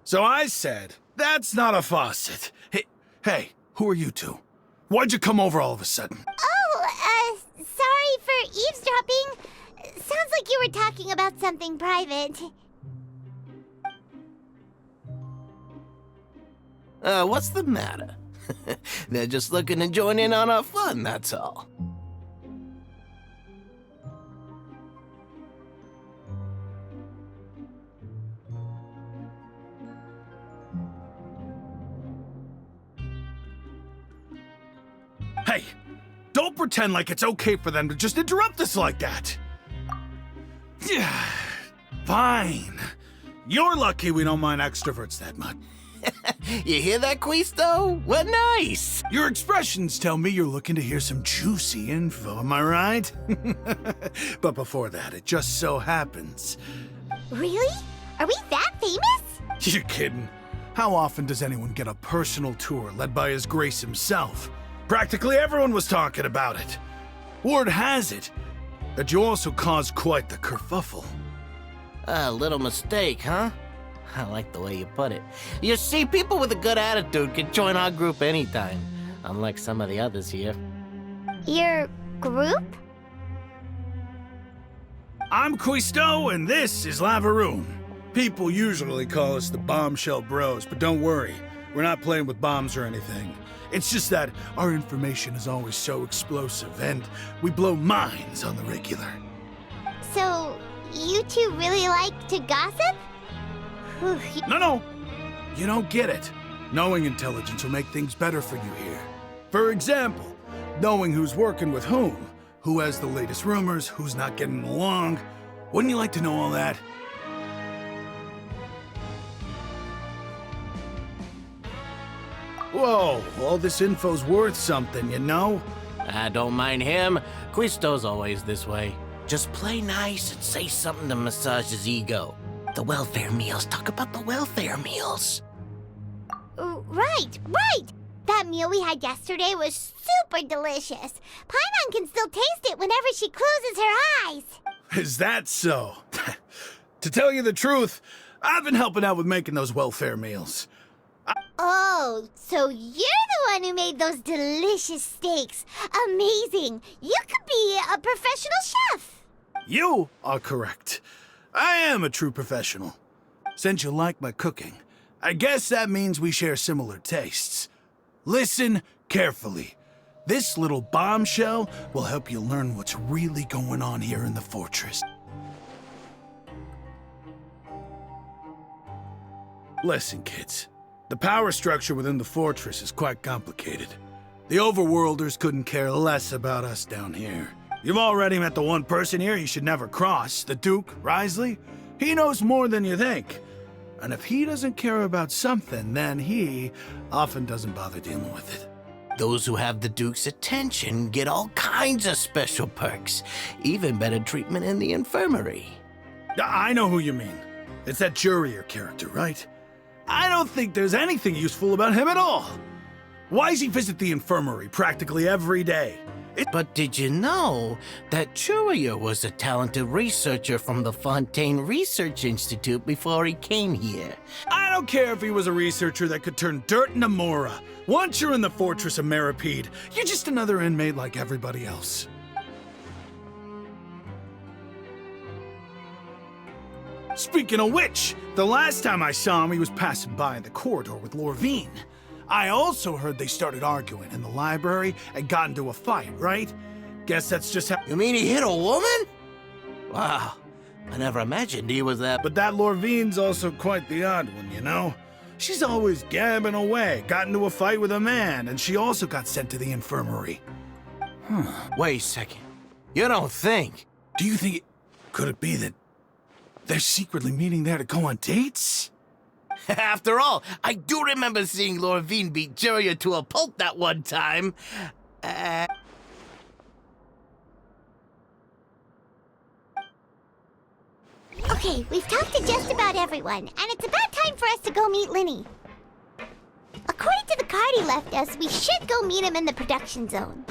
So I said, that's not a faucet. Hey, who are you two? Why'd you come over all of a sudden? Oh, sorry for eavesdropping. Sounds like you were talking about something private. What's the matter? They're just looking to join in on our fun, that's all. Hey, don't pretend like it's okay for them to just interrupt us like that. Yeah, fine. You're lucky we don't mind extroverts that much. You hear that, Quisto? What nice! Your expressions tell me you're looking to hear some juicy info, am I right? But before that, it just so happens. Really? Are we that famous? You're kidding. How often does anyone get a personal tour led by His Grace himself? Practically everyone was talking about it. Word has it that you also caused quite the kerfuffle. A little mistake, huh? I like the way you put it. You see, people with a good attitude can join our group anytime, unlike some of the others here. Your group? I'm Quisto, and this is Lavaroon. People usually call us the Bombshell Bros, but don't worry, we're not playing with bombs or anything. It's just that our information is always so explosive, and we blow minds on the regular. So, you two really like to gossip? No, you don't get it. Knowing intelligence will make things better for you here. For example, knowing who's working with who has the latest rumors, who's not getting along. Wouldn't you like to know all that? Whoa, all this info's worth something, you know? I don't mind him. Quisto's always this way. Just play nice and say something to massage his ego. The welfare meals. Talk about the welfare meals. Right. That meal we had yesterday was super delicious. Paimon can still taste it whenever she closes her eyes. Is that so? To tell you the truth, I've been helping out with making those welfare meals. Oh, so you're the one who made those delicious steaks. Amazing. You could be a professional chef. You are correct. I am a true professional. Since you like my cooking, I guess that means we share similar tastes. Listen carefully. This little bombshell will help you learn what's really going on here in the fortress. Listen, kids. The power structure within the fortress is quite complicated. The overworlders couldn't care less about us down here. You've already met the one person here you should never cross, the Duke, Risley. He knows more than you think. And if he doesn't care about something, then he often doesn't bother dealing with it. Those who have the Duke's attention get all kinds of special perks. Even better treatment in the infirmary. I know who you mean. It's that Jurier character, right? I don't think there's anything useful about him at all. Why does he visit the infirmary practically every day? But did you know that Churia was a talented researcher from the Fontaine Research Institute before he came here? I don't care if he was a researcher that could turn dirt into Mora. Once you're in the fortress of Meripede, you're just another inmate like everybody else. Speaking of which, the last time I saw him, he was passing by in the corridor with Lorvine. I also heard they started arguing in the library and got into a fight, right? Guess that's just how— You mean he hit a woman? Wow, I never imagined he was that— But that Lorvine's also quite the odd one, you know? She's always gabbing away, got into a fight with a man, and she also got sent to the infirmary. Wait a second. You don't think? Do you think could it be that they're secretly meeting there to go on dates? After all, I do remember seeing Lorvine beat Juria to a pulp that one time. Okay, we've talked to just about everyone, and it's about time for us to go meet Linny. According to the card he left us, we should go meet him in the production zone.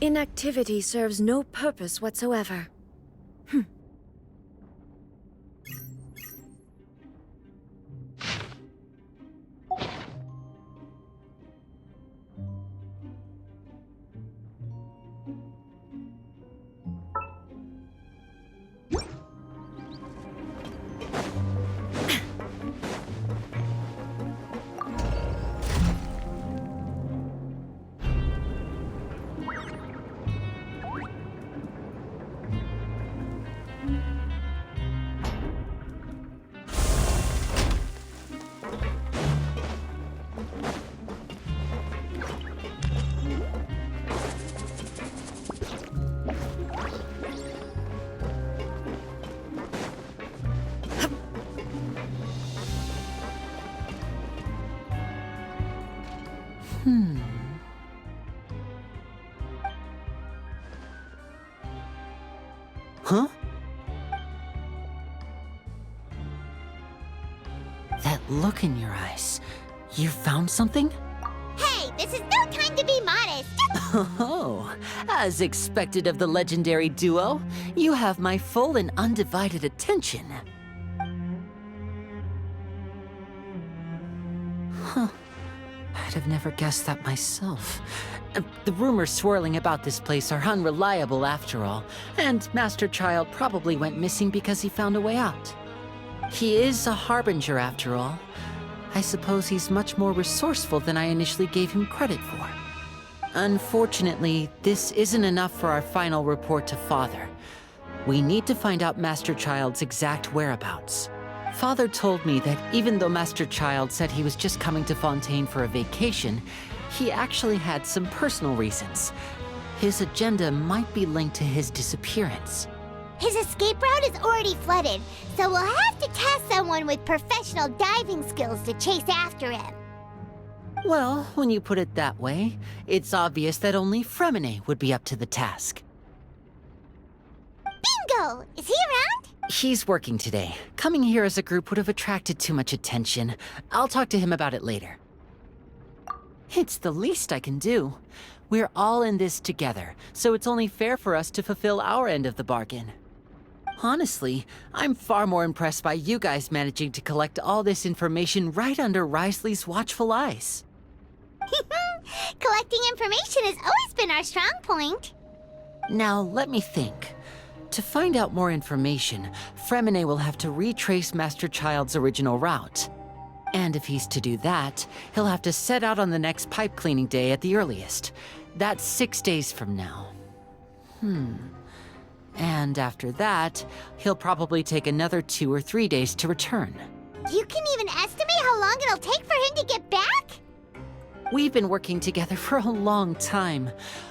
Inactivity serves no purpose whatsoever. Huh? That look in your eyes. You found something? Hey, this is no time to be modest. Oh, as expected of the legendary duo, you have my full and undivided attention. Huh. I'd have never guessed that myself. The rumors swirling about this place are unreliable after all, and Master Child probably went missing because he found a way out. He is a harbinger after all. I suppose he's much more resourceful than I initially gave him credit for. Unfortunately, this isn't enough for our final report to Father. We need to find out Master Child's exact whereabouts. Father told me that even though Master Child said he was just coming to Fontaine for a vacation, he actually had some personal reasons. His agenda might be linked to his disappearance. His escape route is already flooded, so we'll have to task someone with professional diving skills to chase after him. Well, when you put it that way, it's obvious that only Fremine would be up to the task. Bingo! Is he around? He's working today. Coming here as a group would have attracted too much attention. I'll talk to him about it later. It's the least I can do. We're all in this together, so it's only fair for us to fulfill our end of the bargain. Honestly, I'm far more impressed by you guys managing to collect all this information right under Risley's watchful eyes. Collecting information has always been our strong point. Now, let me think. To find out more information, Fremine will have to retrace Master Child's original route. And if he's to do that, he'll have to set out on the next pipe cleaning day at the earliest. That's 6 days from now. And after that, he'll probably take another 2 or 3 days to return. You can even estimate how long it'll take for him to get back? We've been working together for a long time.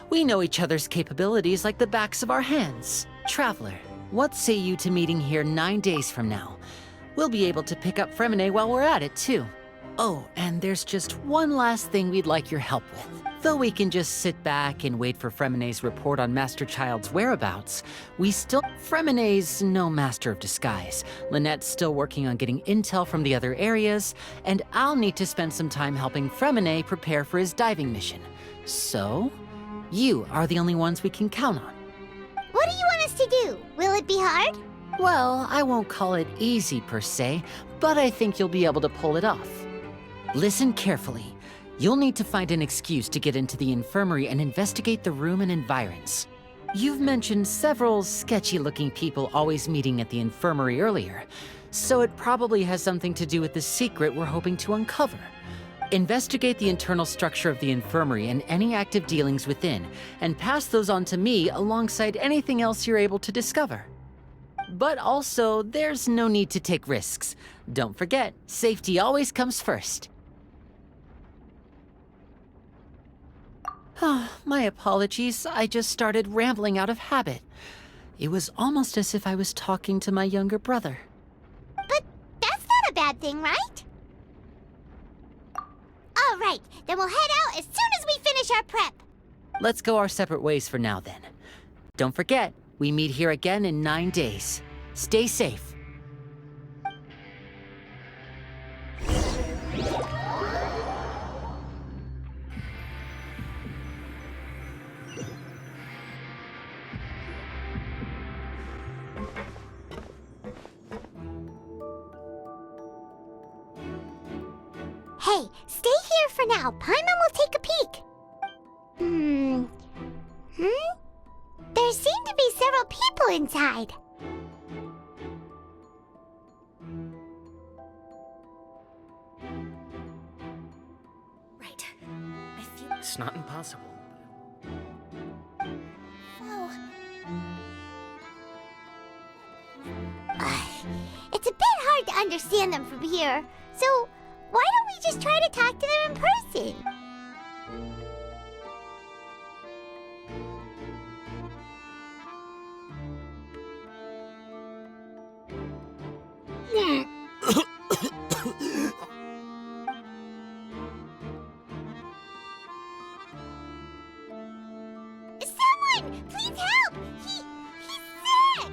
We know each other's capabilities like the backs of our hands. Traveler, what say you to meeting here 9 days from now? We'll be able to pick up Fremine while we're at it, too. Oh, and there's just one last thing we'd like your help with. Though we can just sit back and wait for Fremene's report on Master Child's whereabouts, we still... Fremene's no master of disguise. Lynette's still working on getting intel from the other areas, and I'll need to spend some time helping Fremene prepare for his diving mission. So, you are the only ones we can count on. What do you want us to do? Will it be hard? Well, I won't call it easy per se, but I think you'll be able to pull it off. Listen carefully. You'll need to find an excuse to get into the infirmary and investigate the room and environs. You've mentioned several sketchy-looking people always meeting at the infirmary earlier, so it probably has something to do with the secret we're hoping to uncover. Investigate the internal structure of the infirmary and any active dealings within, and pass those on to me alongside anything else you're able to discover. But also, there's no need to take risks. Don't forget, safety always comes first. My apologies, I just started rambling out of habit. It was almost as if I was talking to my younger brother. But that's not a bad thing, right? All right, then we'll head out as soon as we finish our prep. Let's go our separate ways for now then. Don't forget, we meet here again in 9 days. Stay safe. Hey, stay here for now. Paimon will take a peek. There seem to be several people inside. Right. I feel... It's not impossible. Oh. It's a bit hard to understand them from here, so why don't we just try to talk to them in person? Someone, please help! He's sick!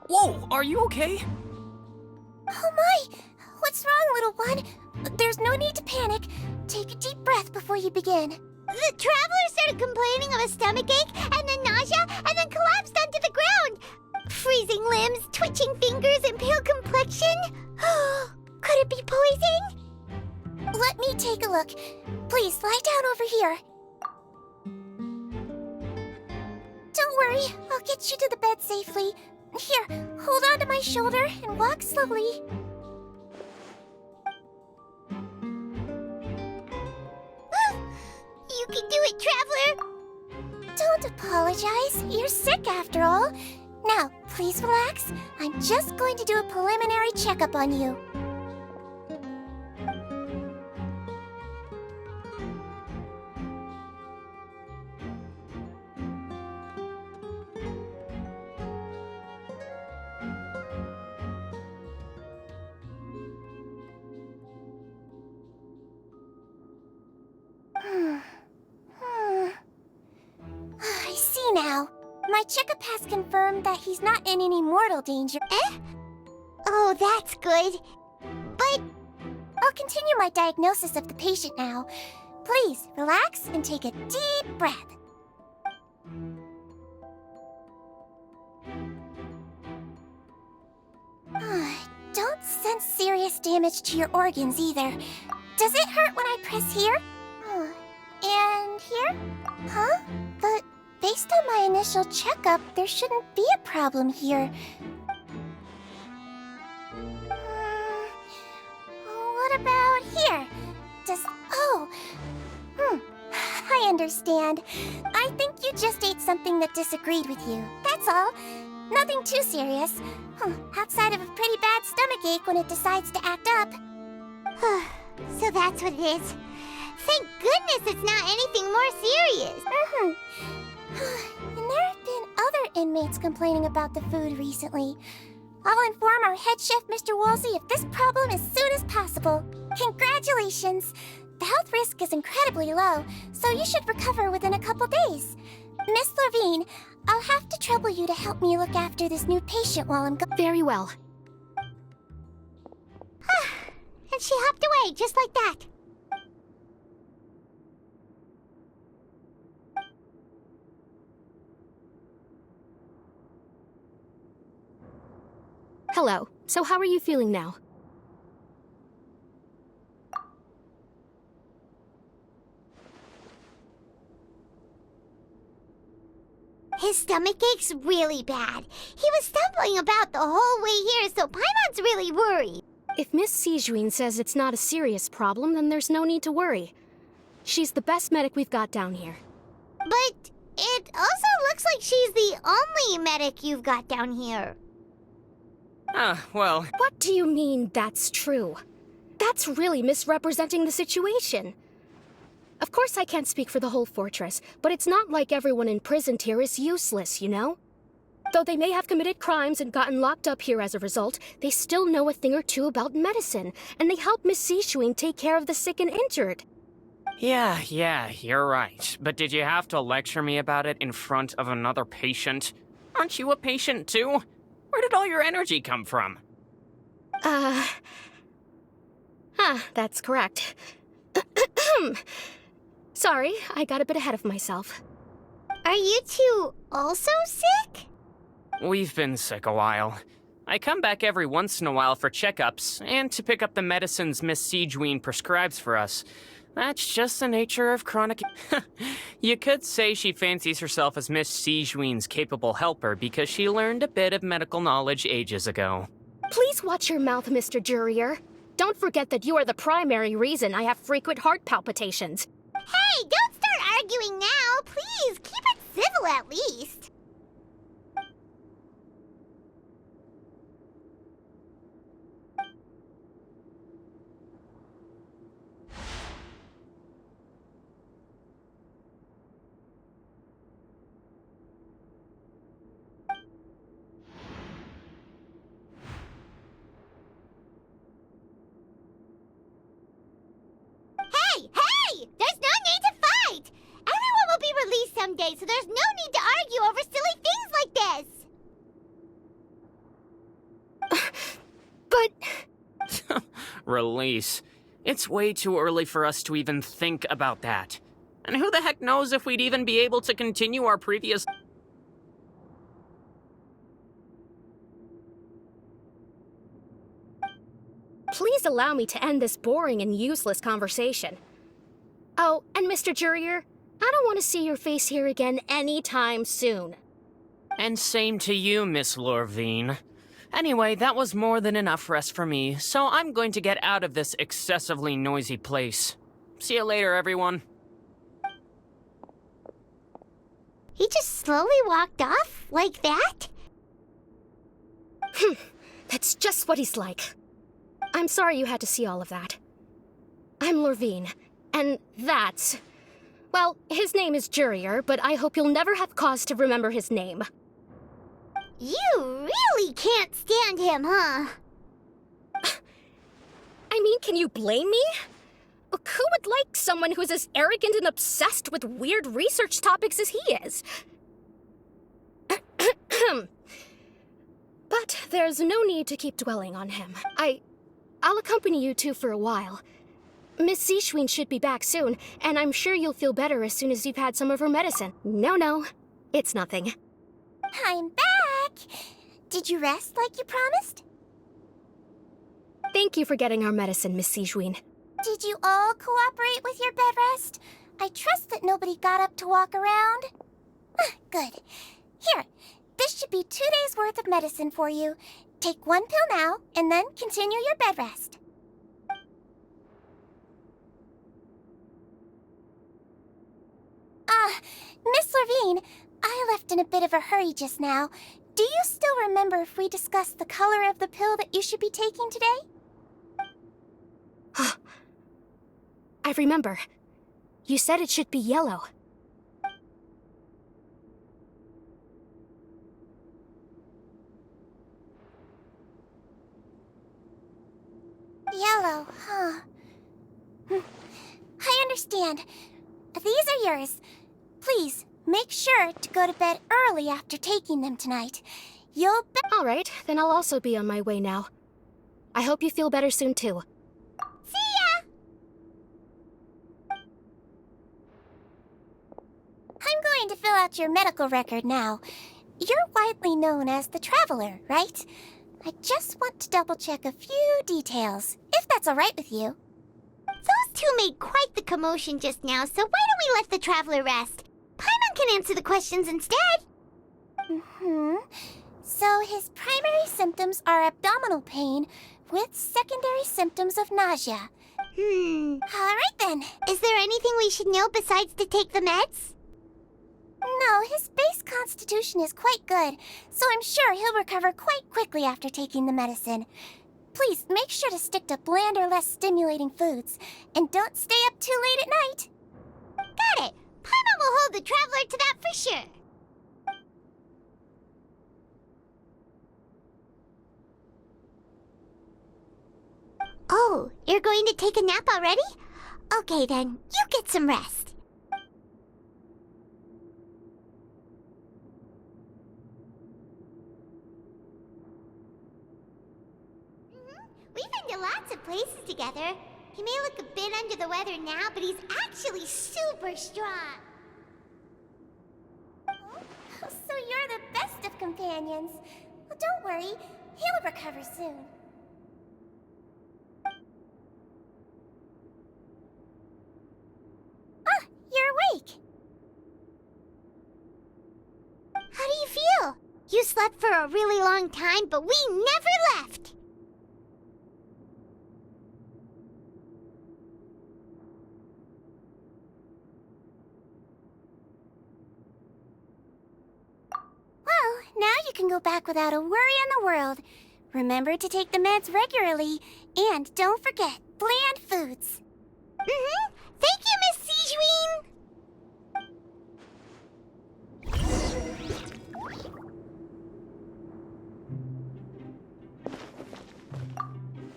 Whoa, are you okay? Oh my! What's wrong, little one? There's no need to panic. Take a deep breath before you begin. The traveler started complaining of a stomachache, and then nausea, and then collapsed onto the ground. Freezing limbs, twitching fingers, and pale complexion. Could it be poison? Let me take a look. Please, lie down over here. Don't worry, I'll get you to the bed safely. Here, hold on to my shoulder and walk slowly. You can do it, Traveler! Don't apologize. You're sick after all. Now, please relax. I'm just going to do a preliminary checkup on you. I see now. My checkup has confirmed that he's not in any mortal danger. Eh? Oh, that's good. But I'll continue my diagnosis of the patient now. Please, relax and take a deep breath. Don't sense serious damage to your organs either. Does it hurt when I press here? And here? Huh? But based on my initial checkup, there shouldn't be a problem here. What about here? I understand. I think you just ate something that disagreed with you. That's all. Nothing too serious. Outside of a pretty bad stomachache when it decides to act up. So that's what it is. Thank goodness it's not anything more serious. And there have been other inmates complaining about the food recently. I'll inform our head chef, Mr. Woolsey, of this problem as soon as possible. Congratulations! The health risk is incredibly low, so you should recover within a couple days. Miss Levine, I'll have to trouble you to help me look after this new patient while I'm Very well. And she hopped away, just like that. Hello. So how are you feeling now? His stomach ache's really bad. He was stumbling about the whole way here, so Paimon's really worried. If Miss Sijuin says it's not a serious problem, then there's no need to worry. She's the best medic we've got down here. But it also looks like she's the only medic you've got down here. Well, What do you mean that's true? That's really misrepresenting the situation. Of course I can't speak for the whole fortress, but it's not like everyone imprisoned here is useless, you know? Though they may have committed crimes and gotten locked up here as a result, they still know a thing or two about medicine, and they help Miss Sijuin take care of the sick and injured. yeah, you're right. But did you have to lecture me about it in front of another patient? Aren't you a patient too? Where did all your energy come from? That's correct. Sorry, I got a bit ahead of myself. Are you two also sick? We've been sick a while. I come back every once in a while for checkups, and to pick up the medicines Miss Sijuin prescribes for us. That's just the nature of chronic... You could say she fancies herself as Miss Sijuin's capable helper because she learned a bit of medical knowledge ages ago. Please watch your mouth, Mr. Jurier. Don't forget that you are the primary reason I have frequent heart palpitations. Hey, don't start arguing now. Please, keep it civil at least. Hey! There's no need to fight! Everyone will be released someday, so there's no need to argue over silly things like this! But... Release. It's way too early for us to even think about that. And who the heck knows if we'd even be able to continue our previous... Please allow me to end this boring and useless conversation. Oh, and Mr. Jurier, I don't want to see your face here again anytime soon. And same to you, Miss Lorvine. Anyway, that was more than enough rest for me, so I'm going to get out of this excessively noisy place. See you later, everyone. He just slowly walked off like that? That's just what he's like. I'm sorry you had to see all of that. I'm Lorvine, and that's... Well, his name is Jurier, but I hope you'll never have cause to remember his name. You really can't stand him, huh? I mean, can you blame me? Look, who would like someone who's as arrogant and obsessed with weird research topics as he is? But there's no need to keep dwelling on him. I'll accompany you two for a while. Miss Sijuin should be back soon, and I'm sure you'll feel better as soon as you've had some of her medicine. No, it's nothing. I'm back! Did you rest like you promised? Thank you for getting our medicine, Miss Sijuin. Did you all cooperate with your bed rest? I trust that nobody got up to walk around. Good. Here, this should be 2 days' worth of medicine for you. Take one pill now, and then continue your bed rest. Miss Levine, I left in a bit of a hurry just now. Do you still remember if we discussed the color of the pill that you should be taking today? I remember. You said it should be yellow. Yellow, huh? I understand. These are yours. Please, make sure to go to bed early after taking them tonight. You'll be— All right, then I'll also be on my way now. I hope you feel better soon, too. See ya! I'm going to fill out your medical record now. You're widely known as the Traveler, right? I just want to double-check a few details, if that's all right with you. Those two made quite the commotion just now, so why don't we let the Traveler rest? Paimon can answer the questions instead. So his primary symptoms are abdominal pain with secondary symptoms of nausea. All right then. Is there anything we should know besides to take the meds? No, his base constitution is quite good, so I'm sure he'll recover quite quickly after taking the medicine. Please make sure to stick to bland or less stimulating foods, and don't stay up too late at night. Got it. Paimon will hold the Traveler to that for sure. Oh, you're going to take a nap already? Okay then, you get some rest. We've been to lots of places together. He may look a bit under the weather now, but he's actually super strong. So you're the best of companions. Well, don't worry, he'll recover soon. Ah, you're awake. How do you feel? You slept for a really long time, but we never left. Well, now you can go back without a worry in the world. Remember to take the meds regularly, and don't forget, bland foods. Thank you, Miss Sijuin.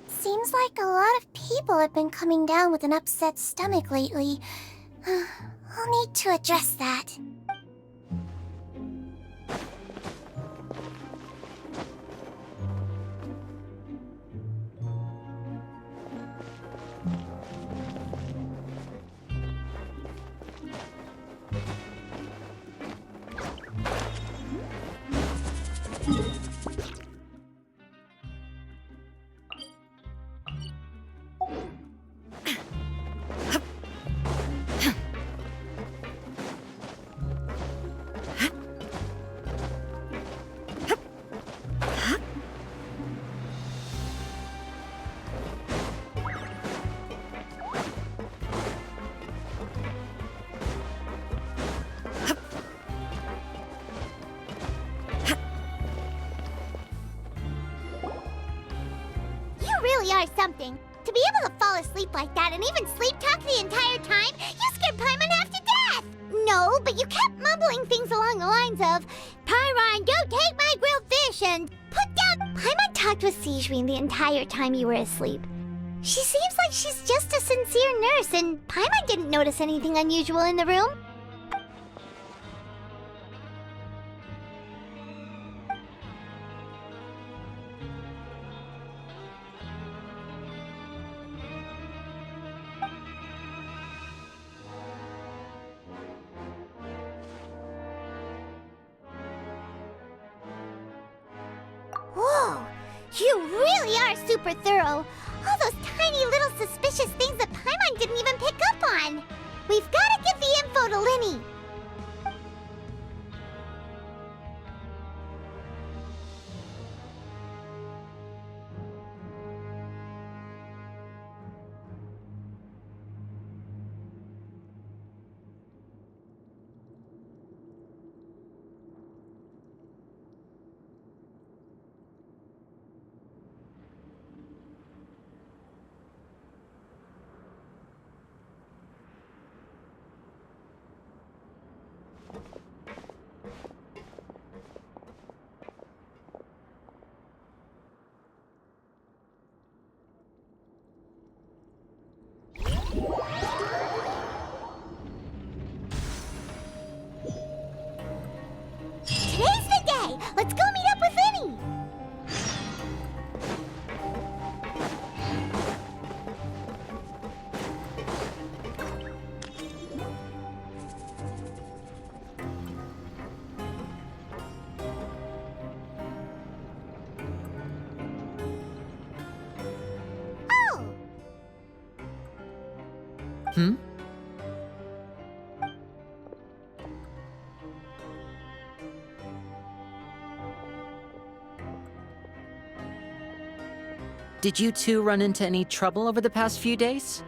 Seems like a lot of people have been coming down with an upset stomach lately. I'll need to address that. Really are something. To be able to fall asleep like that and even sleep talk the entire time, you scared Paimon half to death! No, but you kept mumbling things along the lines of, Pyron, don't take my grilled fish, and put down— Paimon talked with Sijuin the entire time you were asleep. She seems like she's just a sincere nurse, and Paimon didn't notice anything unusual in the room. Whoa! You really are super thorough! All those tiny little suspicious things that Paimon didn't even pick up on! We've gotta give the info to Linny! Hmm? Did you two run into any trouble over the past few days?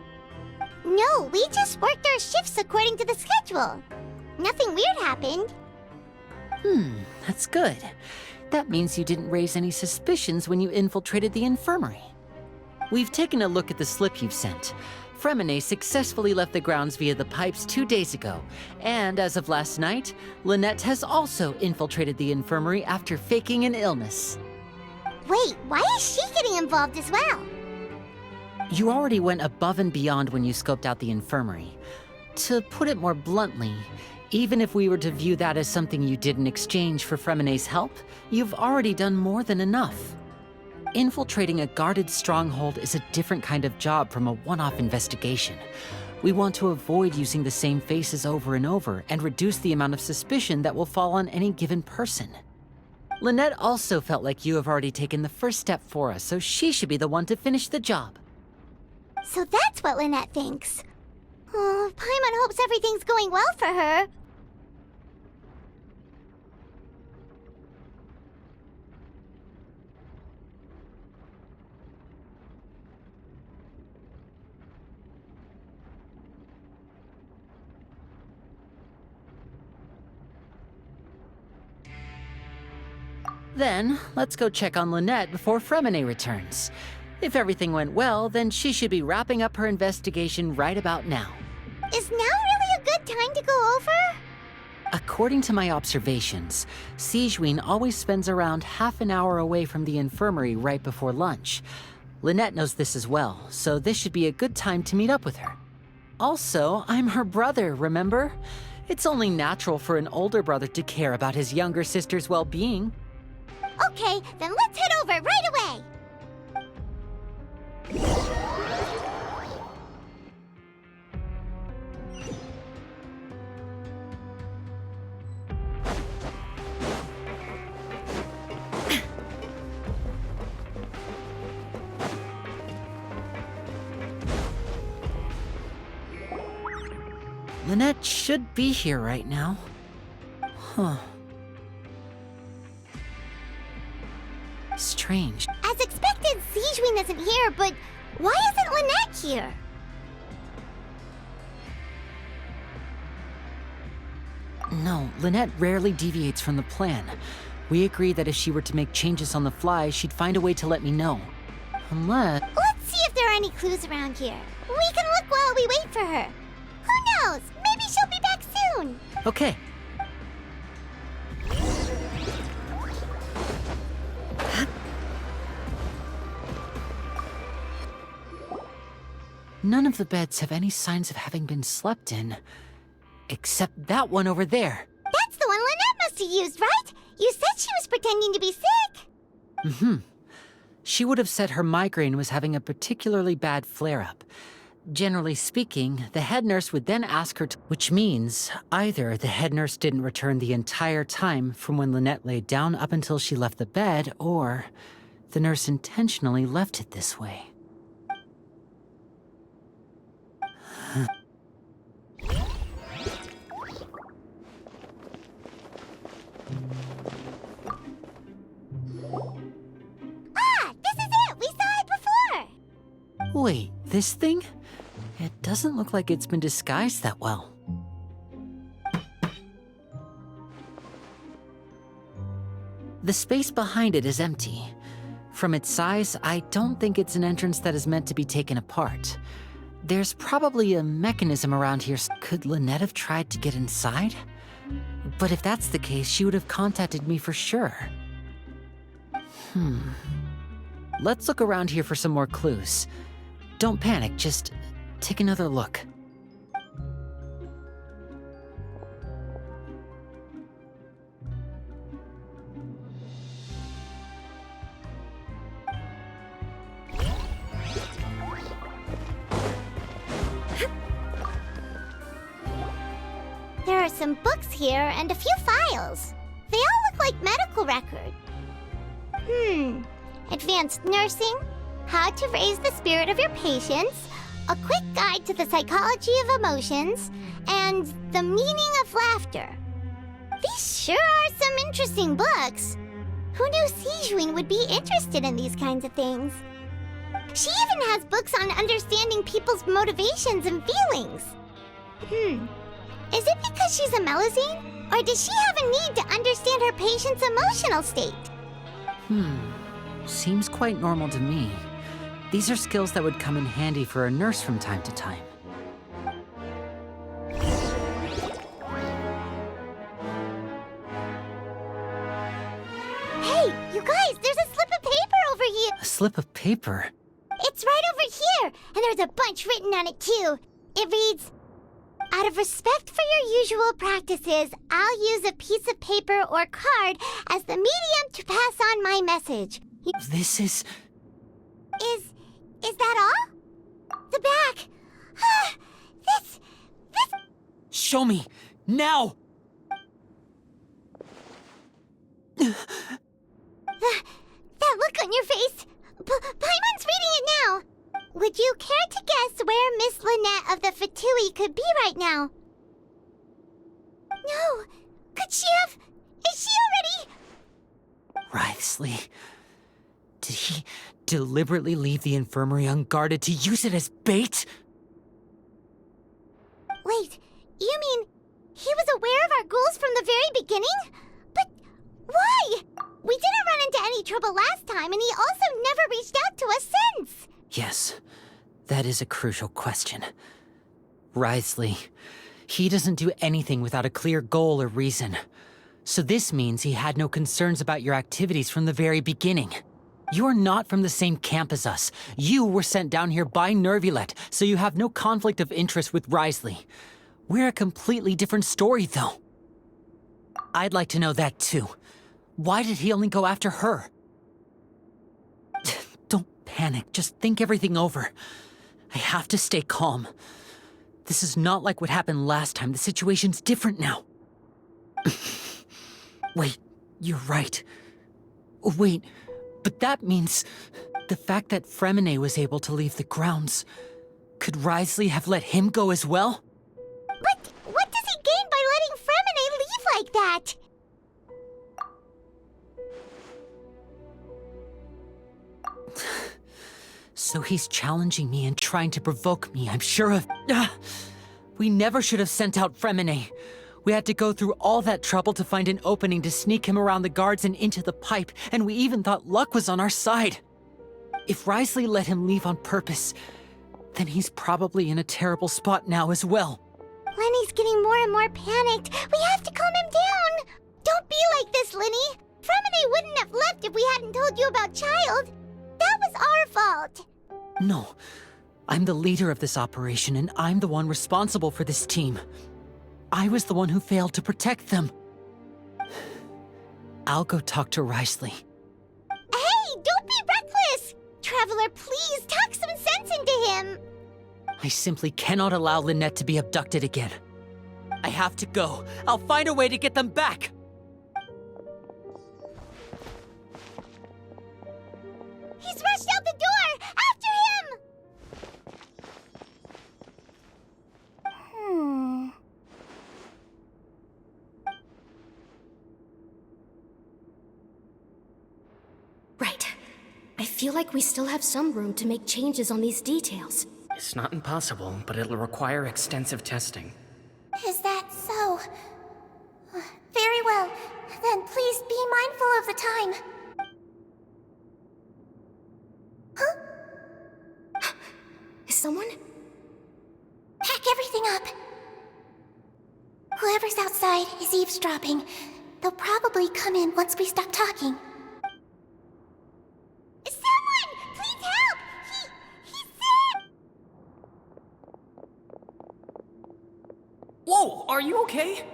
No, we just worked our shifts according to the schedule. Nothing weird happened. That's good. That means you didn't raise any suspicions when you infiltrated the infirmary. We've taken a look at the slip you've sent. Fremine successfully left the grounds via the pipes 2 days ago, and as of last night, Lynette has also infiltrated the infirmary after faking an illness. Wait, why is she getting involved as well? You already went above and beyond when you scoped out the infirmary. To put it more bluntly, even if we were to view that as something you did in exchange for Fremine's help, you've already done more than enough. Infiltrating a guarded stronghold is a different kind of job from a one-off investigation. We want to avoid using the same faces over and over and reduce the amount of suspicion that will fall on any given person. Lynette also felt like you have already taken the first step for us, so she should be the one to finish the job. So that's what Lynette thinks. Oh, Paimon hopes everything's going well for her. Then, let's go check on Lynette before Fremine returns. If everything went well, then she should be wrapping up her investigation right about now. Is now really a good time to go over? According to my observations, Sigewinne always spends around half an hour away from the infirmary right before lunch. Lynette knows this as well, so this should be a good time to meet up with her. Also, I'm her brother, remember? It's only natural for an older brother to care about his younger sister's well-being. Okay, then let's head over right away. Lynette should be here right now. Huh. Strange. As expected, Sigewinne isn't here, but why isn't Lynette here? No, Lynette rarely deviates from the plan. We agreed that if she were to make changes on the fly, she'd find a way to let me know. Unless... Let's see if there are any clues around here. We can look while we wait for her. Who knows? Maybe she'll be back soon. Okay. None of the beds have any signs of having been slept in. Except that one over there. That's the one Lynette must have used, right? You said she was pretending to be sick. Mm-hmm. She would have said her migraine was having a particularly bad flare-up. Generally speaking, the head nurse would then ask her to... Which means either the head nurse didn't return the entire time from when Lynette laid down up until she left the bed, or the nurse intentionally left it this way. Wait, this thing? It doesn't look like it's been disguised that well. The space behind it is empty. From its size, I don't think it's an entrance that is meant to be taken apart. There's probably a mechanism around here. Could Lynette have tried to get inside? But if that's the case, she would have contacted me for sure. Let's look around here for some more clues. Don't panic, just take another look. There are some books here and a few files. They all look like medical records. Advanced nursing, how to raise the spirit of your patients, A quick guide to the psychology of emotions and the meaning of laughter. These sure are some interesting books. Who knew Sijuin would be interested in these kinds of things? She even has books on understanding people's motivations and feelings. Is it because she's a Melusine? Or does she have a need to understand her patient's emotional state? Seems quite normal to me. These are skills that would come in handy for a nurse from time to time. Hey, you guys, there's a slip of paper over here. A slip of paper? It's right over here, and there's a bunch written on it too. It reads, "Out of respect for your usual practices, I'll use a piece of paper or card as the medium to pass on my message." This is... Is that all? The back. This... Show me! Now! That look on your face. Paimon's reading it now. Would you care to guess where Miss Lynette of the Fatui could be right now? No. Could she have... Is she already... Writhsley. Did he deliberately leave the infirmary unguarded to use it as bait? Wait, you mean he was aware of our goals from the very beginning? But why? We didn't run into any trouble last time, and he also never reached out to us since. Yes, that is a crucial question. Writhsley, he doesn't do anything without a clear goal or reason. So this means he had no concerns about your activities from the very beginning. You are not from the same camp as us. You were sent down here by Nervulet, so you have no conflict of interest with Writhsley. We're a completely different story, though. I'd like to know that, too. Why did he only go after her? Don't panic. Just think everything over. I have to stay calm. This is not like what happened last time. The situation's different now. Wait, you're right. Wait, but that means the fact that Fremine was able to leave the grounds. Could Writhsley have let him go as well? But what does he gain by letting Fremine leave like that? So he's challenging me and trying to provoke me, I'm sure of... We never should have sent out Fremine. We had to go through all that trouble to find an opening to sneak him around the guards and into the pipe, and we even thought luck was on our side. If Writhsley let him leave on purpose, then he's probably in a terrible spot now as well. Lenny's getting more and more panicked. We have to calm him down. Don't be like this, Lenny. Fremine wouldn't have left if we hadn't told you about Child. That was our fault. No, I'm the leader of this operation, and I'm the one responsible for this team. I was the one who failed to protect them. I'll go talk to Writhsley. Hey, don't be reckless! Traveler, please talk some sense into him. I simply cannot allow Lynette to be abducted again. I have to go. I'll find a way to get them back! He's rushed out the door! After him! Right. I feel like we still have some room to make changes on these details. It's not impossible, but it'll require extensive testing. Is that so? Very well. Then please be mindful of the time. Huh? Is someone? Pack everything up. Whoever's outside is eavesdropping. They'll probably come in once we stop talking. Someone! Please help! He's sick! Whoa, are you okay?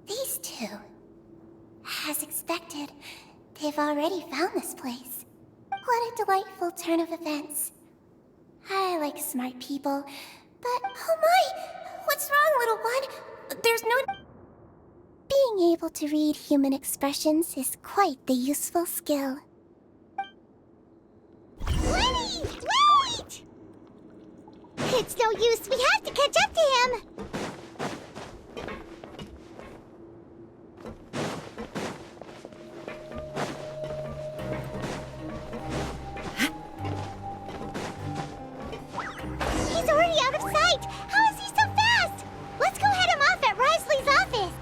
These two. As expected, they've already found this place. What a delightful turn of events. I like smart people, but oh my! What's wrong, little one? There's no... Being able to read human expressions is quite the useful skill. Lenny! Wait! It's no use. We have to catch up to him. He's already out of sight. How is he so fast? Let's go head him off at Risley's office.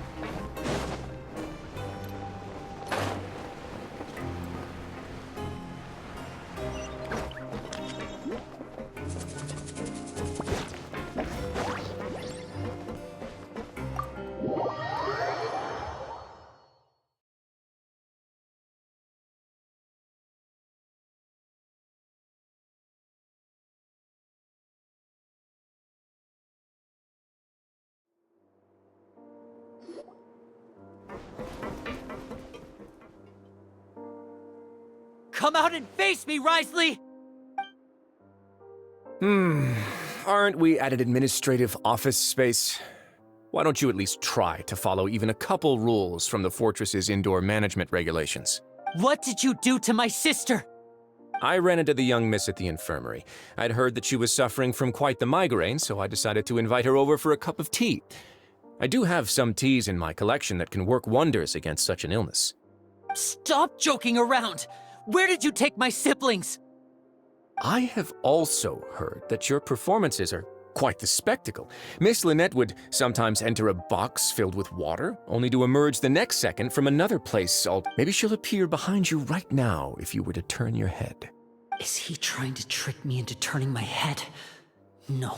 Come out and face me, Risley! Aren't we at an administrative office space? Why don't you at least try to follow even a couple rules from the fortress's indoor management regulations? What did you do to my sister? I ran into the young miss at the infirmary. I'd heard that she was suffering from quite the migraine, so I decided to invite her over for a cup of tea. I do have some teas in my collection that can work wonders against such an illness. Stop joking around! Where did you take my siblings? I have also heard that your performances are quite the spectacle. Miss Lynette would sometimes enter a box filled with water, only to emerge the next second from another place. Maybe she'll appear behind you right now if you were to turn your head. Is he trying to trick me into turning my head? No,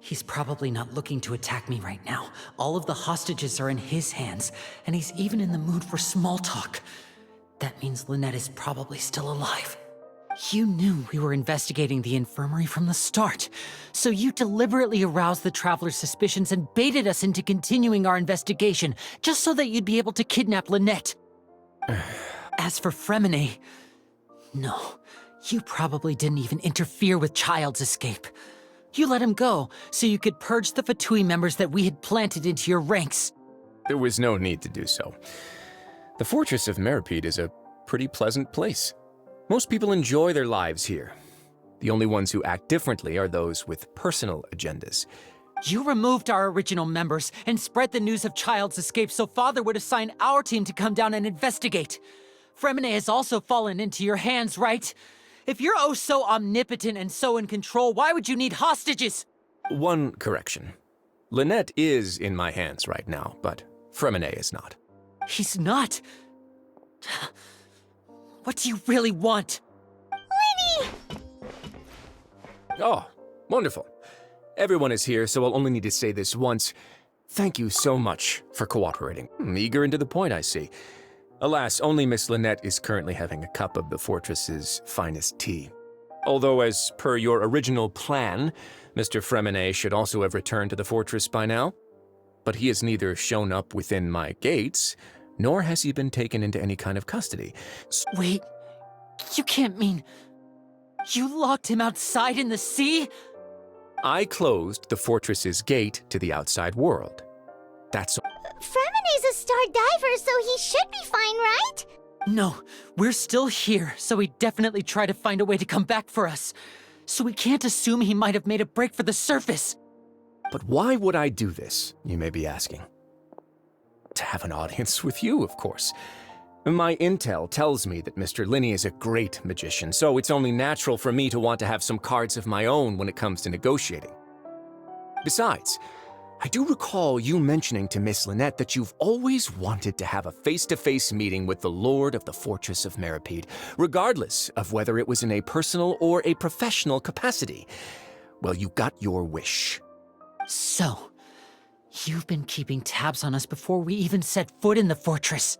he's probably not looking to attack me right now. All of the hostages are in his hands, and he's even in the mood for small talk. That means Lynette is probably still alive. You knew we were investigating the infirmary from the start, so you deliberately aroused the Traveler's suspicions and baited us into continuing our investigation, just so that you'd be able to kidnap Lynette. As for Fremine, no, you probably didn't even interfere with Child's escape. You let him go, so you could purge the Fatui members that we had planted into your ranks. There was no need to do so. The Fortress of Meripede is a pretty pleasant place. Most people enjoy their lives here. The only ones who act differently are those with personal agendas. You removed our original members and spread the news of Child's escape so Father would assign our team to come down and investigate. Fremine has also fallen into your hands, right? If you're oh so omnipotent and so in control, why would you need hostages? One correction. Lynette is in my hands right now, but Fremine is not. He's not. What do you really want? Lenny! Oh, wonderful. Everyone is here, so I'll only need to say this once. Thank you so much for cooperating. Eager and to the point, I see. Alas, only Miss Lynette is currently having a cup of the fortress's finest tea. Although, as per your original plan, Mr. Fremine should also have returned to the fortress by now. But he has neither shown up within my gates, nor has he been taken into any kind of custody. Wait, you can't mean... You locked him outside in the sea? I closed the fortress's gate to the outside world. That's all. Fremine's a star diver, so he should be fine, right? No, we're still here, so he definitely tried to find a way to come back for us. So we can't assume he might have made a break for the surface. But why would I do this, you may be asking? To have an audience with you, of course. My intel tells me that Mr. Linney is a great magician, so it's only natural for me to want to have some cards of my own when it comes to negotiating. Besides, I do recall you mentioning to Miss Lynette that you've always wanted to have a face-to-face meeting with the Lord of the Fortress of Meripede, regardless of whether it was in a personal or a professional capacity. Well, you got your wish. So, you've been keeping tabs on us before we even set foot in the fortress.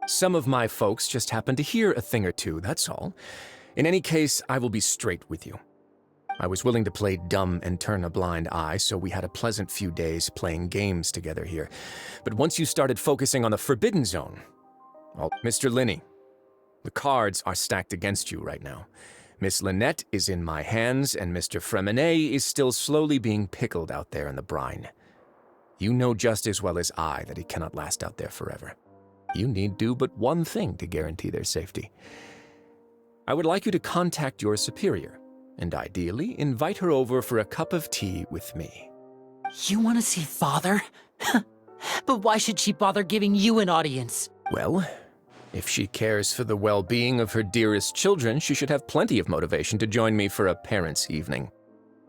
Some of my folks just happened to hear a thing or two, that's all. In any case, I will be straight with you. I was willing to play dumb and turn a blind eye, so we had a pleasant few days playing games together here. But once you started focusing on the Forbidden Zone, well, Mr. Linney, the cards are stacked against you right now. Miss Lynette is in my hands, and Mr. Fremine is still slowly being pickled out there in the brine. You know just as well as I that he cannot last out there forever. You need do but one thing to guarantee their safety. I would like you to contact your superior and ideally, invite her over for a cup of tea with me. You want to see Father? But why should she bother giving you an audience? Well, if she cares for the well-being of her dearest children, she should have plenty of motivation to join me for a parents' evening.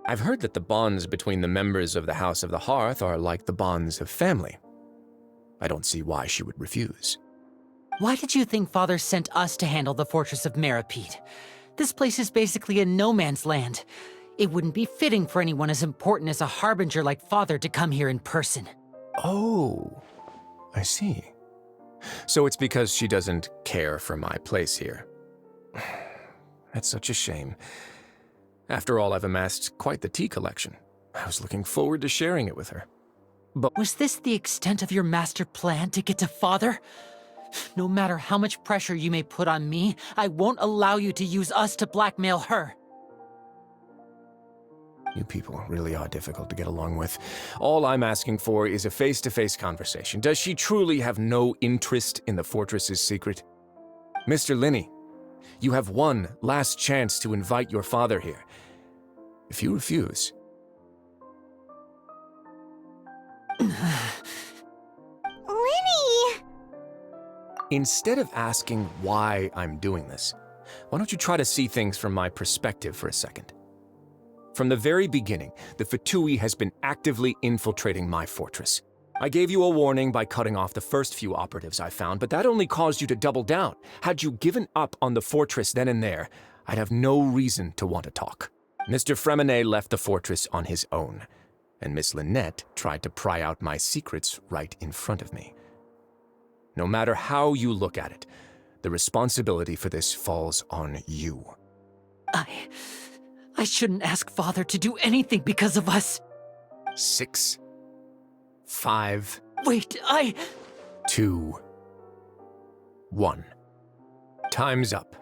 I've heard that the bonds between the members of the House of the Hearth are like the bonds of family. I don't see why she would refuse. Why did you think Father sent us to handle the Fortress of Meripede? This place is basically a no-man's land. It wouldn't be fitting for anyone as important as a harbinger like Father to come here in person. Oh, I see. So it's because she doesn't care for my place here. That's such a shame. After all, I've amassed quite the tea collection. I was looking forward to sharing it with her. But Was this the extent of your master plan to get to Father? No matter how much pressure you may put on me, I won't allow you to use us to blackmail her. you people really are difficult to get along with. All I'm asking for is a face-to-face conversation. Does she truly have no interest in the fortress's secret? Mr. Linney, you have one last chance to invite your father here. If you refuse... Linny! Instead of asking why I'm doing this, why don't you try to see things from my perspective for a second? From the very beginning, the Fatui has been actively infiltrating my fortress. I gave you a warning by cutting off the first few operatives I found, but that only caused you to double down. Had you given up on the fortress then and there, I'd have no reason to want to talk. Mr. Fremenet left the fortress on his own, and Miss Lynette tried to pry out my secrets right in front of me. No matter how you look at it, the responsibility for this falls on you. I shouldn't ask Father to do anything because of us. 6, 5, Wait, 2, 1. Time's up.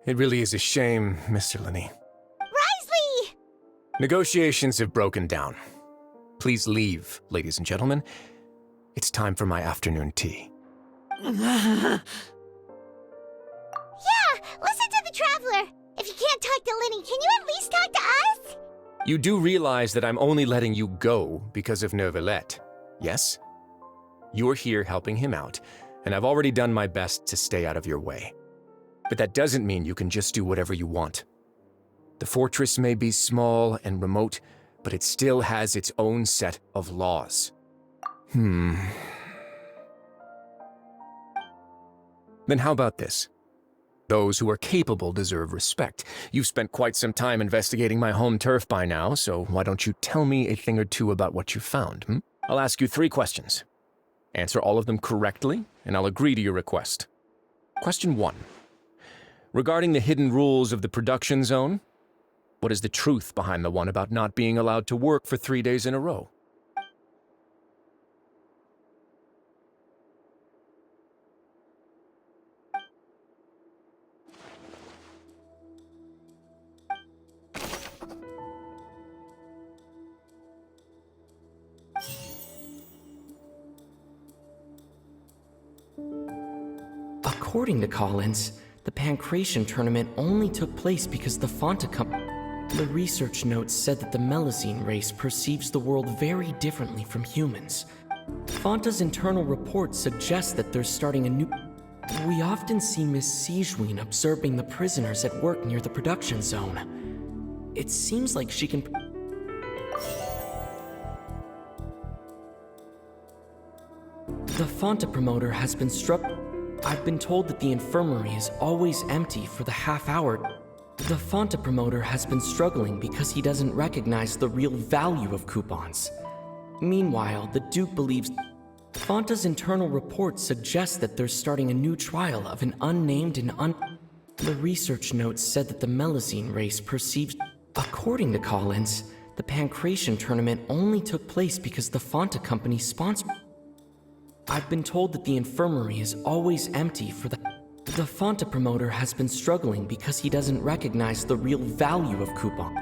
It really is a shame, Mr. Linney. Risley! Negotiations have broken down. Please leave, ladies and gentlemen. It's time for my afternoon tea. Yeah, listen to the Traveler! If you can't talk to Linny, can you at least talk to us? You do realize that I'm only letting you go because of Neuvillette, yes? You're here helping him out, and I've already done my best to stay out of your way. But that doesn't mean you can just do whatever you want. The fortress may be small and remote, but it still has its own set of laws. Then how about this? Those who are capable deserve respect. You've spent quite some time investigating my home turf by now, so why don't you tell me a thing or two about what you found, I'll ask you 3 questions. Answer all of them correctly, and I'll agree to your request. Question 1. Regarding the hidden rules of the production zone, what is the truth behind the one about not being allowed to work for 3 days in a row? According to Collins, the Pancration tournament only took place because the Fonta Company... The research notes said that the Melazine race perceives the world very differently from humans. Fonta's internal reports suggest that they're starting a new... We often see Miss Sigewin observing the prisoners at work near the production zone. It seems like she can... The Fonta promoter has been struck... I've been told that the infirmary is always empty for the half hour. The Fonta promoter has been struggling because he doesn't recognize the real value of coupons. Meanwhile, the Duke believes... Fonta's internal reports suggest that they're starting a new trial of an unnamed and The research notes said that the Melazine race perceives... According to Collins, the Pancration tournament only took place because the Fonta company sponsored... I've been told that the infirmary is always empty for the... The Fonta promoter has been struggling because he doesn't recognize the real value of coupon.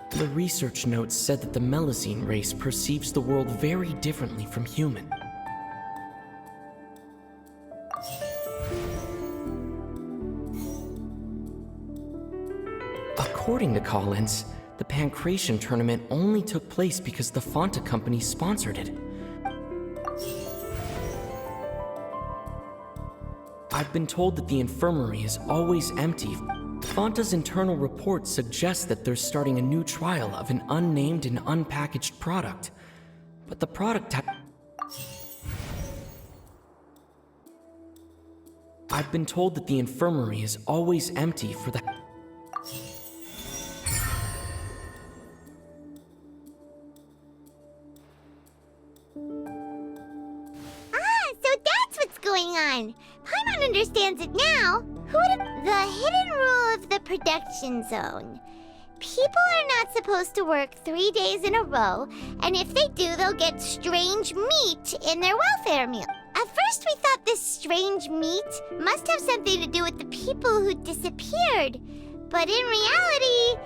The research notes said that the Melazine race perceives the world very differently from human. According to Collins, the Pancration tournament only took place because the Fanta company sponsored it. I've been told that the infirmary is always empty. Fanta's internal report suggests that they're starting a new trial of an unnamed and unpackaged product. But the product I've been told that the infirmary is always empty for the... So that's what's going on. Paimon understands it now. Who would have... The hidden rule of the production zone. People are not supposed to work 3 days in a row, and if they do, they'll get strange meat in their welfare meal. At first, we thought this strange meat must have something to do with the people who disappeared. But in reality,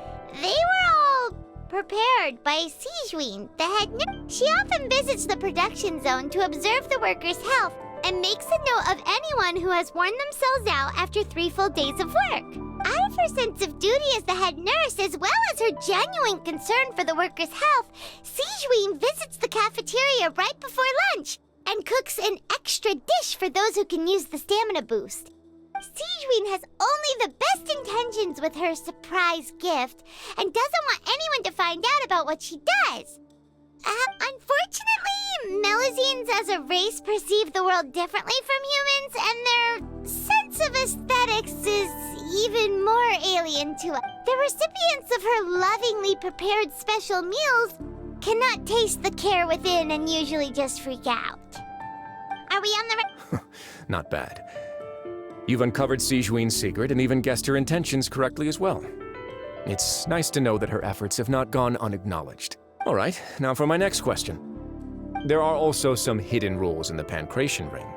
they were all prepared by Sijuin, the head nurse. She often visits the production zone to observe the workers' health and makes a note of anyone who has worn themselves out after 3 full days of work. Out of her sense of duty as the head nurse, as well as her genuine concern for the workers' health, Sijuin visits the cafeteria right before lunch and cooks an extra dish for those who can use the stamina boost. Sijuin has only the best intentions with her surprise gift and doesn't want anyone to find out about what she does. Unfortunately, Melusines as a race perceive the world differently from humans, and their sense of aesthetics is even more alien to us. The recipients of her lovingly prepared special meals cannot taste the care within and usually just freak out. Are we on the right? Not bad. You've uncovered Sijuin's secret and even guessed her intentions correctly as well. It's nice to know that her efforts have not gone unacknowledged. All right, now for my next question. There are also some hidden rules in the Pancration Ring,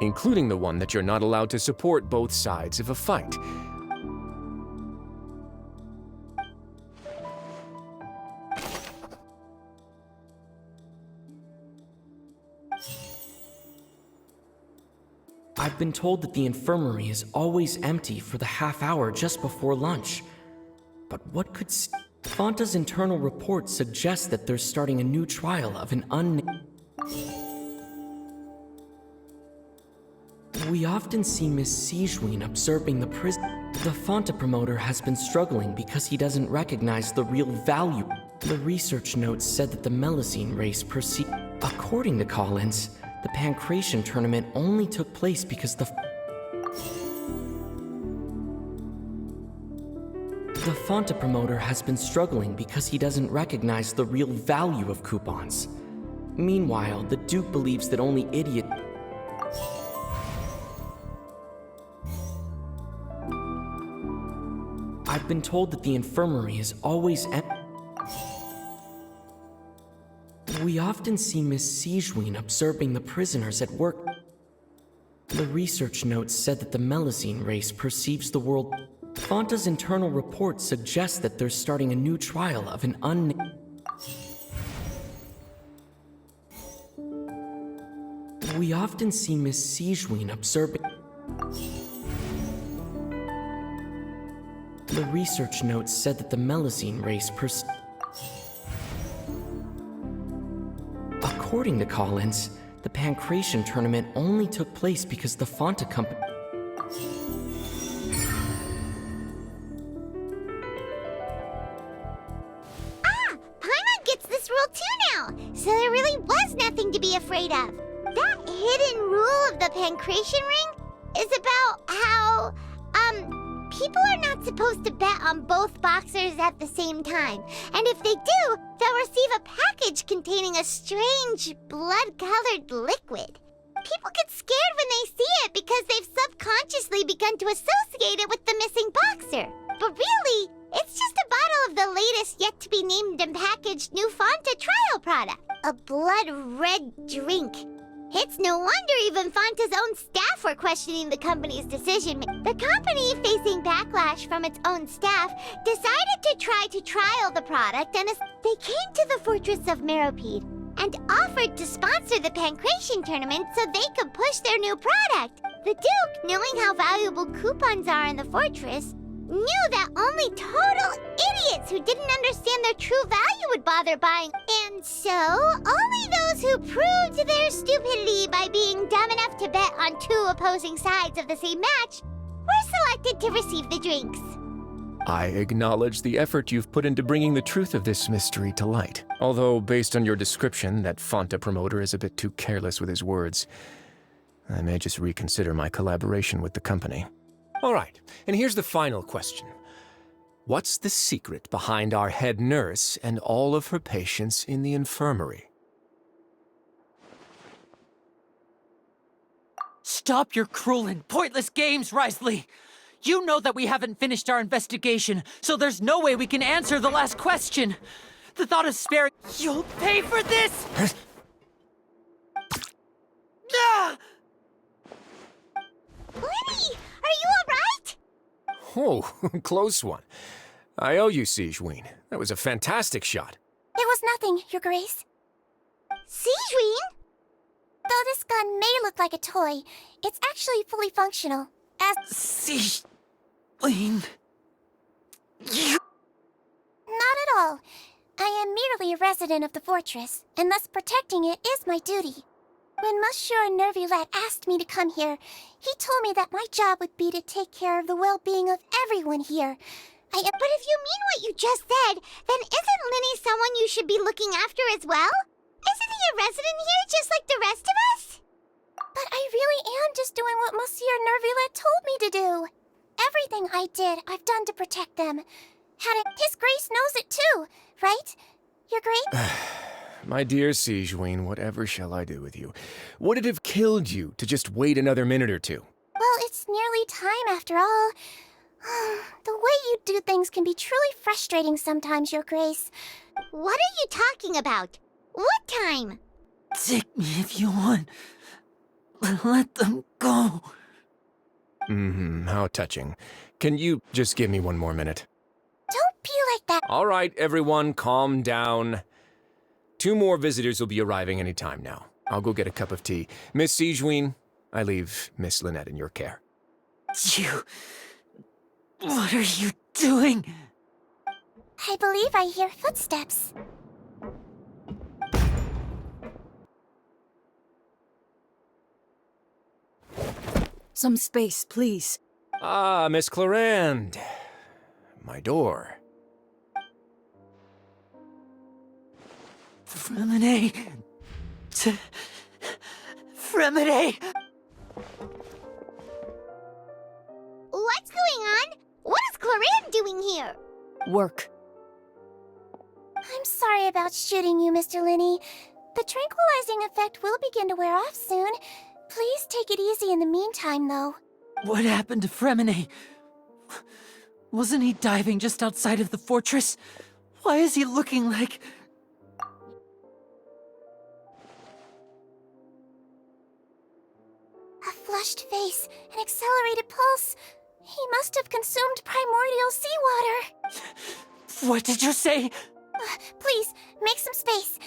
including the one that you're not allowed to support both sides of a fight. I've been told that the infirmary is always empty for the half hour just before lunch. But what could... Fanta's internal report suggests that they're starting a new trial of an We often see Miss Sijuin observing the prison. The Fanta promoter has been struggling because he doesn't recognize the real value. The research notes said that the Melusine race perceived... According to Collins, the Pancration tournament only took place because the Fanta promoter has been struggling because he doesn't recognize the real value of coupons. Meanwhile, the Duke believes that only idiot... I've been told that the infirmary is always empty. We often see Miss Sijuin observing the prisoners at work. The research notes said that the Melusine race perceives the world... Fanta's internal report suggests that they're starting a new trial of an We often see Miss Sijuin observing... The research notes said that the Melusine race According to Collins, the Pancration tournament only took place because the Fanta company... Paimon gets this rule too now, so there really was nothing to be afraid of. That hidden rule of the Pancration Ring is about how, people are not supposed to bet on both boxers at the same time. And if they do, they'll receive a package containing a strange, blood-colored liquid. People get scared when they see it because they've subconsciously begun to associate it with the missing boxer. But really, it's just a bottle of the latest yet-to-be-named and packaged new Fanta trial product. A blood-red drink. It's no wonder even Fanta's own staff were questioning the company's decision. The company, facing backlash from its own staff, decided to try to trial the product, and they came to the fortress of Meropide and offered to sponsor the Pancration tournament so they could push their new product. The Duke, knowing how valuable coupons are in the fortress, knew that only total idiots who didn't understand their true value would bother buying. And so, only those who proved their stupidity by being dumb enough to bet on two opposing sides of the same match were selected to receive the drinks. I acknowledge the effort you've put into bringing the truth of this mystery to light. Although, based on your description, that Fanta promoter is a bit too careless with his words. I may just reconsider my collaboration with the company. All right, and here's the final question. What's the secret behind our head nurse and all of her patients in the infirmary? Stop your cruel and pointless games, Risley! You know that we haven't finished our investigation, so there's no way we can answer the last question. The thought of sparing... You'll pay for this! Ah! Lenny, are you alright? Oh, close one. I owe you, Sigeween. That was a fantastic shot. It was nothing, Your Grace. Sigeween? Though this gun may look like a toy, it's actually fully functional. As... Sigeween... Not at all. I am merely a resident of the fortress, and thus protecting it is my duty. When Monsieur Nervulette asked me to come here, he told me that my job would be to take care of the well-being of everyone here. But if you mean what you just said, then isn't Linny someone you should be looking after as well? Isn't he a resident here just like the rest of us? But I really am just doing what Monsieur Nervulette told me to do. Everything I did, I've done to protect them. His Grace knows it too, right? Your Grace? My dear Sigeween, whatever shall I do with you? Would it have killed you to just wait another minute or two? Well, it's nearly time after all. The way you do things can be truly frustrating sometimes, Your Grace. What are you talking about? What time? Take me if you want. Let them go. How touching. Can you just give me one more minute? Don't be like that. All right, everyone, calm down. 2 more visitors will be arriving any time now. I'll go get a cup of tea. Miss Sigeween, I leave Miss Lynette in your care. You... What are you doing? I believe I hear footsteps. Some space, please. Ah, Miss Clarande. My door. Fremine... Fremine... What's going on? What is Clarande doing here? Work. I'm sorry about shooting you, Mr. Linney. The tranquilizing effect will begin to wear off soon. Please take it easy in the meantime, though. What happened to Fremine? Wasn't he diving just outside of the fortress? Why is he looking like... A flushed face, an accelerated pulse. He must have consumed primordial seawater. What did you say? Please, make some space.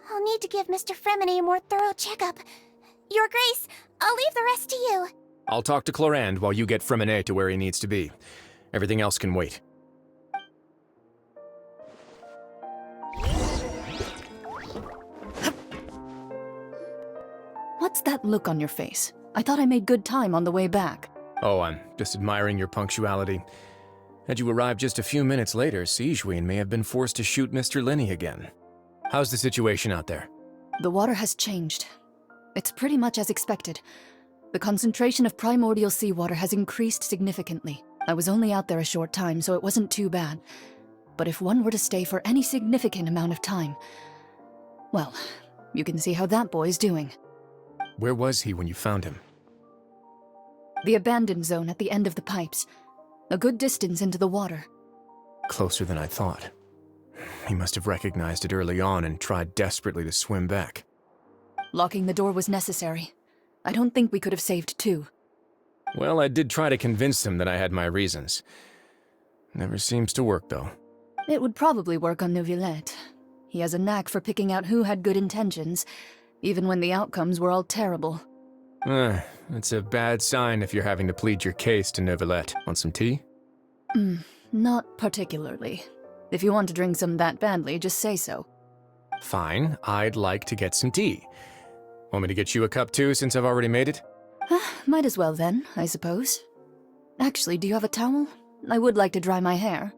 I'll need to give Mr. Fremine a more thorough checkup. Your Grace, I'll leave the rest to you. I'll talk to Clarande while you get Fremine to where he needs to be. Everything else can wait. What's that look on your face? I thought I made good time on the way back. Oh, I'm just admiring your punctuality. Had you arrived just a few minutes later, Sigeween may have been forced to shoot Mr. Linney again. How's the situation out there? The water has changed. It's pretty much as expected. The concentration of primordial seawater has increased significantly. I was only out there a short time, so it wasn't too bad. But if one were to stay for any significant amount of time... Well, you can see how that boy's doing. Where was he when you found him? The abandoned zone at the end of the pipes. A good distance into the water. Closer than I thought. He must have recognized it early on and tried desperately to swim back. Locking the door was necessary. I don't think we could have saved 2. Well, I did try to convince him that I had my reasons. Never seems to work, though. It would probably work on Neuvillette. He has a knack for picking out who had good intentions, even when the outcomes were all terrible. It's a bad sign if you're having to plead your case to Neuvillette. Want some tea? Not particularly. If you want to drink some that badly, just say so. Fine, I'd like to get some tea. Want me to get you a cup too, since I've already made it? Might as well then, I suppose. Actually, do you have a towel? I would like to dry my hair.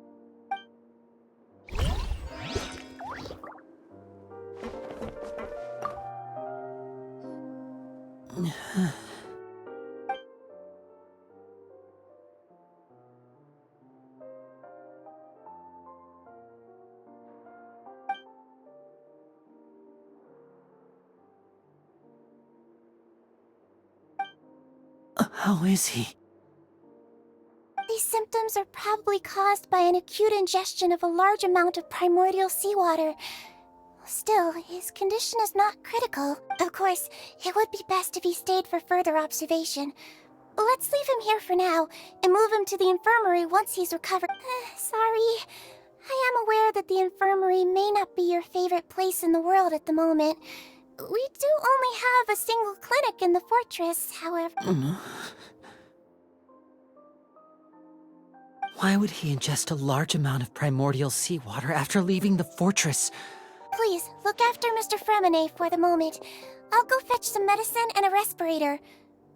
How is he? These symptoms are probably caused by an acute ingestion of a large amount of primordial seawater. Still, his condition is not critical. Of course, it would be best if he stayed for further observation. Let's leave him here for now, and move him to the infirmary once he's recovered. Sorry. I am aware that the infirmary may not be your favorite place in the world at the moment. We do only have a single clinic in the fortress, however. Why would he ingest a large amount of primordial seawater after leaving the fortress? Please, look after Mr. Fremine for the moment. I'll go fetch some medicine and a respirator.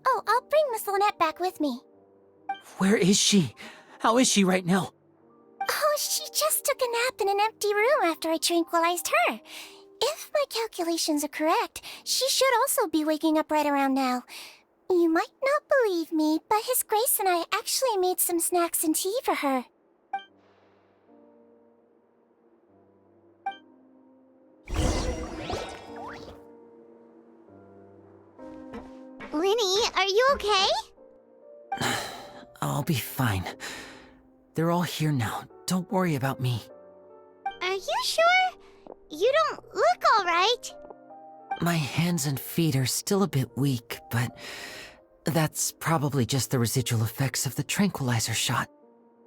Oh, I'll bring Miss Lynette back with me. Where is she? How is she right now? Oh, she just took a nap in an empty room after I tranquilized her. If my calculations are correct, she should also be waking up right around now. You might not believe me, but His Grace and I actually made some snacks and tea for her. Linny, are you okay? I'll be fine. They're all here now. Don't worry about me. Are you sure? You don't look alright. My hands and feet are still a bit weak, but that's probably just the residual effects of the tranquilizer shot.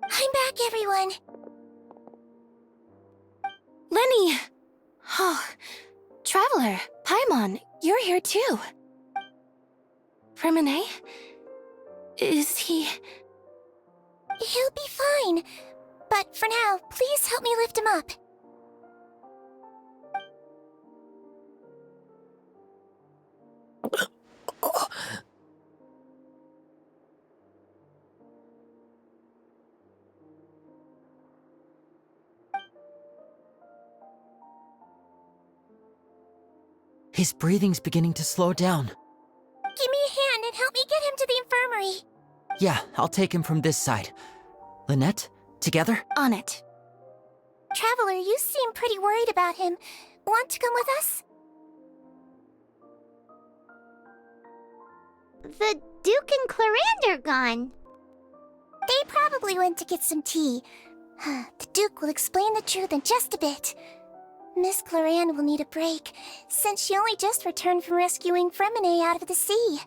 I'm back, everyone. Lenny! Oh, Traveler, Paimon, you're here too. Fremine? Is he... He'll be fine. But for now, please help me lift him up. His breathing's beginning to slow down. Give me a hand and help me get him to the infirmary. Yeah, I'll take him from this side. Lynette, together? On it. Traveler, you seem pretty worried about him. Want to come with us? The Duke and Clarande are gone. They probably went to get some tea. The Duke will explain the truth in just a bit. Miss Clarande will need a break, since she only just returned from rescuing Fremine out of the sea.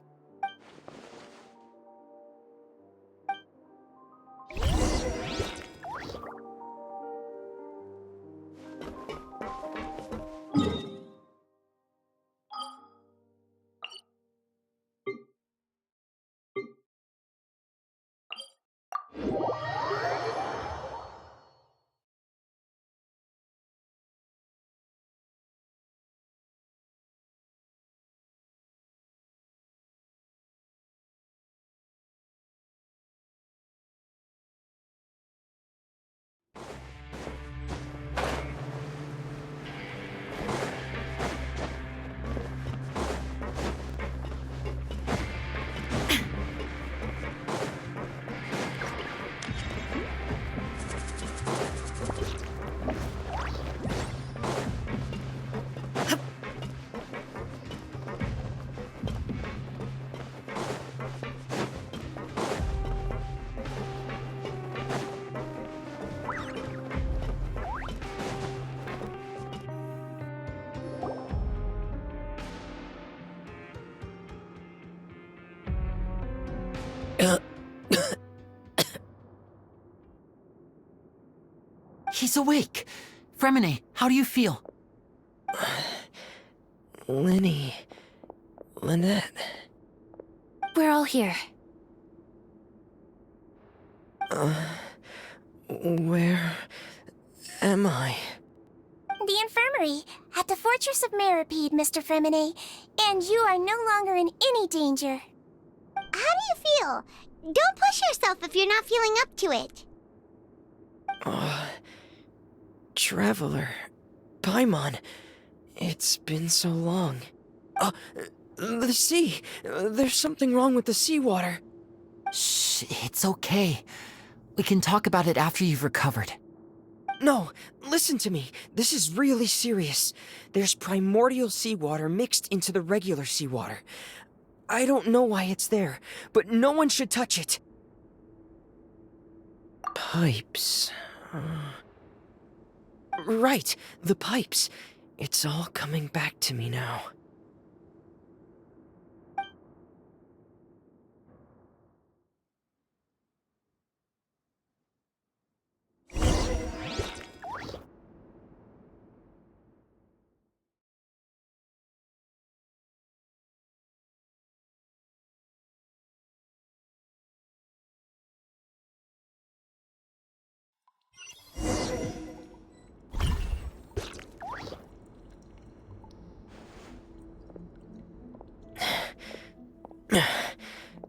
He's awake! Fremine, how do you feel? Linny... Lynette... We're all here. Where am I? The infirmary, at the Fortress of Meripede, Mr. Fremine, and you are no longer in any danger. How do you feel? Don't push yourself if you're not feeling up to it. Traveler. Paimon. It's been so long. The sea. There's something wrong with the seawater. Shh, it's okay. We can talk about it after you've recovered. No, listen to me. This is really serious. There's primordial seawater mixed into the regular seawater. I don't know why it's there, but no one should touch it. Pipes. Right, the pipes. It's all coming back to me now.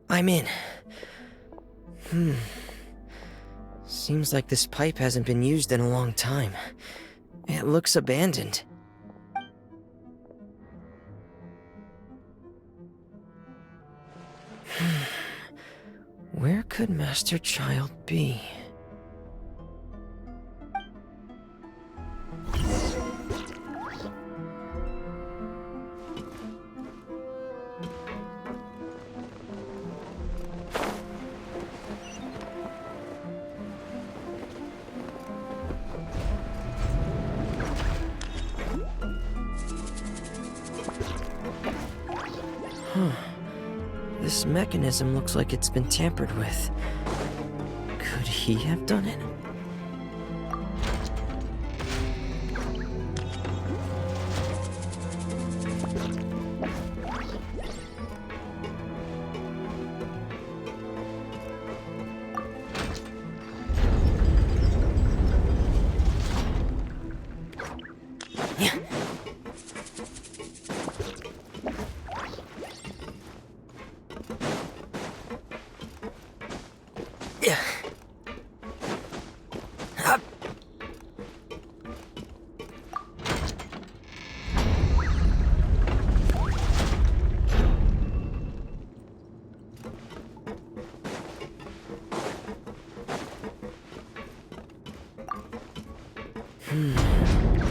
I'm in. Seems like this pipe hasn't been used in a long time. It looks abandoned. Where could Master Child be? This mechanism looks like it's been tampered with. Could he have done it?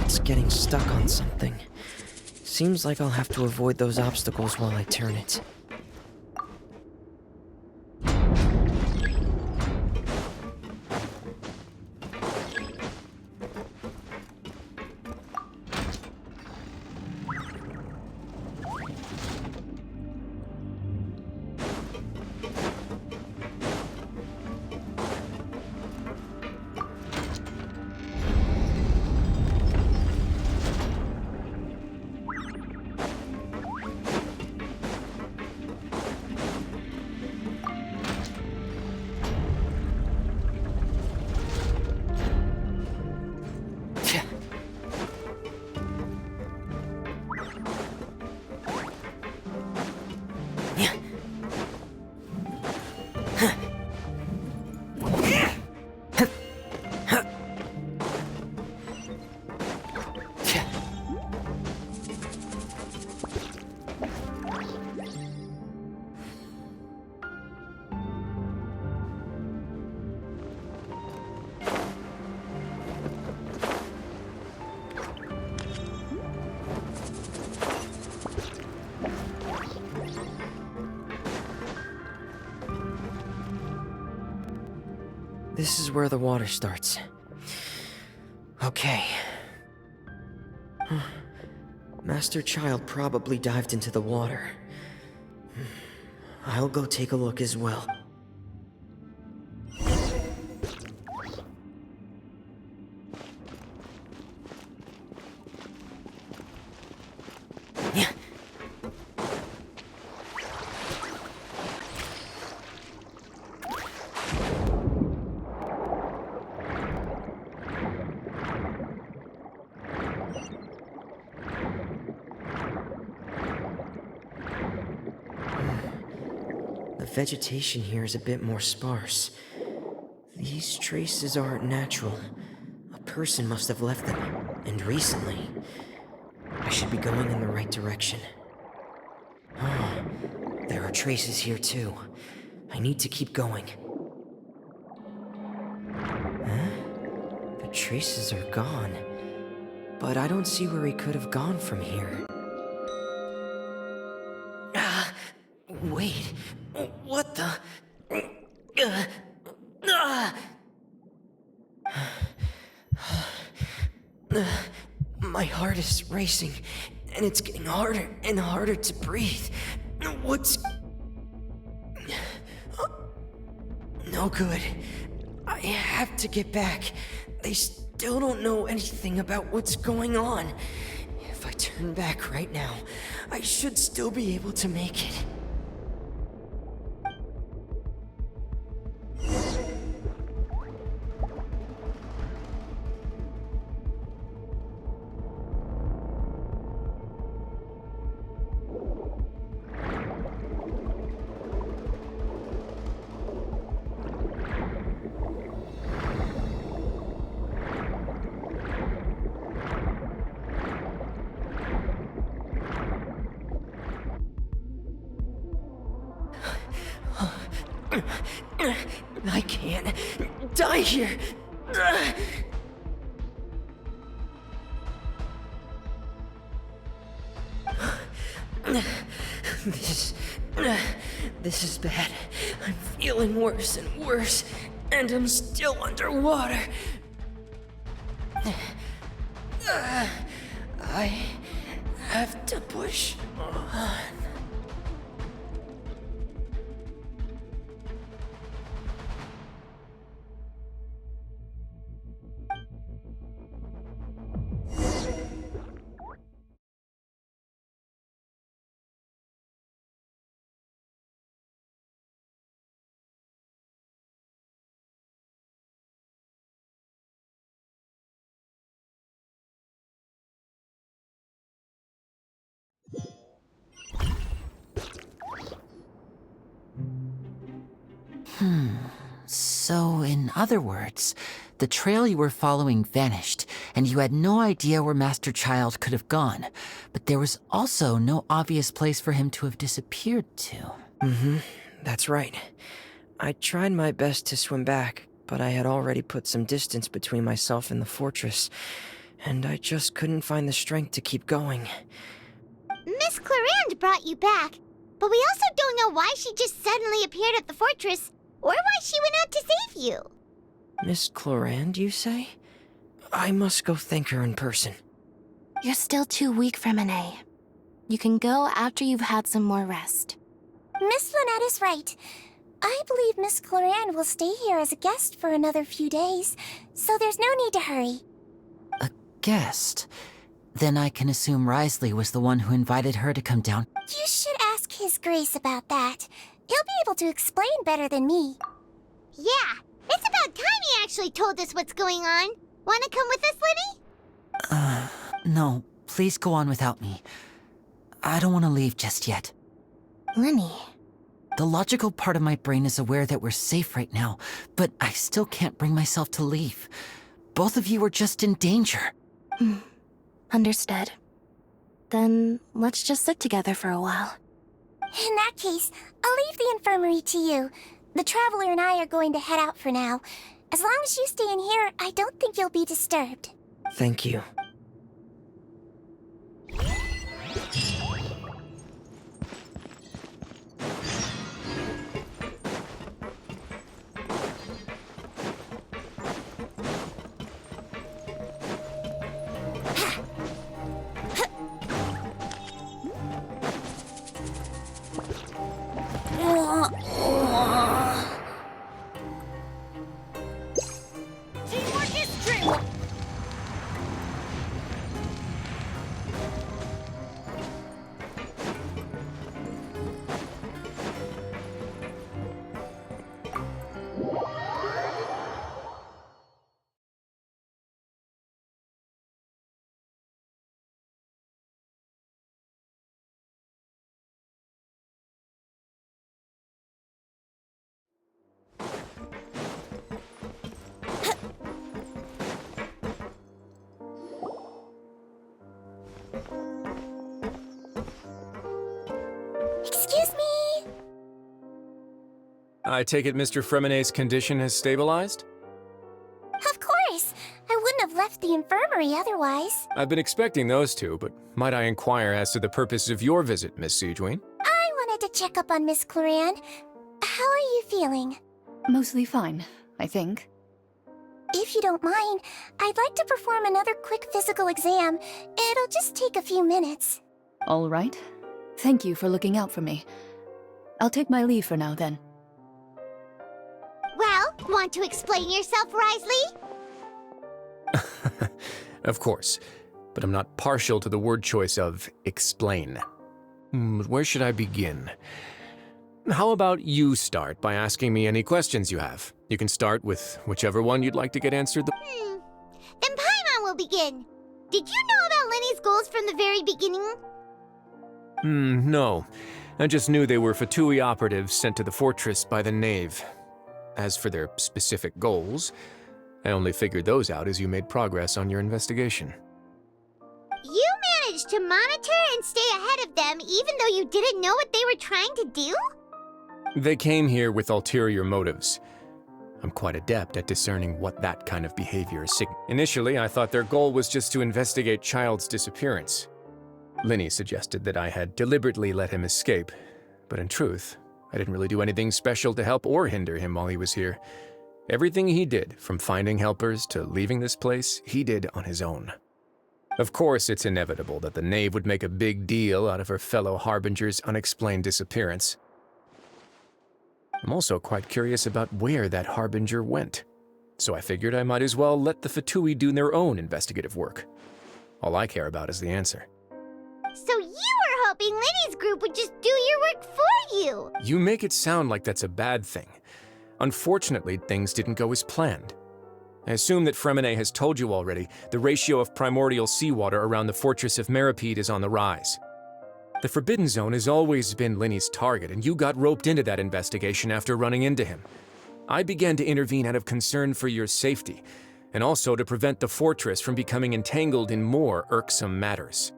It's getting stuck on something. Seems like I'll have to avoid those obstacles while I turn it. This is where the water starts. Okay. Master Child probably dived into the water. I'll go take a look as well. vegetation here is a bit more sparse. These traces aren't natural. A person must have left them, and recently. I should be going in the right direction. Oh, there are traces here too. I need to keep going. Huh? The traces are gone. But I don't see where he could have gone from here. Wait. What the? My heart is racing, and it's getting harder and harder to breathe. What's... No good. I have to get back. They still don't know anything about what's going on. If I turn back right now, I should still be able to make it. I can't die here. This is bad. I'm feeling worse and worse, and I'm still underwater. I have to push on. So, in other words, the trail you were following vanished, and you had no idea where Master Child could have gone. But there was also no obvious place for him to have disappeared to. That's right. I tried my best to swim back, but I had already put some distance between myself and the fortress, and I just couldn't find the strength to keep going. Miss Clarande brought you back, but we also don't know why she just suddenly appeared at the fortress, or why she went out to save you. Miss Clarande, you say? I must go thank her in person. You're still too weak for Monet. You can go after you've had some more rest. Miss Lynette is right. I believe Miss Clarande will stay here as a guest for another few days, so there's no need to hurry. A guest? Then I can assume Risley was the one who invited her to come down. You should ask His Grace about that. He'll be able to explain better than me. Yeah, it's about time he actually told us what's going on. Wanna come with us, Linny? No, please go on without me. I don't want to leave just yet. Linny. The logical part of my brain is aware that we're safe right now, but I still can't bring myself to leave. Both of you are just in danger. Understood. Then let's just sit together for a while. In that case, I'll leave the infirmary to you. The Traveler and I are going to head out for now. As long as you stay in here, I don't think you'll be disturbed. Thank you. Excuse me? I take it Mr. Fremenet's condition has stabilized? Of course. I wouldn't have left the infirmary otherwise. I've been expecting those two, but might I inquire as to the purpose of your visit, Miss Siegewien? I wanted to check up on Miss Cloran. How are you feeling? Mostly fine, I think. If you don't mind, I'd like to perform another quick physical exam. It'll just take a few minutes. All right. Thank you for looking out for me. I'll take my leave for now, then. Well, want to explain yourself, Risley? Of course, but I'm not partial to the word choice of explain. Where should I begin? How about you start by asking me any questions you have? You can start with whichever one you'd like to get answered. Then Paimon will begin. Did you know about Lenny's goals from the very beginning? No. I just knew they were Fatui operatives sent to the fortress by the Knave. As for their specific goals, I only figured those out as you made progress on your investigation. You managed to monitor and stay ahead of them even though you didn't know what they were trying to do? They came here with ulterior motives. I'm quite adept at discerning what that kind of behavior is. Initially, I thought their goal was just to investigate Child's disappearance. Linny suggested that I had deliberately let him escape, but in truth, I didn't really do anything special to help or hinder him while he was here. Everything he did, from finding helpers to leaving this place, he did on his own. Of course, it's inevitable that the Knave would make a big deal out of her fellow Harbinger's unexplained disappearance. I'm also quite curious about where that Harbinger went, so I figured I might as well let the Fatui do their own investigative work. All I care about is the answer. So you were hoping Lenny's group would just do your work for you! You make it sound like that's a bad thing. Unfortunately, things didn't go as planned. I assume that Fremenet has told you already the ratio of primordial seawater around the fortress of Meripede is on the rise. The Forbidden Zone has always been Linny's target, and you got roped into that investigation after running into him. I began to intervene out of concern for your safety, and also to prevent the fortress from becoming entangled in more irksome matters.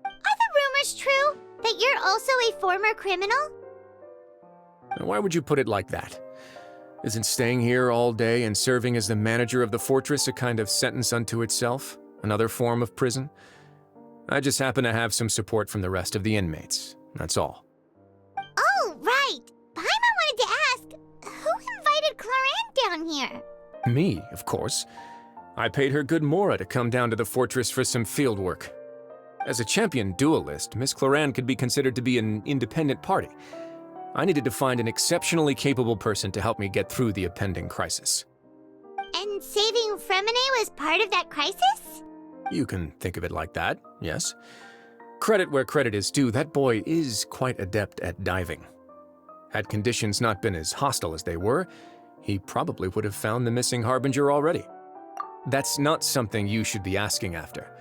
Are the rumors true? That you're also a former criminal? Why would you put it like that? Isn't staying here all day and serving as the manager of the fortress a kind of sentence unto itself? Another form of prison? I just happen to have some support from the rest of the inmates. That's all. Oh, right! Paimon wanted to ask, who invited Cloran down here? Me, of course. I paid her good Mora to come down to the fortress for some field work. As a champion duelist, Miss Cloran could be considered to be an independent party. I needed to find an exceptionally capable person to help me get through the impending crisis. And saving Fremenet was part of that crisis? You can think of it like that, yes. Credit where credit is due, that boy is quite adept at diving. Had conditions not been as hostile as they were, he probably would have found the missing Harbinger already. That's not something you should be asking after.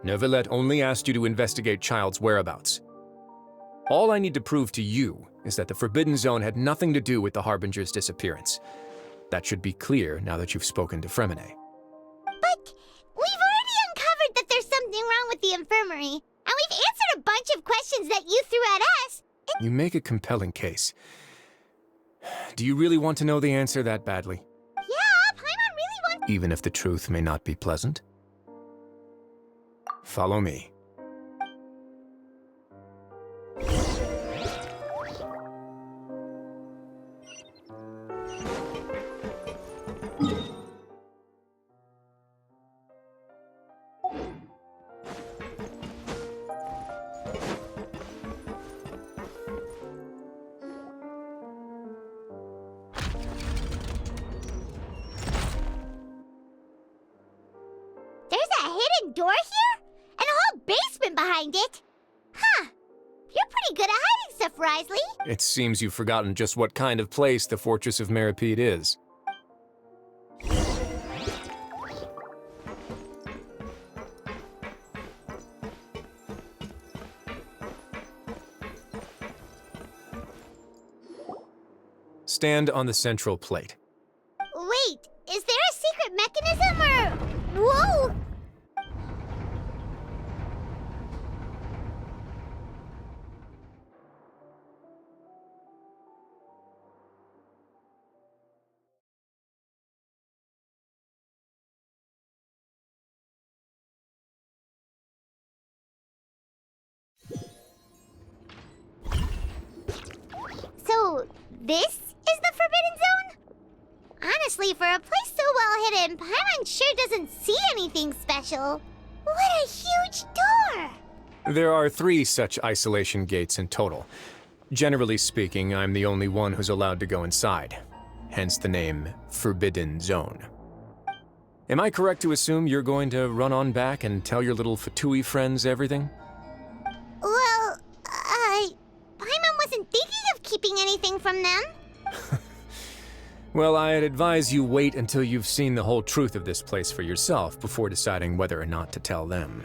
Neuvillette only asked you to investigate Child's whereabouts. All I need to prove to you is that the Forbidden Zone had nothing to do with the Harbinger's disappearance. That should be clear now that you've spoken to Fremenet. But we've already uncovered that there's something wrong with the infirmary, and we've answered a bunch of questions that you threw at us. You make a compelling case. Do you really want to know the answer that badly? Yeah, Paimon really wants— Even if the truth may not be pleasant? Follow me. There's a hidden door here? And a whole basement behind it? Huh. You're pretty good at hiding stuff, Risley. It seems you've forgotten just what kind of place the Fortress of Meripede is. Stand on the central plate. Wait, is there a secret mechanism or— Whoa! So, this is the Forbidden Zone? Honestly, for a place so well hidden, Paimon sure doesn't see anything special. What a huge door! There are 3 such isolation gates in total. Generally speaking, I'm the only one who's allowed to go inside. Hence the name Forbidden Zone. Am I correct to assume you're going to run on back and tell your little Fatui friends everything? Well, Paimon wasn't thinking of keeping anything from them. Well, I'd advise you wait until you've seen the whole truth of this place for yourself before deciding whether or not to tell them.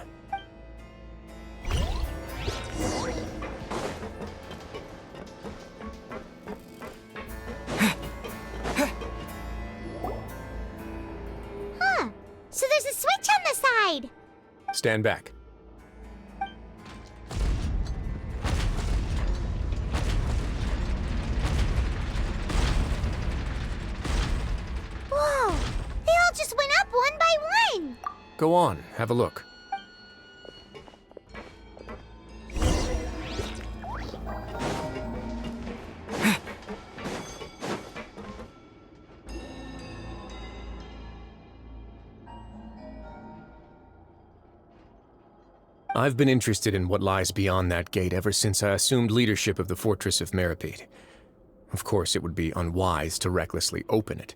Huh. So there's a switch on the side. Stand back. Whoa! They all just went up one by one! Go on, have a look. I've been interested in what lies beyond that gate ever since I assumed leadership of the Fortress of Meripede. Of course, it would be unwise to recklessly open it,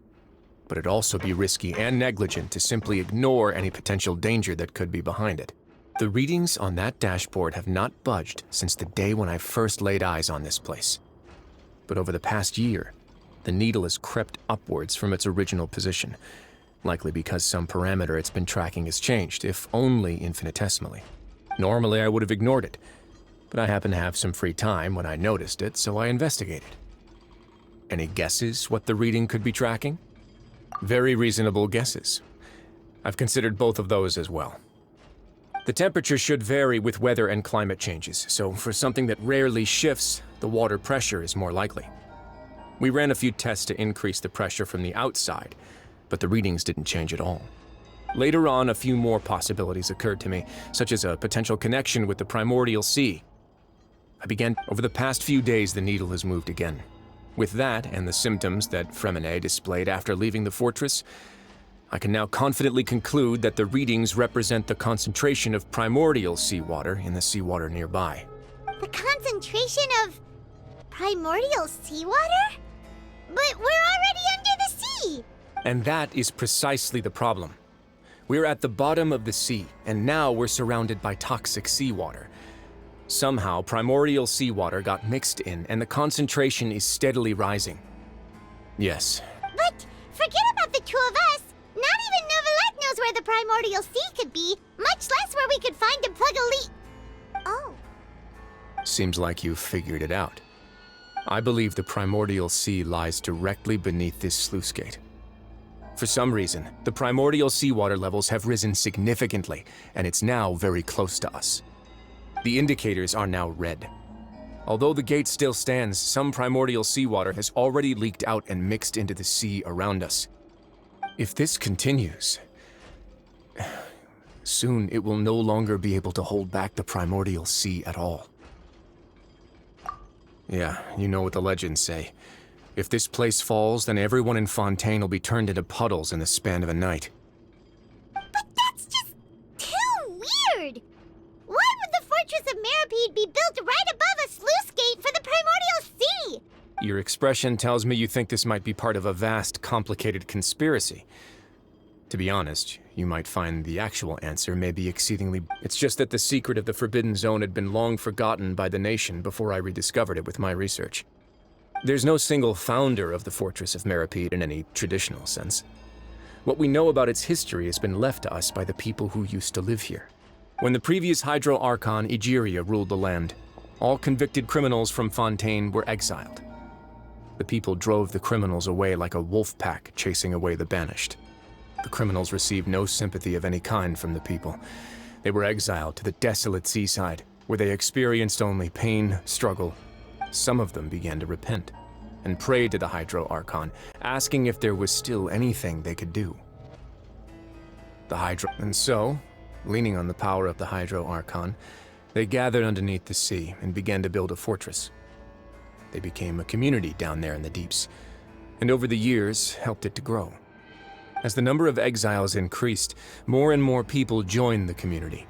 but it'd also be risky and negligent to simply ignore any potential danger that could be behind it. The readings on that dashboard have not budged since the day when I first laid eyes on this place. But over the past year, the needle has crept upwards from its original position, likely because some parameter it's been tracking has changed, if only infinitesimally. Normally, I would have ignored it, but I happened to have some free time when I noticed it, so I investigated. Any guesses what the reading could be tracking? Very reasonable guesses. I've considered both of those as well. The temperature should vary with weather and climate changes, so for something that rarely shifts, the water pressure is more likely. We ran a few tests to increase the pressure from the outside, but the readings didn't change at all. Later on, a few more possibilities occurred to me, such as a potential connection with the primordial sea. Over the past few days, the needle has moved again. With that, and the symptoms that Fremine displayed after leaving the fortress, I can now confidently conclude that the readings represent the concentration of primordial seawater in the seawater nearby. The concentration of primordial seawater? But we're already under the sea! And that is precisely the problem. We're at the bottom of the sea, and now we're surrounded by toxic seawater. Somehow, primordial seawater got mixed in, and the concentration is steadily rising. Yes. But forget about the 2 of us! Not even Novelette knows where the primordial sea could be, much less where we could find and plug a leak. Oh. Seems like you've figured it out. I believe the primordial sea lies directly beneath this sluice gate. For some reason, the primordial seawater levels have risen significantly, and it's now very close to us. The indicators are now red. Although the gate still stands, some primordial seawater has already leaked out and mixed into the sea around us. If this continues, soon it will no longer be able to hold back the primordial sea at all. Yeah, you know what the legends say. If this place falls, then everyone in Fontaine will be turned into puddles in the span of a night. But that's just too weird! Why would the Fortress of Meripede be built right above a sluice gate for the primordial sea? Your expression tells me you think this might be part of a vast, complicated conspiracy. To be honest, you might find the actual answer may be exceedingly... It's just that the secret of the Forbidden Zone had been long forgotten by the nation before I rediscovered it with my research. There's no single founder of the Fortress of Meripede in any traditional sense. What we know about its history has been left to us by the people who used to live here. When the previous Hydro Archon Egeria ruled the land, all convicted criminals from Fontaine were exiled. The people drove the criminals away like a wolf pack chasing away the banished. The criminals received no sympathy of any kind from the people. They were exiled to the desolate seaside, where they experienced only pain, struggle. Some of them began to repent, and prayed to the Hydro Archon, asking if there was still anything they could do. And so, leaning on the power of the Hydro Archon, they gathered underneath the sea and began to build a fortress. They became a community down there in the deeps, and over the years helped it to grow. As the number of exiles increased, more and more people joined the community.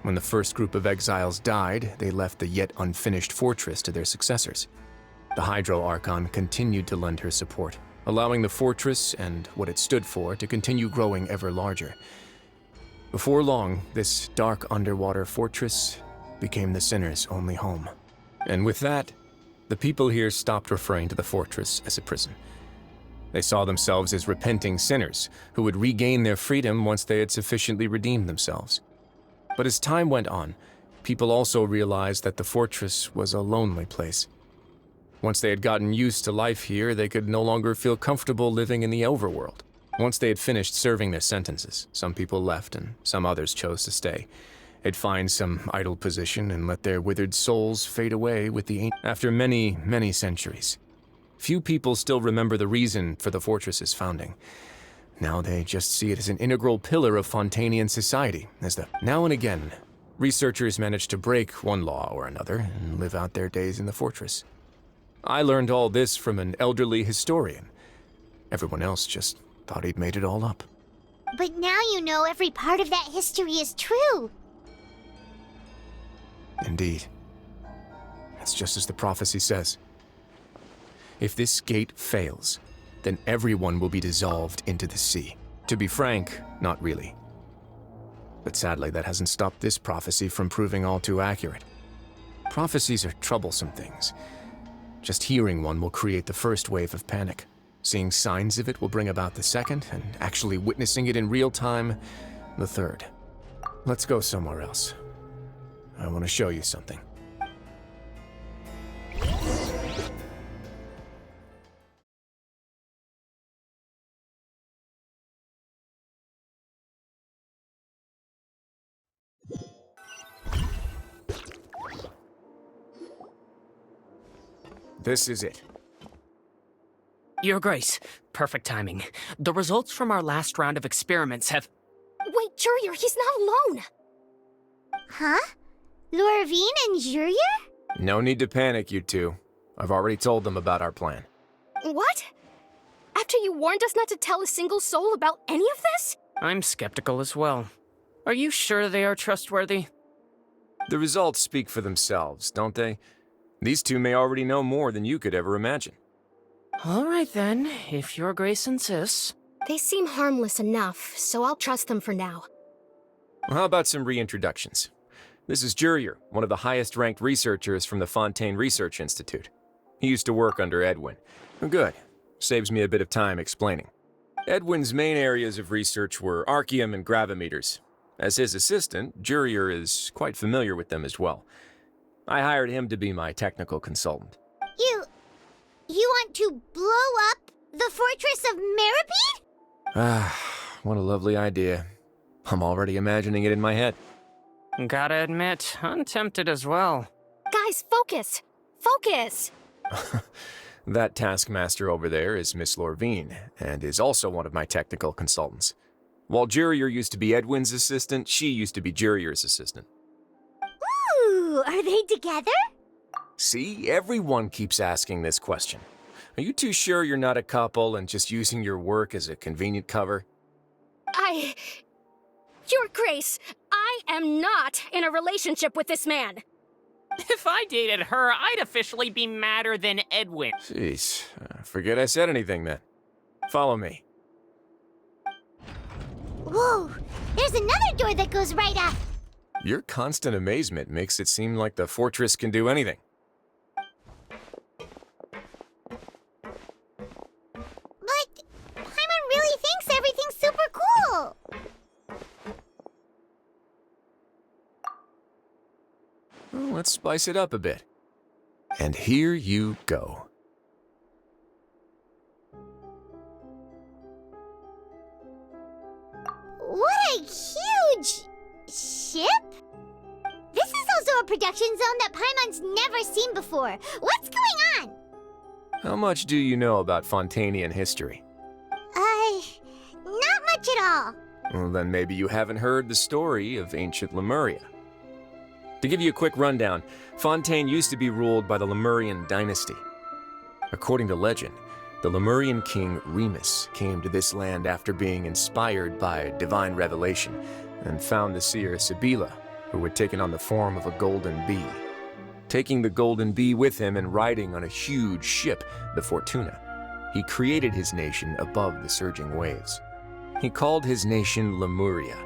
When the first group of exiles died, they left the yet unfinished fortress to their successors. The Hydro Archon continued to lend her support, allowing the fortress and what it stood for to continue growing ever larger. Before long, this dark underwater fortress became the Sinner's only home. And with that, the people here stopped referring to the fortress as a prison. They saw themselves as repenting sinners who would regain their freedom once they had sufficiently redeemed themselves. But as time went on, people also realized that the fortress was a lonely place. Once they had gotten used to life here, they could no longer feel comfortable living in the overworld. Once they had finished serving their sentences, some people left and some others chose to stay. They'd find some idle position and let their withered souls fade away with the after many, many centuries. Few people still remember the reason for the fortress's founding. Now they just see it as an integral pillar of Fontanian society, now and again, researchers manage to break one law or another and live out their days in the fortress. I learned all this from an elderly historian. Everyone else just thought he'd made it all up. But now you know every part of that history is true. Indeed. It's just as the prophecy says. If this gate fails, then everyone will be dissolved into the sea. To be frank, not really. But sadly, that hasn't stopped this prophecy from proving all too accurate. Prophecies are troublesome things. Just hearing one will create the first wave of panic. Seeing signs of it will bring about the second, and actually witnessing it in real time, the third. Let's go somewhere else. I want to show you something. This is it. Your Grace, perfect timing. The results from our last round of experiments have... Wait, Jurier, he's not alone! Huh? Lorvine and Jurier? No need to panic, you two. I've already told them about our plan. What? After you warned us not to tell a single soul about any of this? I'm skeptical as well. Are you sure they are trustworthy? The results speak for themselves, don't they? These two may already know more than you could ever imagine. All right then, if Your Grace insists. They seem harmless enough, so I'll trust them for now. Well, how about some reintroductions? This is Jurier, one of the highest-ranked researchers from the Fontaine Research Institute. He used to work under Edwin. Good. Saves me a bit of time explaining. Edwin's main areas of research were archaeum and gravimeters. As his assistant, Jurier is quite familiar with them as well. I hired him to be my technical consultant. You want to blow up the fortress of Meripede? Ah, what a lovely idea. I'm already imagining it in my head. Gotta admit, I'm tempted as well. Guys, focus! Focus! That taskmaster over there is Miss Lorvine, and is also one of my technical consultants. While Jurier used to be Edwin's assistant, she used to be Jurier's assistant. Ooh, are they together? See, everyone keeps asking this question. Are you too sure you're not a couple and just using your work as a convenient cover? Your Grace, I am not in a relationship with this man. If I dated her, I'd officially be madder than Edwin. Jeez, forget I said anything then. Follow me. Whoa, there's another door that goes right up. Your constant amazement makes it seem like the fortress can do anything. But Paimon really thinks everything's super cool. Well, let's spice it up a bit. And here you go. What a huge ship? This is also a production zone that Paimon's never seen before. What's going on? How much do you know about Fontanian history? Not much at all. Well, then maybe you haven't heard the story of ancient Lemuria. To give you a quick rundown, Fontaine used to be ruled by the Lemurian dynasty. According to legend, the Lemurian king Remus came to this land after being inspired by divine revelation and found the seer Sibila, who had taken on the form of a golden bee. Taking the golden bee with him and riding on a huge ship, the Fortuna, he created his nation above the surging waves. He called his nation Lemuria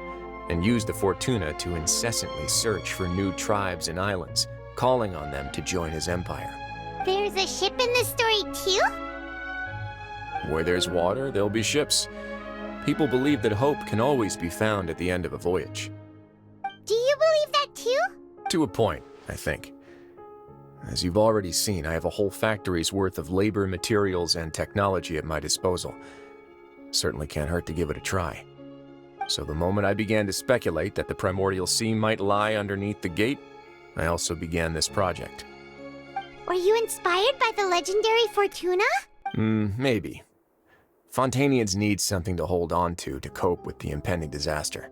and used the Fortuna to incessantly search for new tribes and islands, calling on them to join his empire. There's a ship in this story too? Where there's water, there'll be ships. People believe that hope can always be found at the end of a voyage. Do you believe that too? To a point, I think. As you've already seen, I have a whole factory's worth of labor, materials, and technology at my disposal. Certainly can't hurt to give it a try. So the moment I began to speculate that the primordial sea might lie underneath the gate, I also began this project. Were you inspired by the legendary Fortuna? Maybe. Fontainians need something to hold on to cope with the impending disaster.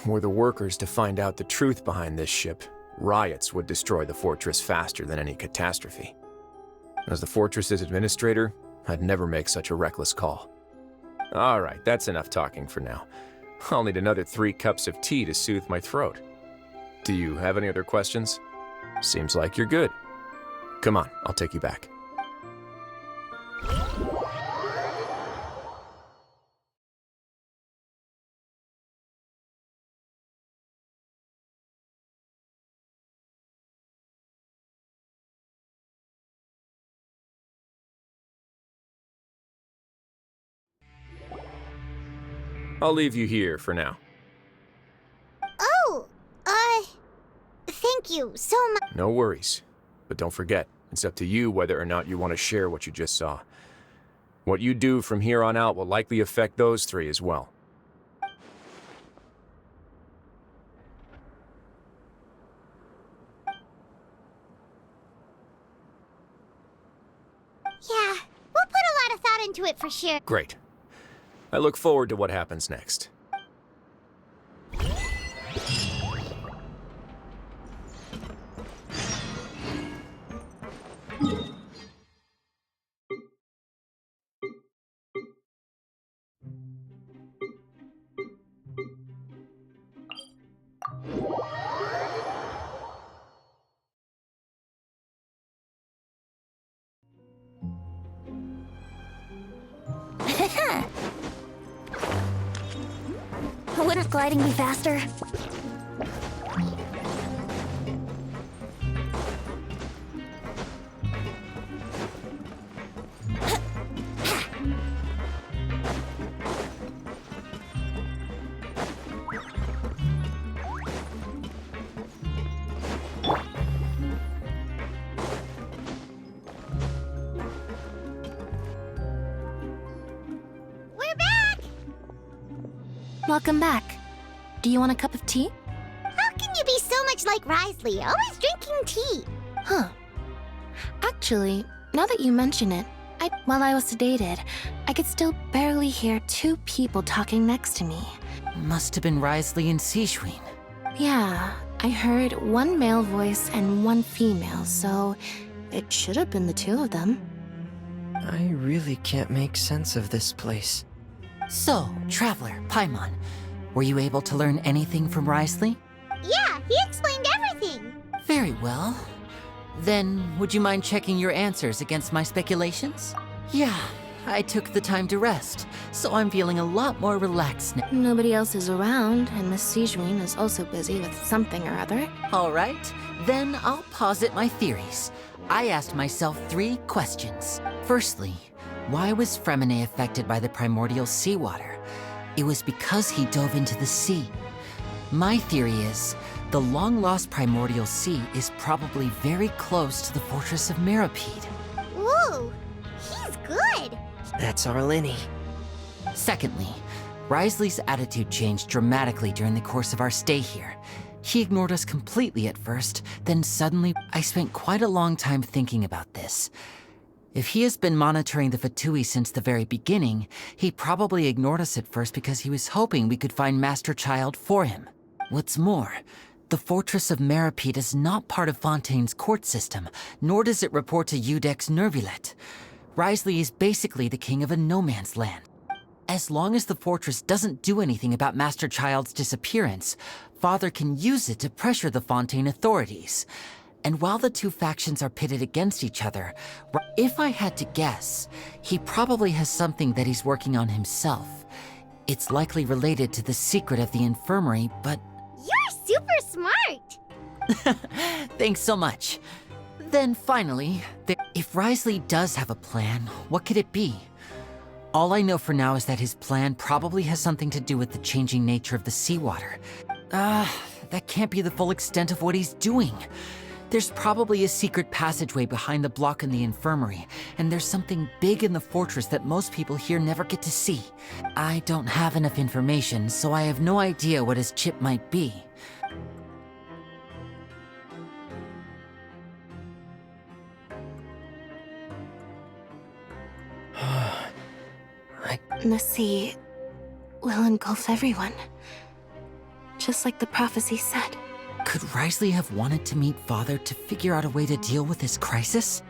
Were the workers to find out the truth behind this ship, riots would destroy the fortress faster than any catastrophe. As the fortress's administrator, I'd never make such a reckless call. All right, that's enough talking for now. I'll need another 3 cups of tea to soothe my throat. Do you have any other questions? Seems like you're good. Come on, I'll take you back. I'll leave you here for now. Oh, thank you so much. No worries. But don't forget, it's up to you whether or not you want to share what you just saw. What you do from here on out will likely affect those 3 as well. Yeah, we'll put a lot of thought into it for sure. Great. I look forward to what happens next. Wouldn't gliding be faster? We're back! Welcome back. Do you want a cup of tea? How can you be so much like Risley, always drinking tea? Huh. Actually, now that you mention it, while I was sedated, I could still barely hear 2 people talking next to me. Must have been Risley and Sijween. Yeah, I heard 1 male voice and 1 female, so it should have been the 2 of them. I really can't make sense of this place. So, Traveler, Paimon, were you able to learn anything from Risley? Yeah, he explained everything. Very well. Then, would you mind checking your answers against my speculations? Yeah, I took the time to rest, so I'm feeling a lot more relaxed now. Nobody else is around, and Miss Sijween is also busy with something or other. All right, then I'll posit my theories. I asked myself 3 questions. Firstly, why was Fremine affected by the primordial seawater? It was because he dove into the sea. My theory is, the long-lost primordial sea is probably very close to the fortress of Mirapede. Whoa, he's good. That's our Lenny. Secondly, Risley's attitude changed dramatically during the course of our stay here. He ignored us completely at first, then suddenly I spent quite a long time thinking about this. If he has been monitoring the Fatui since the very beginning, he probably ignored us at first because he was hoping we could find Master Child for him. What's more, the Fortress of Meripede is not part of Fontaine's court system, nor does it report to Eudex Nervulet. Wriothesley is basically the king of a no-man's land. As long as the fortress doesn't do anything about Master Child's disappearance, Father can use it to pressure the Fontaine authorities. And while the two factions are pitted against each other, if I had to guess, he probably has something that he's working on himself. It's likely related to the secret of the infirmary, but... You're super smart! Thanks so much. Then finally, if Wriothesley does have a plan, what could it be? All I know for now is that his plan probably has something to do with the changing nature of the seawater. That can't be the full extent of what he's doing. There's probably a secret passageway behind the block in the infirmary, and there's something big in the fortress that most people here never get to see. I don't have enough information, so I have no idea what his chip might be. The sea will engulf everyone, just like the prophecy said. Could Wriothesley have wanted to meet Father to figure out a way to deal with this crisis?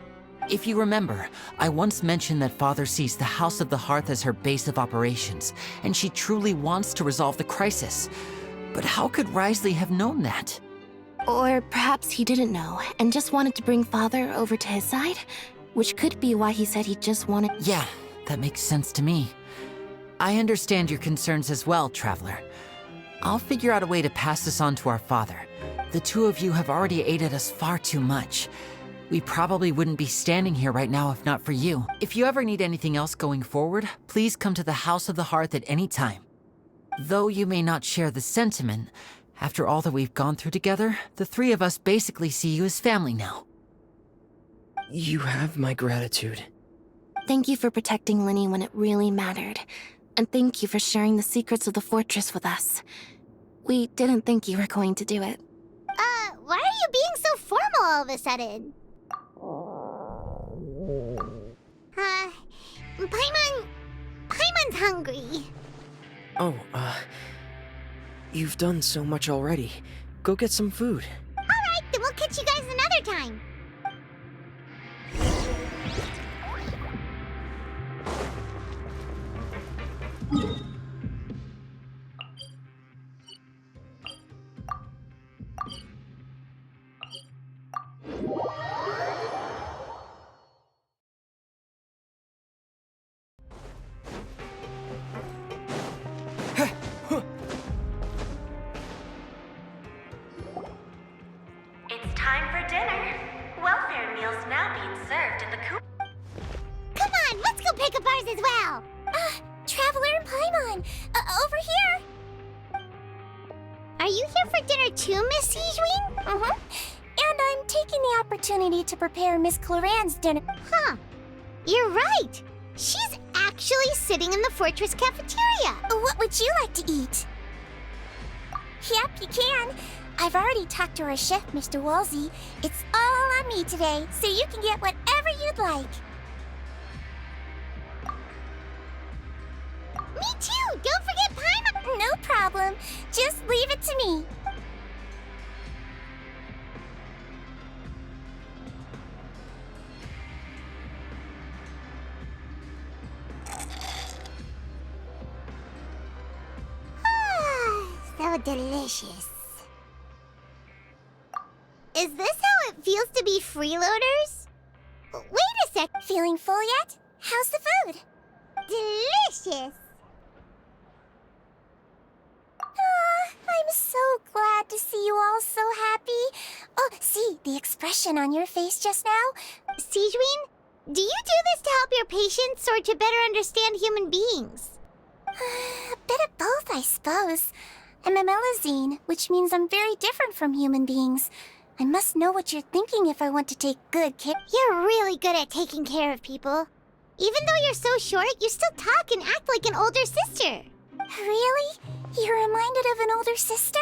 If you remember, I once mentioned that Father sees the House of the Hearth as her base of operations, and she truly wants to resolve the crisis. But how could Wriothesley have known that? Or perhaps he didn't know, and just wanted to bring Father over to his side? Which could be why he said he just wanted... Yeah, that makes sense to me. I understand your concerns as well, Traveler. I'll figure out a way to pass this on to our father. The two of you have already aided us far too much. We probably wouldn't be standing here right now if not for you. If you ever need anything else going forward, please come to the House of the Hearth at any time. Though you may not share the sentiment, after all that we've gone through together, the three of us basically see you as family now. You have my gratitude. Thank you for protecting Linny when it really mattered. And thank you for sharing the secrets of the fortress with us. We didn't think you were going to do it. Why are you being so formal all of a sudden? Paimon's hungry. Oh, you've done so much already. Go get some food. Alright, then we'll catch you guys another time. It's time for dinner. Welfare meals now being served in the coop. Come on, let's go pick up ours as well. Traveler and Paimon, over here. Are you here for dinner too, Miss Sijween? And I'm taking the opportunity to prepare Miss Cloran's dinner. Huh. You're right. She's actually sitting in the fortress cafeteria. What would you like to eat? Yep, you can. I've already talked to our chef, Mr. Wolsey. It's all on me today, so you can get whatever you'd like. Me too! Don't forget Paimon! No problem. Just leave it to me. So delicious. Is this how it feels to be freeloaders? Wait a sec. Feeling full yet? How's the food? Delicious. I'm so glad to see you all so happy. Oh, see, the expression on your face just now. Sijween, do you do this to help your patients or to better understand human beings? A bit of both, I suppose. I'm a Melazine, which means I'm very different from human beings. I must know what you're thinking if I want to take good care. You're really good at taking care of people. Even though you're so short, you still talk and act like an older sister. Really? You're reminded of an older sister?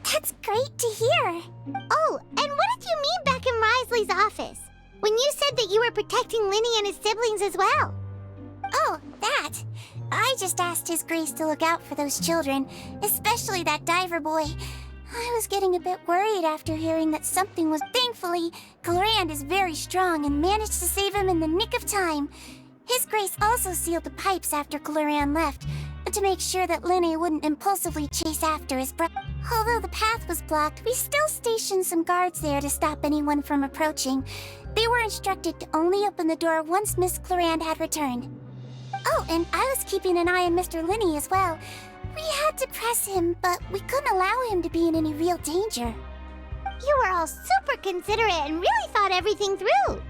That's great to hear. Oh, and what did you mean back in Wriothesley's office? When you said that you were protecting Linny and his siblings as well. Oh, that. I just asked His Grace to look out for those children, especially that diver boy. I was getting a bit worried after hearing that something was... Thankfully, Clorand is very strong and managed to save him in the nick of time. His Grace also sealed the pipes after Clorand left, to make sure that Linny wouldn't impulsively chase after his brother. Although the path was blocked, we still stationed some guards there to stop anyone from approaching. They were instructed to only open the door once Miss Clorand had returned. Oh, and I was keeping an eye on Mr. Linny as well. We had to press him, but we couldn't allow him to be in any real danger. You were all super considerate and really thought everything through.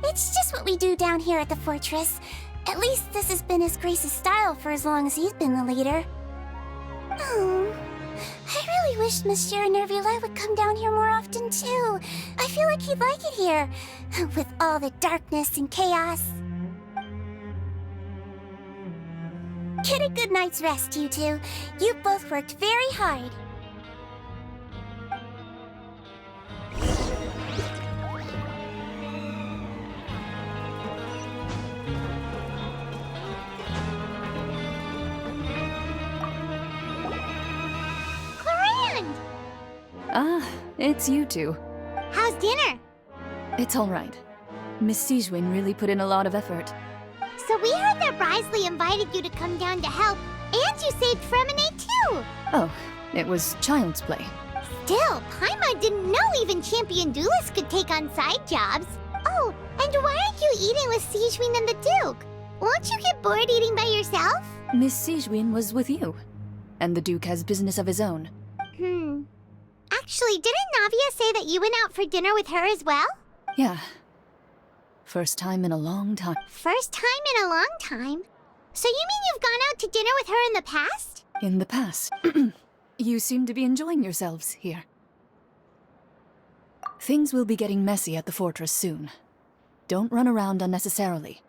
It's just what we do down here at the fortress. At least this has been His Grace's style for as long as he's been the leader. Oh, I really wish Monsieur Nervula would come down here more often too. I feel like he'd like it here, with all the darkness and chaos. Get a good night's rest, you two. You both worked very hard. Clorand! Ah, it's you two. How's dinner? It's all right. Miss Sijwin really put in a lot of effort. So we heard that Brisley invited you to come down to help, and you saved Fremonade too! Oh, it was child's play. Still, Paimon didn't know even champion duelists could take on side jobs. Oh, and why aren't you eating with Sijwin and the Duke? Won't you get bored eating by yourself? Miss Sijwin was with you, and the Duke has business of his own. Actually, didn't Navia say that you went out for dinner with her as well? Yeah. First time in a long time. First time in a long time? So you mean you've gone out to dinner with her in the past? In the past. You seem to be enjoying yourselves here. Things will be getting messy at the fortress soon. Don't run around unnecessarily.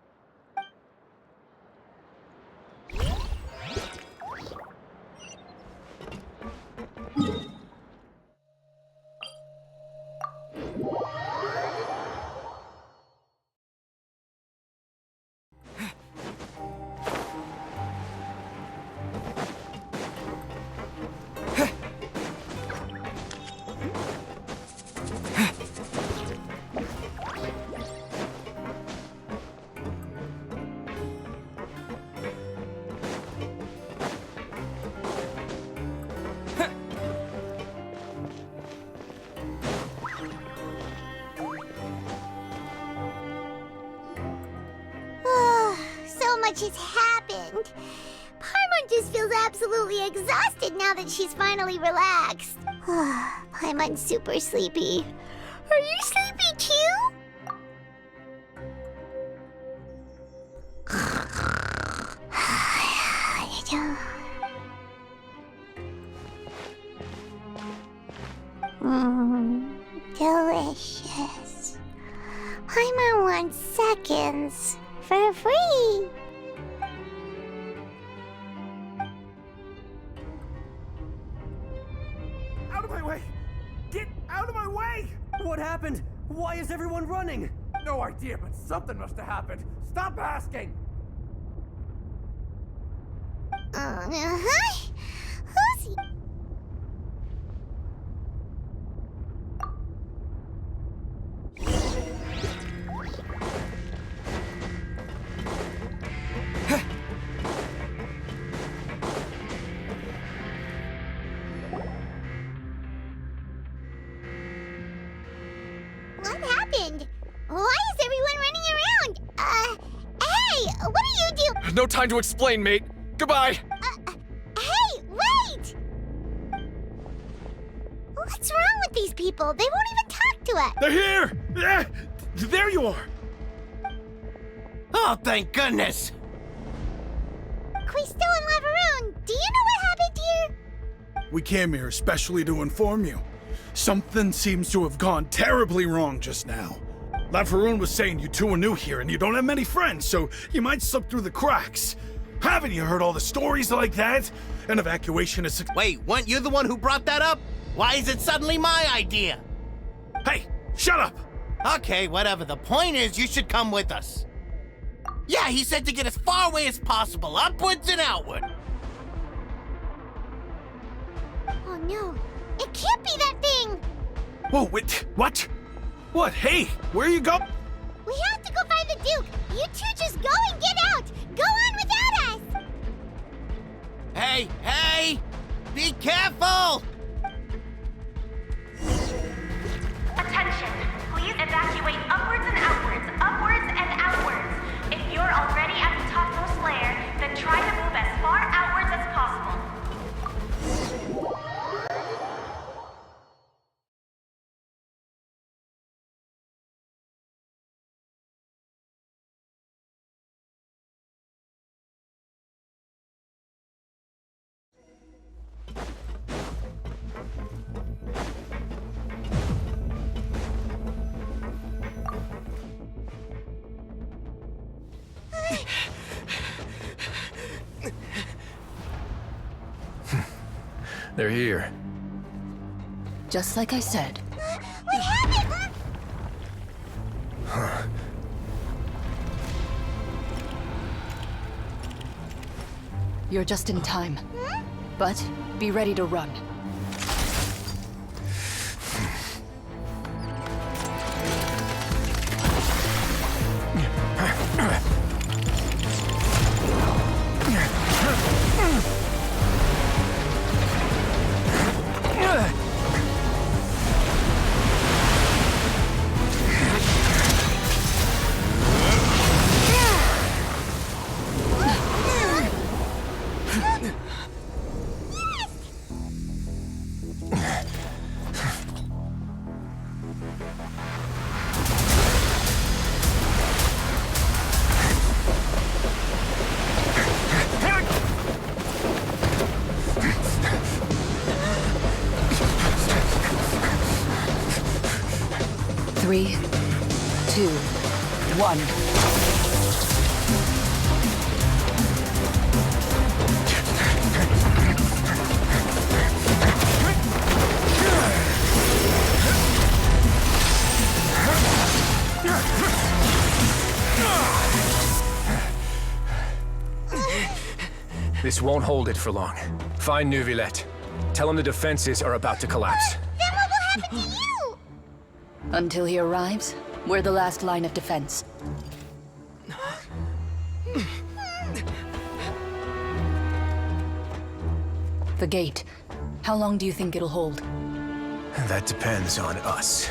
So much has happened. Paimon just feels absolutely exhausted now that she's finally relaxed. Paimon's super sleepy. Are you sleepy too? Delicious. Paimon wants seconds for free. Out of my way! Get out of my way! What happened? Why is everyone running? No idea, but something must have happened. Stop asking! Who's he? What happened? Why is everyone running around? Hey, what are you doing? No time to explain, mate. Goodbye! Hey, wait! What's wrong with these people? They won't even talk to us. They're here! There you are! Oh, thank goodness! Quisto and Laveroon, do you know what happened here? We came here especially to inform you. Something seems to have gone terribly wrong just now. Laveroon was saying you two are new here and you don't have many friends, so you might slip through the cracks. Haven't you heard all the stories like that? An evacuation is... Wait, weren't you the one who brought that up? Why is it suddenly my idea? Hey, shut up! Okay, whatever. The point is, you should come with us. Yeah, he said to get as far away as possible, upwards and outward. Oh no, it can't be that thing! Whoa, wait, what? What? Hey, where you go? We have to go find the Duke! You two just go and get out! Go on without us! Hey, hey! Be careful! Attention! Please evacuate upwards and outwards, upwards and outwards. If you're already at the topmost layer, then try to move as far outwards as possible. They're here. Just like I said. What happened? You're just in time. But be ready to run. Three, two, one. This won't hold it for long. Find Neuvillette. Tell him the defenses are about to collapse. Then what will happen to you? Until he arrives, we're the last line of defense. The gate. How long do you think it'll hold? That depends on us.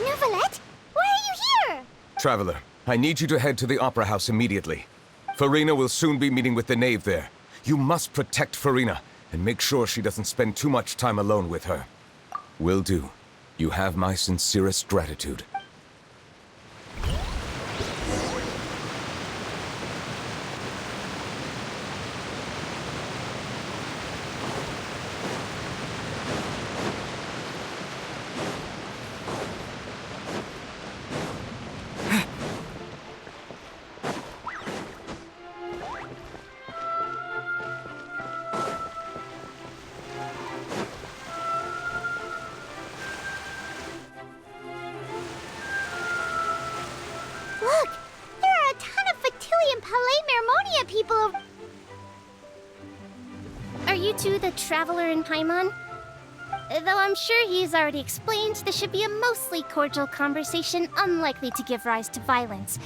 Neuvillette, why are you here? Traveler, I need you to head to the Opera House immediately. Farina will soon be meeting with the Knave there. You must protect Farina, and make sure she doesn't spend too much time alone with her. Will do. You have my sincerest gratitude. Look, there are a ton of Fatilian Palais Mermonia people over... Are you two the traveler in Paimon? Though I'm sure he's already explained, this should be a mostly cordial conversation, unlikely to give rise to violence.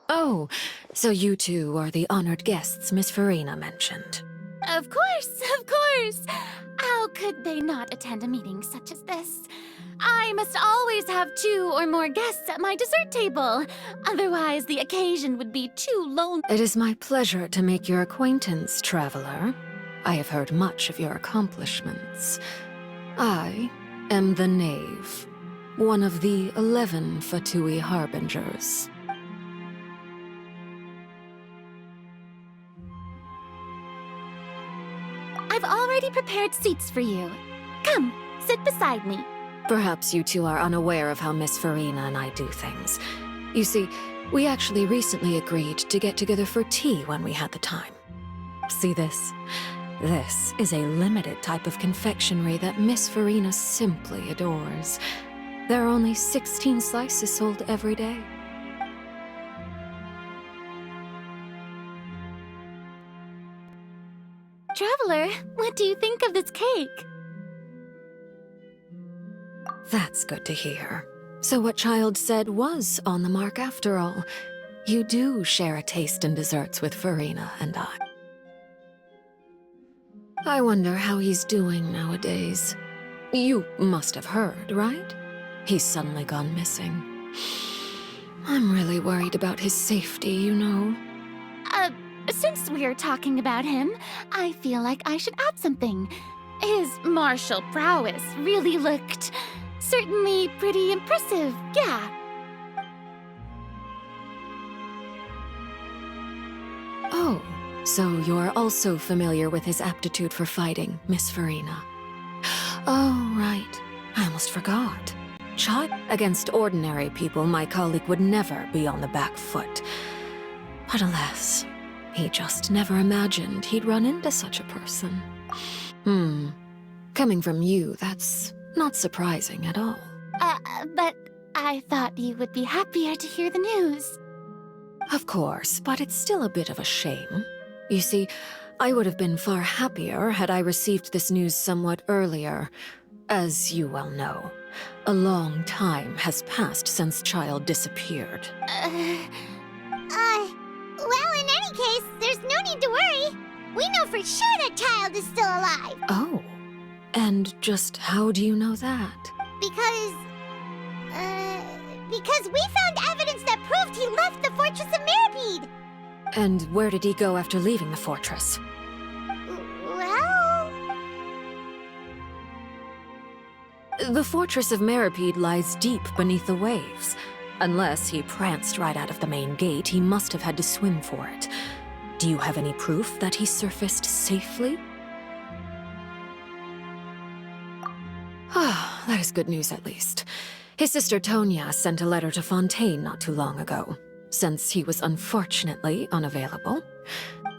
Oh, so you two are the honored guests Miss Farina mentioned. Of course, of course. How could they not attend a meeting such as this? I must always have 2 or more guests at my dessert table. Otherwise, the occasion would be too lonely. It is my pleasure to make your acquaintance, traveler. I have heard much of your accomplishments. I am the Knave, one of the 11 Fatui Harbingers. I've already prepared seats for you. Come, sit beside me. Perhaps you two are unaware of how Miss Farina and I do things. You see, we actually recently agreed to get together for tea when we had the time. See this? This is a limited type of confectionery that Miss Farina simply adores. There are only 16 slices sold every day. Traveler, what do you think of this cake? That's good to hear. So what Child said was on the mark after all. You do share a taste in desserts with Farina and I. I wonder how he's doing nowadays. You must have heard, right? He's suddenly gone missing. I'm really worried about his safety, you know. Since we're talking about him, I feel like I should add something. His martial prowess really looked certainly pretty impressive, yeah. Oh, so you're also familiar with his aptitude for fighting, Miss Farina. Oh, right. I almost forgot. Against ordinary people, my colleague would never be on the back foot. But alas, he just never imagined he'd run into such a person. Coming from you, that's not surprising at all. But I thought you would be happier to hear the news. Of course, but it's still a bit of a shame. You see, I would have been far happier had I received this news somewhat earlier. As you well know, a long time has passed since Child disappeared. Well, in any case, there's no need to worry. We know for sure that Child is still alive. Oh, and just how do you know that? Because we found evidence that proved he left the Fortress of Mirapede. And where did he go after leaving the fortress? Well... The Fortress of Mirapede lies deep beneath the waves. Unless he pranced right out of the main gate, he must have had to swim for it. Do you have any proof that he surfaced safely? Ah, that is good news at least. His sister Tonya sent a letter to Fontaine not too long ago, since he was unfortunately unavailable.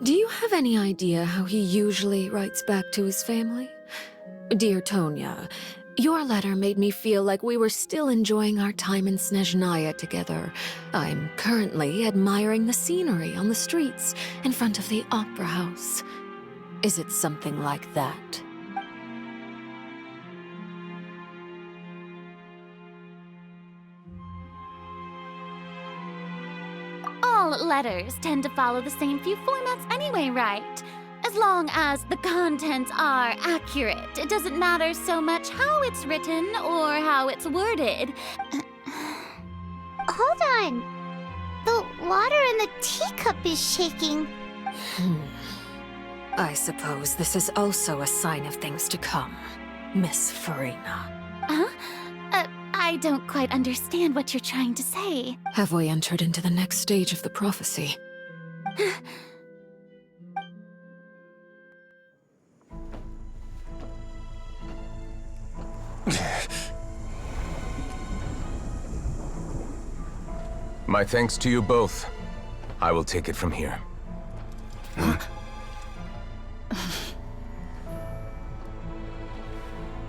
Do you have any idea how he usually writes back to his family? Dear Tonya, your letter made me feel like we were still enjoying our time in Snezhnaya together. I'm currently admiring the scenery on the streets in front of the opera house. Is it something like that? All letters tend to follow the same few formats anyway, right? As long as the contents are accurate, it doesn't matter so much how it's written or how it's worded. Hold on. The water in the teacup is shaking. I suppose this is also a sign of things to come, Miss Farina. Huh? I don't quite understand what you're trying to say. Have we entered into the next stage of the prophecy? My thanks to you both. I will take it from here.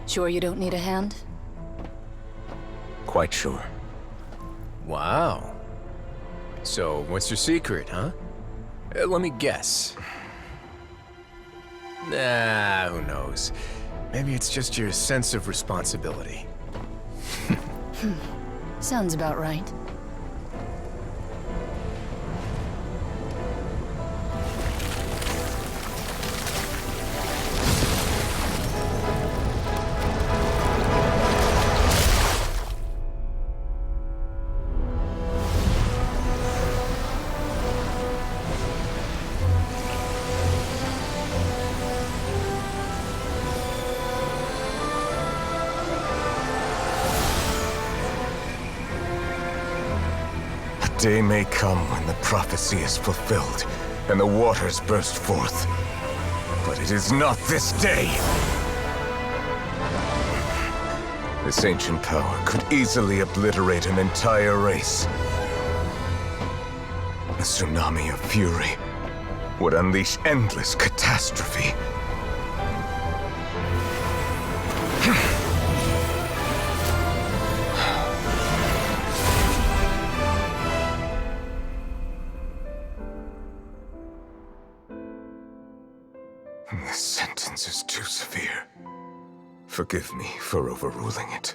Sure you don't need a hand? Quite sure. Wow. So, what's your secret, huh? Let me guess. Nah, who knows? Maybe it's just your sense of responsibility. Sounds about right. day may come when the prophecy is fulfilled and the waters burst forth. But it is not this day! This ancient power could easily obliterate an entire race. A tsunami of fury would unleash endless catastrophe. This sentence is too severe. Forgive me for overruling it.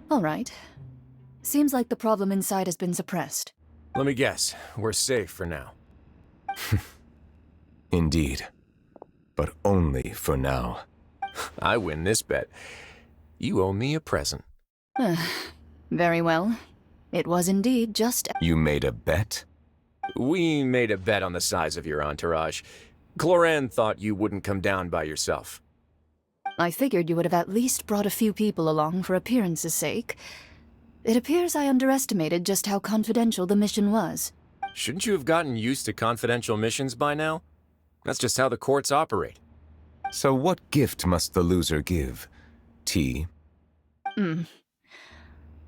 All right. Seems like the problem inside has been suppressed. Let me guess, we're safe for now. Indeed. But only for now. I win this bet. You owe me a present. Very well. It was indeed just... You made a bet? We made a bet on the size of your entourage. Cloran thought you wouldn't come down by yourself. I figured you would have at least brought a few people along for appearance's sake. It appears I underestimated just how confidential the mission was. Shouldn't you have gotten used to confidential missions by now? That's just how the courts operate. So what gift must the loser give? Tea?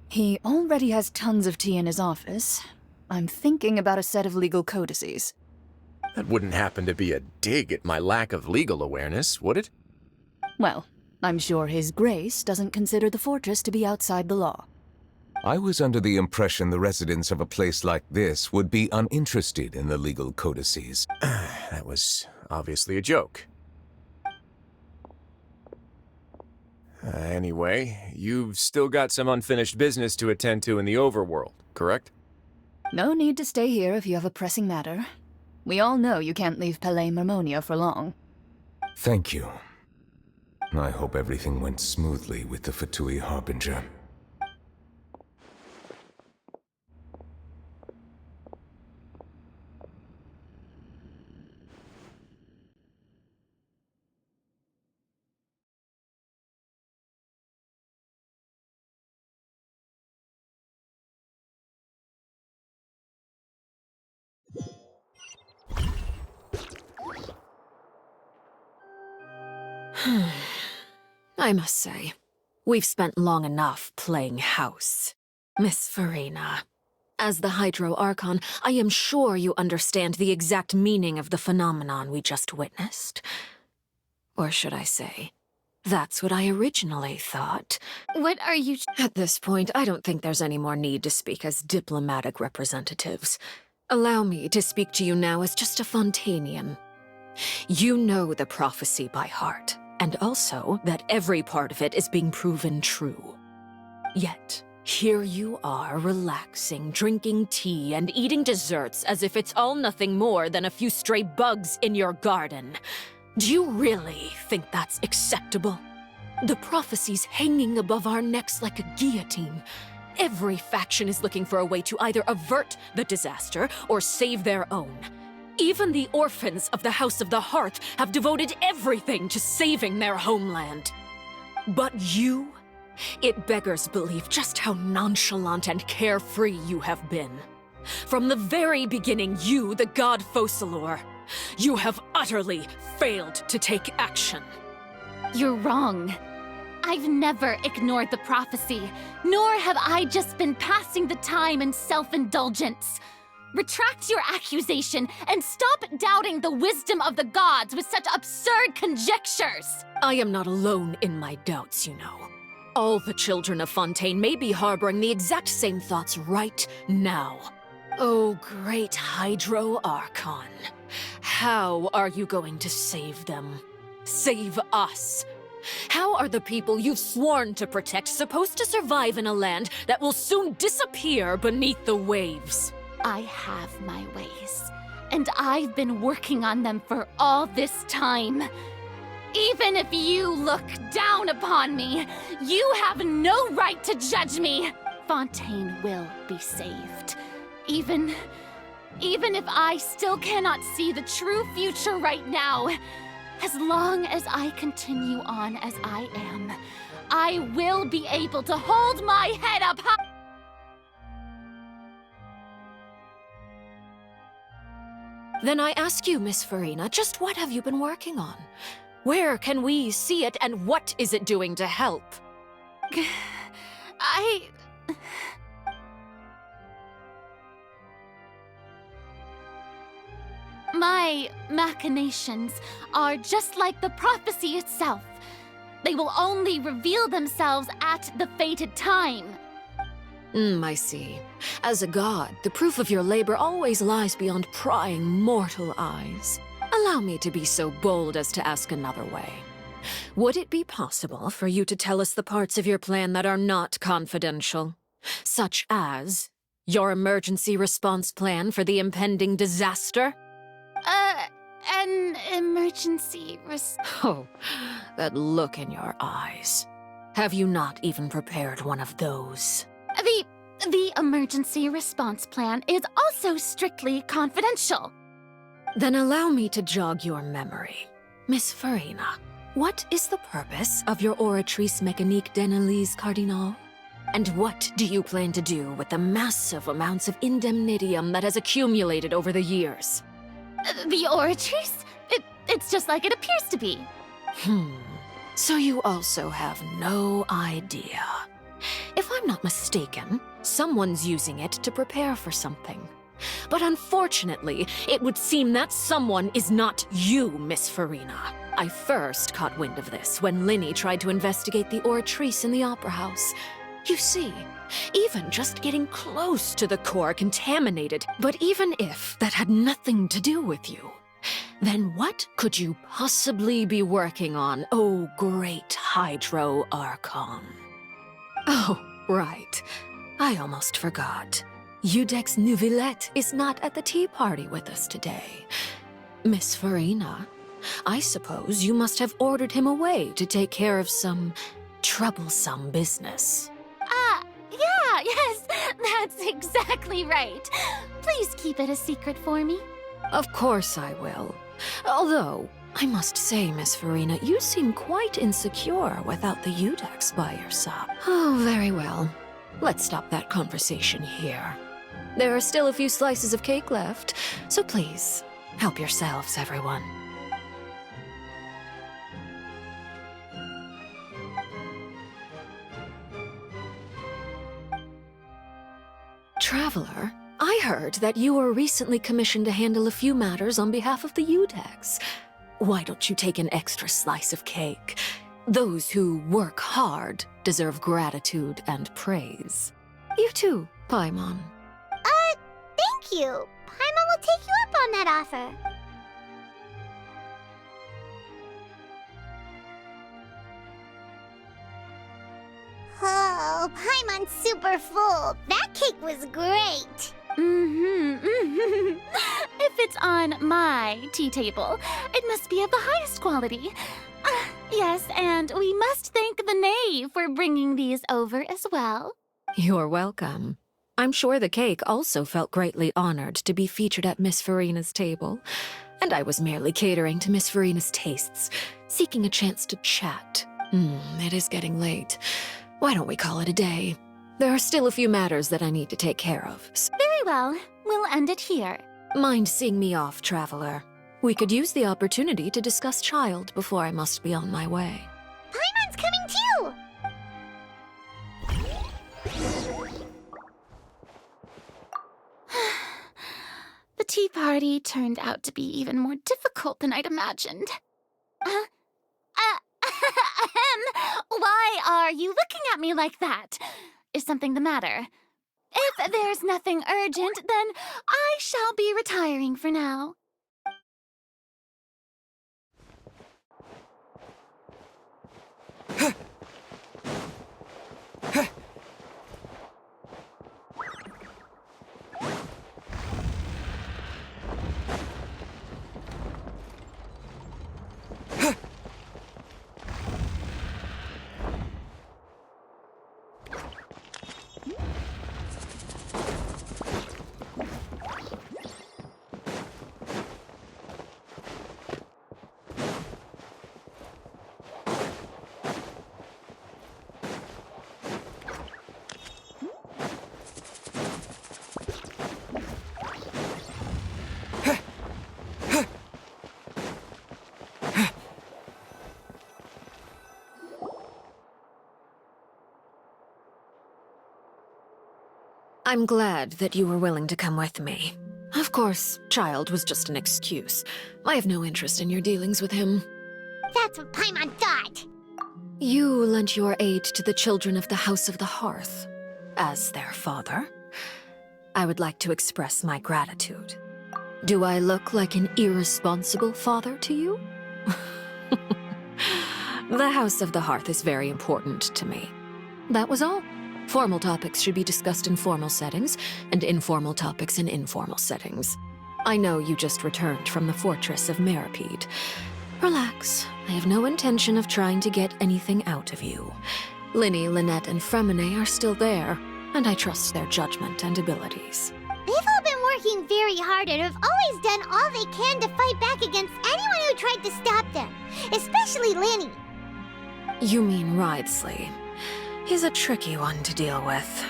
He already has tons of tea in his office. I'm thinking about a set of legal codices. That wouldn't happen to be a dig at my lack of legal awareness, would it? Well, I'm sure His Grace doesn't consider the fortress to be outside the law. I was under the impression the residents of a place like this would be uninterested in the legal codices. That was obviously a joke. Anyway, you've still got some unfinished business to attend to in the overworld, correct? No need to stay here if you have a pressing matter. We all know you can't leave Palais Mermonia for long. Thank you. I hope everything went smoothly with the Fatui Harbinger. I must say, we've spent long enough playing house. Miss Farina, as the Hydro Archon, I am sure you understand the exact meaning of the phenomenon we just witnessed. Or should I say, that's what I originally thought. What are you... At this point, I don't think there's any more need to speak as diplomatic representatives. Allow me to speak to you now as just a Fontanian. You know the prophecy by heart, and also that every part of it is being proven true. Yet, here you are relaxing, drinking tea, and eating desserts as if it's all nothing more than a few stray bugs in your garden. Do you really think that's acceptable? The prophecy's hanging above our necks like a guillotine. Every faction is looking for a way to either avert the disaster or save their own. Even the orphans of the House of the Hearth have devoted everything to saving their homeland. But you? It beggars belief just how nonchalant and carefree you have been. From the very beginning, you, the god Focalor, you have utterly failed to take action. You're wrong. I've never ignored the prophecy, nor have I just been passing the time in self-indulgence. Retract your accusation and stop doubting the wisdom of the gods with such absurd conjectures! I am not alone in my doubts, you know. All the children of Fontaine may be harboring the exact same thoughts right now. Oh, great Hydro Archon. How are you going to save them? Save us? How are the people you've sworn to protect supposed to survive in a land that will soon disappear beneath the waves? I have my ways, and I've been working on them for all this time. Even if you look down upon me, you have no right to judge me. Fontaine will be saved. Even if I still cannot see the true future right now, as long as I continue on as I am, I will be able to hold my head up high. Then I ask you, Miss Farina, just what have you been working on? Where can we see it, and what is it doing to help? My machinations are just like the prophecy itself. They will only reveal themselves at the fated time. I see. As a god, the proof of your labor always lies beyond prying mortal eyes. Allow me to be so bold as to ask another way. Would it be possible for you to tell us the parts of your plan that are not confidential? Such as your emergency response plan for the impending disaster? An emergency Oh, that look in your eyes. Have you not even prepared one of those? The emergency response plan is also strictly confidential. Then allow me to jog your memory. Miss Farina, what is the purpose of your Oratrice Mécanique d'Analyse Cardinal? And what do you plan to do with the massive amounts of indemnitium that has accumulated over the years? The Oratrice? It's just like it appears to be. So you also have no idea. If I'm not mistaken, someone's using it to prepare for something. But unfortunately, it would seem that someone is not you, Miss Farina. I first caught wind of this when Linny tried to investigate the Oratrice in the Opera House. You see, even just getting close to the core contaminated. But even if that had nothing to do with you, then what could you possibly be working on, oh great Hydro Archon? Oh, right. I almost forgot. Eudex Neuvillette is not at the tea party with us today. Miss Farina, I suppose you must have ordered him away to take care of some troublesome business. Yes, that's exactly right. Please keep it a secret for me. Of course I will. Although, I must say, Miss Farina, you seem quite insecure without the Eudex by your side. Oh, very well. Let's stop that conversation here. There are still a few slices of cake left, so please, help yourselves, everyone. Traveler, I heard that you were recently commissioned to handle a few matters on behalf of the Eudex. Why don't you take an extra slice of cake? Those who work hard deserve gratitude and praise. You too, Paimon. Thank you. Paimon will take you up on that offer. Oh, Paimon's super full. That cake was great. If it's on my tea table, it must be of the highest quality. Yes, and we must thank the knave for bringing these over as well. You're welcome. I'm sure the cake also felt greatly honored to be featured at Miss Farina's table, and I was merely catering to Miss Farina's tastes, seeking a chance to chat. It is getting late. Why don't we call it a day? There are still a few matters that I need to take care of. Very well. We'll end it here. Mind seeing me off, Traveler? We could use the opportunity to discuss Child before I must be on my way. Paimon's coming too! The tea party turned out to be even more difficult than I'd imagined. Why are you looking at me like that? Is something the matter? If there's nothing urgent, then I shall be retiring for now. I'm glad that you were willing to come with me. Of course, Child was just an excuse. I have no interest in your dealings with him. That's what Paimon thought. You lent your aid to the children of the House of the Hearth. As their father, I would like to express my gratitude. Do I look like an irresponsible father to you? The House of the Hearth is very important to me. That was all. Formal topics should be discussed in formal settings, and informal topics in informal settings. I know you just returned from the fortress of Meripede. Relax. I have no intention of trying to get anything out of you. Linny, Lynette, and Fremine are still there, and I trust their judgment and abilities. They've all been working very hard and have always done all they can to fight back against anyone who tried to stop them, especially Linny. You mean Ridesley. He's a tricky one to deal with.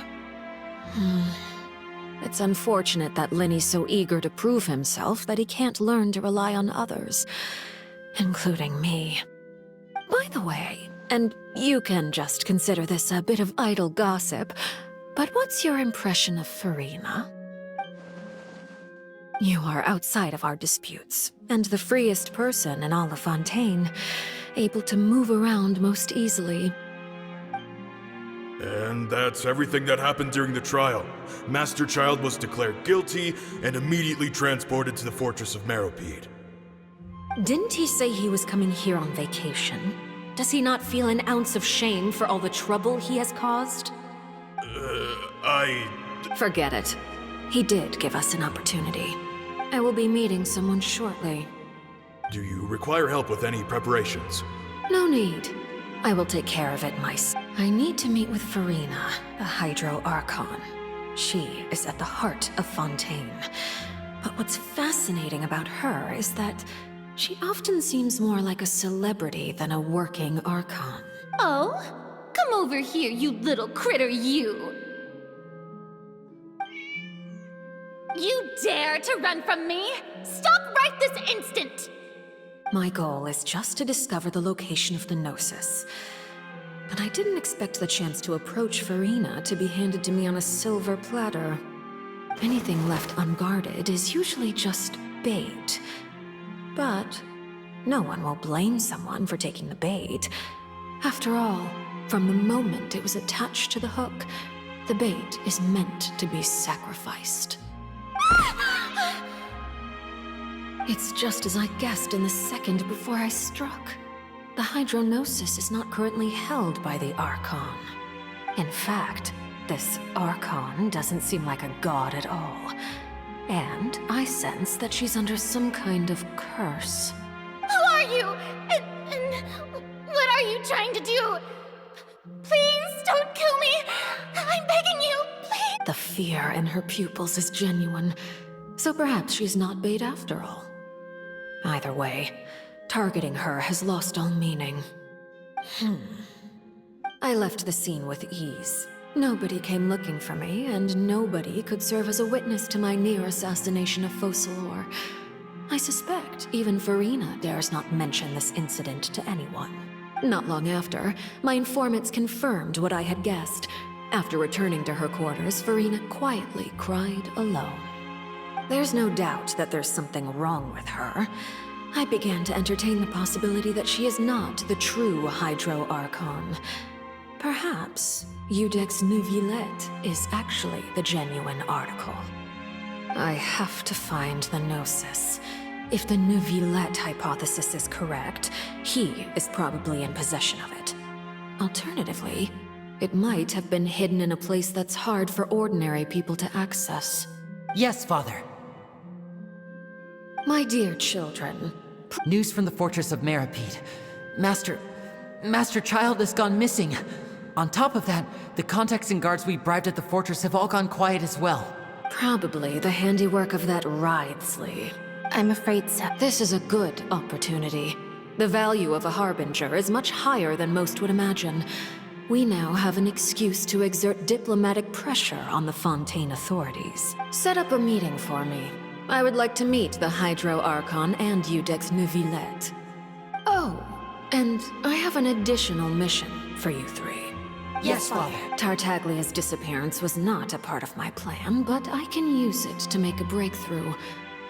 It's unfortunate that Linny's so eager to prove himself that he can't learn to rely on others, including me. By the way, and you can just consider this a bit of idle gossip, but what's your impression of Furina? You are outside of our disputes, and the freest person in all of Fontaine, able to move around most easily. And that's everything that happened during the trial. Master Child was declared guilty and immediately transported to the Fortress of Meripede. Didn't he say he was coming here on vacation? Does he not feel an ounce of shame for all the trouble he has caused? Forget it. He did give us an opportunity. I will be meeting someone shortly. Do you require help with any preparations? No need. I will take care of it myself. I need to meet with Furina, the Hydro Archon. She is at the heart of Fontaine. But what's fascinating about her is that she often seems more like a celebrity than a working Archon. Oh? Come over here, you little critter, you! You dare to run from me? Stop right this instant! My goal is just to discover the location of the Gnosis. But I didn't expect the chance to approach Furina to be handed to me on a silver platter. Anything left unguarded is usually just bait. But no one will blame someone for taking the bait. After all, from the moment it was attached to the hook, the bait is meant to be sacrificed. It's just as I guessed in the second before I struck. The Hydronosis is not currently held by the Archon. In fact, this Archon doesn't seem like a god at all. And I sense that she's under some kind of curse. Who are you? And what are you trying to do? Please don't kill me! I'm begging you, please! The fear in her pupils is genuine, so perhaps she's not bait after all. Either way, targeting her has lost all meaning. I left the scene with ease. Nobody came looking for me, and nobody could serve as a witness to my near assassination of Focalor. I suspect even Furina dares not mention this incident to anyone. Not long after, my informants confirmed what I had guessed. After returning to her quarters, Furina quietly cried alone. There's no doubt that there's something wrong with her. I began to entertain the possibility that she is not the true Hydro Archon. Perhaps Eudex Neuvillette is actually the genuine article. I have to find the Gnosis. If the Neuvillette hypothesis is correct, he is probably in possession of it. Alternatively, it might have been hidden in a place that's hard for ordinary people to access. Yes, Father. My dear children. News from the Fortress of Meripede. Master Child has gone missing. On top of that, the contacts and guards we bribed at the fortress have all gone quiet as well. Probably the handiwork of that Ridesley. I'm afraid so. This is a good opportunity. The value of a Harbinger is much higher than most would imagine. We now have an excuse to exert diplomatic pressure on the Fontaine authorities. Set up a meeting for me. I would like to meet the Hydro Archon and Eudex Neuvillette. Oh, and I have an additional mission for you three. Yes, Father. Tartaglia's disappearance was not a part of my plan, but I can use it to make a breakthrough.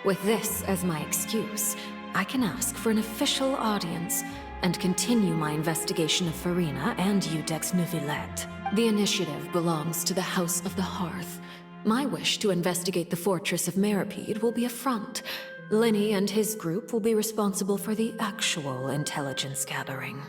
With this as my excuse, I can ask for an official audience and continue my investigation of Farina and Iudex Neuvillette. The initiative belongs to the House of the Hearth. My wish to investigate the Fortress of Meripede will be a front. Linny and his group will be responsible for the actual intelligence gathering.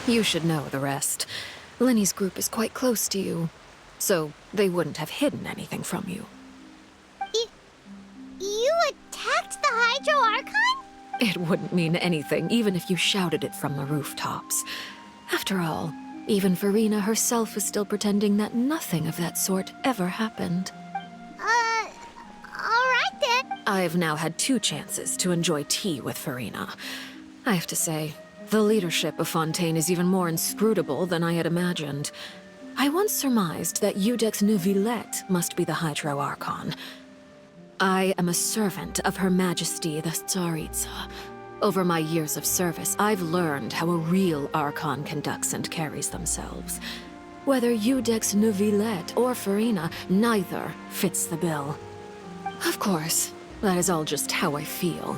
You should know the rest. Linny's group is quite close to you, so they wouldn't have hidden anything from you. You attacked the Hydro Archon? It wouldn't mean anything, even if you shouted it from the rooftops. After all, even Farina herself is still pretending that nothing of that sort ever happened. Alright then. I've now had 2 chances to enjoy tea with Farina. I have to say, the leadership of Fontaine is even more inscrutable than I had imagined. I once surmised that Iudex Neuvillette must be the Hydro Archon. I am a servant of Her Majesty the Tsaritsa. Over my years of service, I've learned how a real Archon conducts and carries themselves. Whether Iudex Neuvillette or Farina, neither fits the bill. Of course, that is all just how I feel.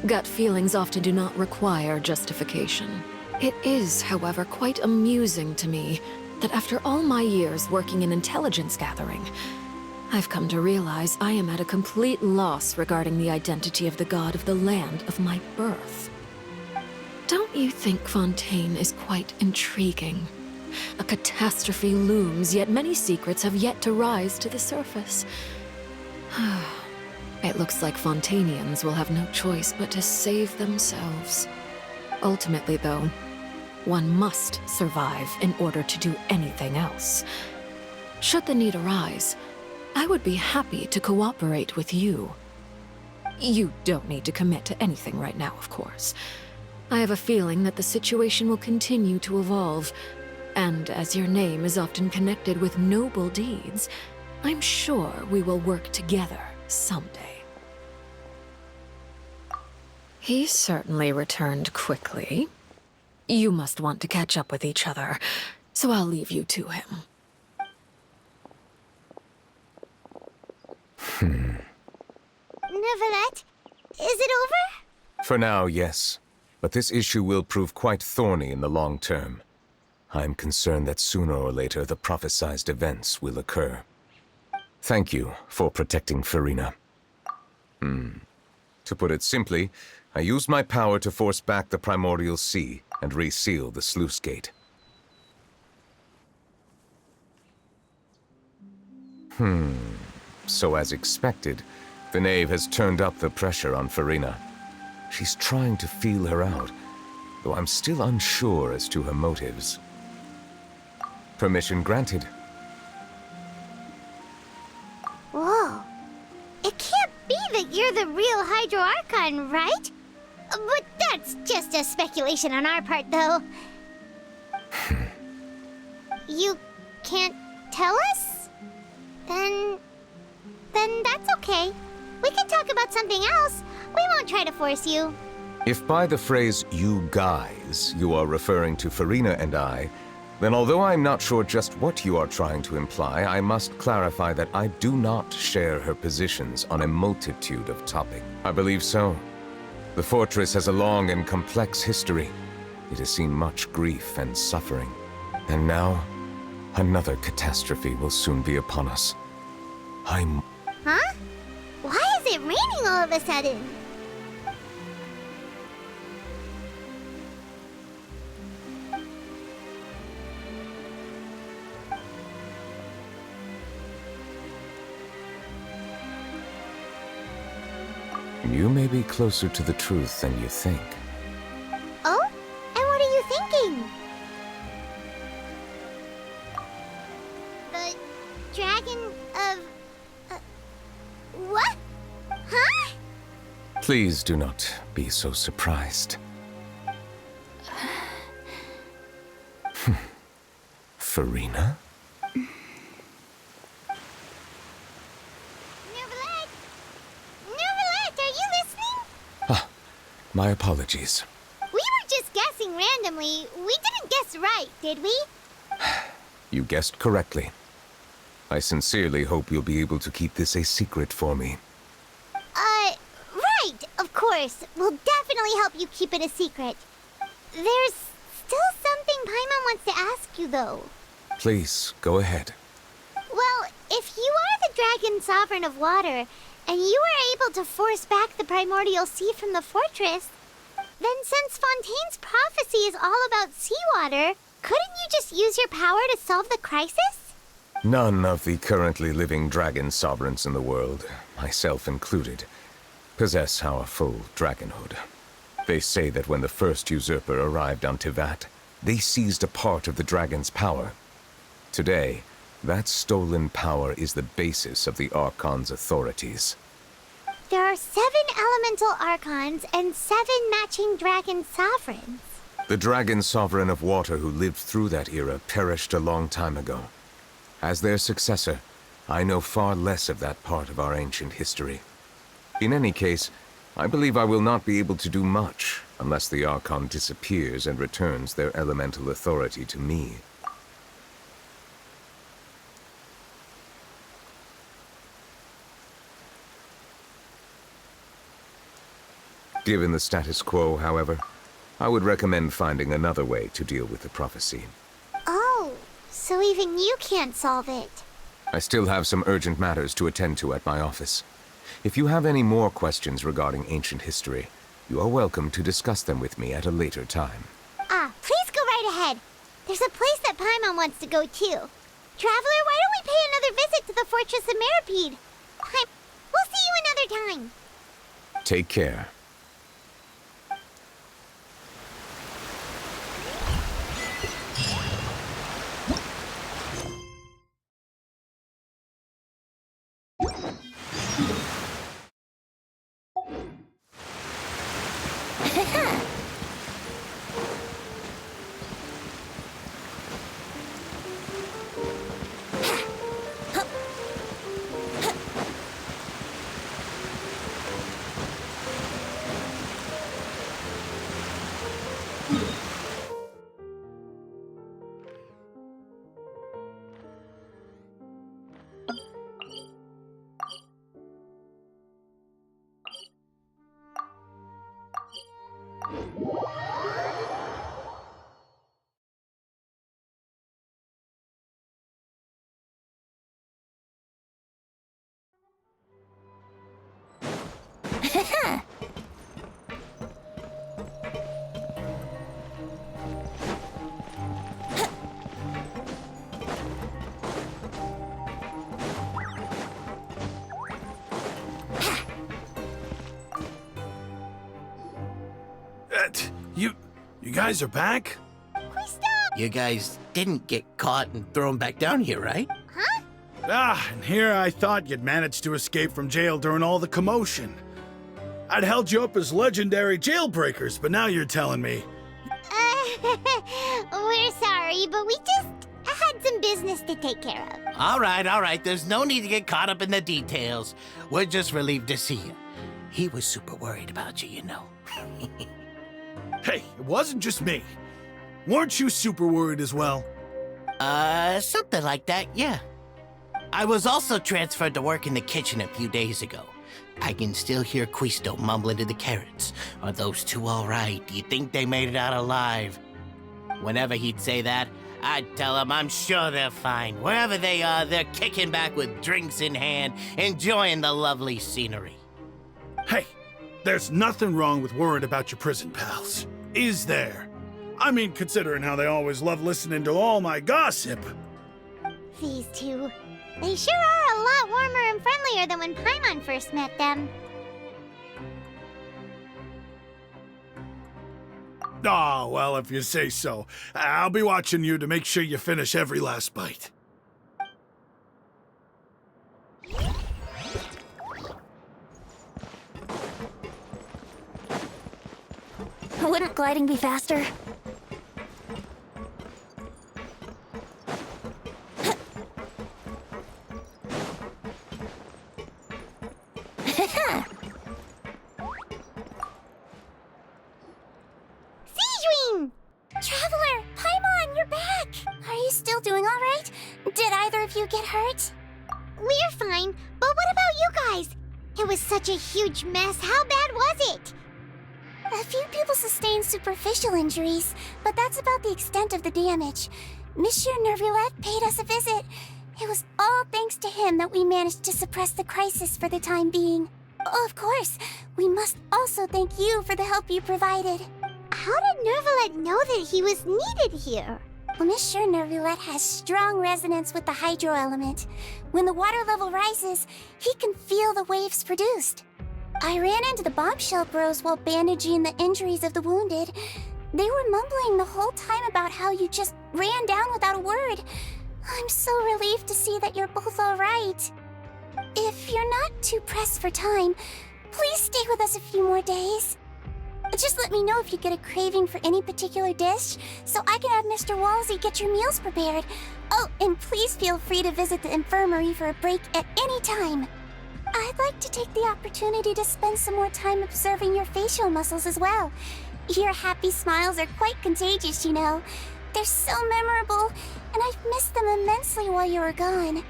Gut feelings often do not require justification. It is, however, quite amusing to me that after all my years working in intelligence gathering, I've come to realize I am at a complete loss regarding the identity of the god of the land of my birth. Don't you think Fontaine is quite intriguing? A catastrophe looms, yet many secrets have yet to rise to the surface. It looks like Fontainians will have no choice but to save themselves. Ultimately, though, one must survive in order to do anything else. Should the need arise, I would be happy to cooperate with you. You don't need to commit to anything right now, of course. I have a feeling that the situation will continue to evolve, and as your name is often connected with noble deeds, I'm sure we will work together someday. He certainly returned quickly. You must want to catch up with each other, so I'll leave you to him. Neuvillette, is it over? For now, yes. But this issue will prove quite thorny in the long term. I'm concerned that sooner or later the prophesized events will occur. Thank you for protecting Farina. To put it simply, I used my power to force back the Primordial Sea and reseal the sluice gate. So as expected, the Knave has turned up the pressure on Farina. She's trying to feel her out, though I'm still unsure as to her motives. Permission granted. Whoa. It can't be that you're the real Hydro Archon, right? But that's just a speculation on our part, though. You can't tell us? Then that's okay. We can talk about something else. We won't try to force you. If by the phrase, you guys, you are referring to Farina and I, then although I'm not sure just what you are trying to imply, I must clarify that I do not share her positions on a multitude of topics. I believe so. The fortress has a long and complex history. It has seen much grief and suffering. And now, another catastrophe will soon be upon us. Huh? Why is it raining all of a sudden? You may be closer to the truth than you think. Oh? And what are you thinking? The Dragon of... Please do not be so surprised. Farina? Neverlet, are you listening? Ah, my apologies. We were just guessing randomly. We didn't guess right, did we? You guessed correctly. I sincerely hope you'll be able to keep this a secret for me. Right, of course. We'll definitely help you keep it a secret. There's still something Paimon wants to ask you, though. Please, go ahead. Well, if you are the Dragon Sovereign of Water, and you were able to force back the Primordial Sea from the fortress, then since Fontaine's prophecy is all about seawater, couldn't you just use your power to solve the crisis? None of the currently living dragon sovereigns in the world, myself included, possess our full dragonhood. They say that when the first usurper arrived on Tivat, they seized a part of the dragon's power. Today, that stolen power is the basis of the Archon's authorities. There are 7 elemental Archons and 7 matching dragon sovereigns. The dragon sovereign of water who lived through that era perished a long time ago. As their successor, I know far less of that part of our ancient history. In any case, I believe I will not be able to do much unless the Archon disappears and returns their elemental authority to me. Given the status quo, however, I would recommend finding another way to deal with the prophecy. Oh, so even you can't solve it. I still have some urgent matters to attend to at my office. If you have any more questions regarding ancient history, you are welcome to discuss them with me at a later time. Please go right ahead. There's a place that Paimon wants to go too. Traveler, why don't we pay another visit to the Fortress of Meripede? We'll see you another time. Take care. You guys are back? You guys didn't get caught and thrown back down here, right? Huh? And here I thought you'd managed to escape from jail during all the commotion. I'd held you up as legendary jailbreakers, but now you're telling me. We're sorry, but we just had some business to take care of. All right. There's no need to get caught up in the details. We're just relieved to see you. He was super worried about you, you know. Hey, it wasn't just me. Weren't you super worried as well? Something like that, yeah. I was also transferred to work in the kitchen a few days ago. I can still hear Quisto mumbling to the carrots. Are those two all right? Do you think they made it out alive? Whenever he'd say that, I'd tell him I'm sure they're fine. Wherever they are, they're kicking back with drinks in hand, enjoying the lovely scenery. Hey, there's nothing wrong with worrying about your prison pals. Is there? I mean, considering how they always love listening to all my gossip. These two. They sure are a lot warmer and friendlier than when Paimon first met them. Oh, well, if you say so. I'll be watching you to make sure you finish every last bite. Wouldn't gliding be faster? Siegeween! Traveler, Paimon, you're back! Are you still doing all right? Did either of you get hurt? We're fine, but what about you guys? It was such a huge mess. How bad was it? A few people sustained superficial injuries, but that's about the extent of the damage. Monsieur Nervulette paid us a visit. It was all thanks to him that we managed to suppress the crisis for the time being. Of course, we must also thank you for the help you provided. How did Nervulette know that he was needed here? Well, Monsieur Nervulette has strong resonance with the hydro element. When the water level rises, he can feel the waves produced. I ran into the bombshell bros while bandaging the injuries of the wounded. They were mumbling the whole time about how you just ran down without a word. I'm so relieved to see that you're both all right. If you're not too pressed for time, please stay with us a few more days. Just let me know if you get a craving for any particular dish, so I can have Mr. Wolsey get your meals prepared. Oh, and please feel free to visit the infirmary for a break at any time. I'd like to take the opportunity to spend some more time observing your facial muscles as well. Your happy smiles are quite contagious, you know. They're so memorable, and I've missed them immensely while you were gone.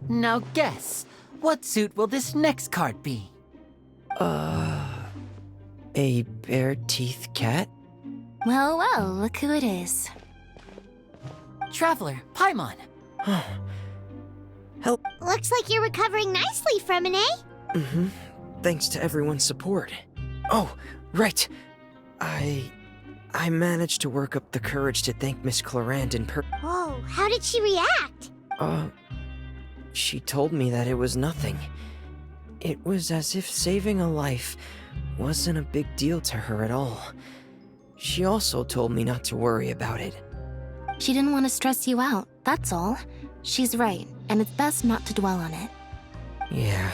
Now guess, what suit will this next card be? A bare teeth cat? Well, well, look who it is. Traveler, Paimon. Help. Looks like you're recovering nicely from it, eh? Mm-hmm. Thanks to everyone's support. Oh, right. I managed to work up the courage to thank Miss Clorand in person. Whoa, how did she react? She told me that it was nothing. It was as if saving a life wasn't a big deal to her at all. She also told me not to worry about it. She didn't want to stress you out, that's all. She's right, and it's best not to dwell on it. Yeah.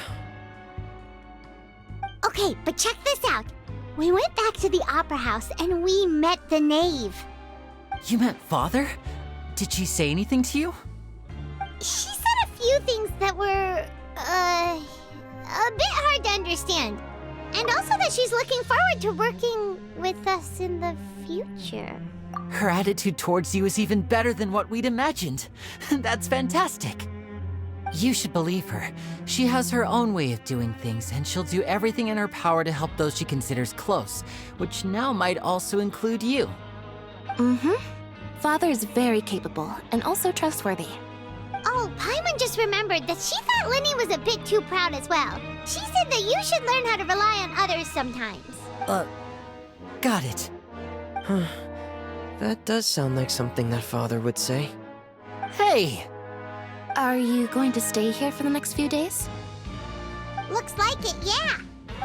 Okay, but check this out. We went back to the opera house and we met the knave. You met Father? Did she say anything to you? She said a few things that were, a bit hard to understand. And also that she's looking forward to working with us in the future. Her attitude towards you is even better than what we'd imagined. That's fantastic. You should believe her. She has her own way of doing things, and she'll do everything in her power to help those she considers close, which now might also include you. Mm-hmm. Father is very capable, and also trustworthy. Oh, Paimon just remembered that she thought Linny was a bit too proud as well. She said that you should learn how to rely on others sometimes. Got it. Huh. That does sound like something that Father would say. Hey! Are you going to stay here for the next few days? Looks like it, yeah.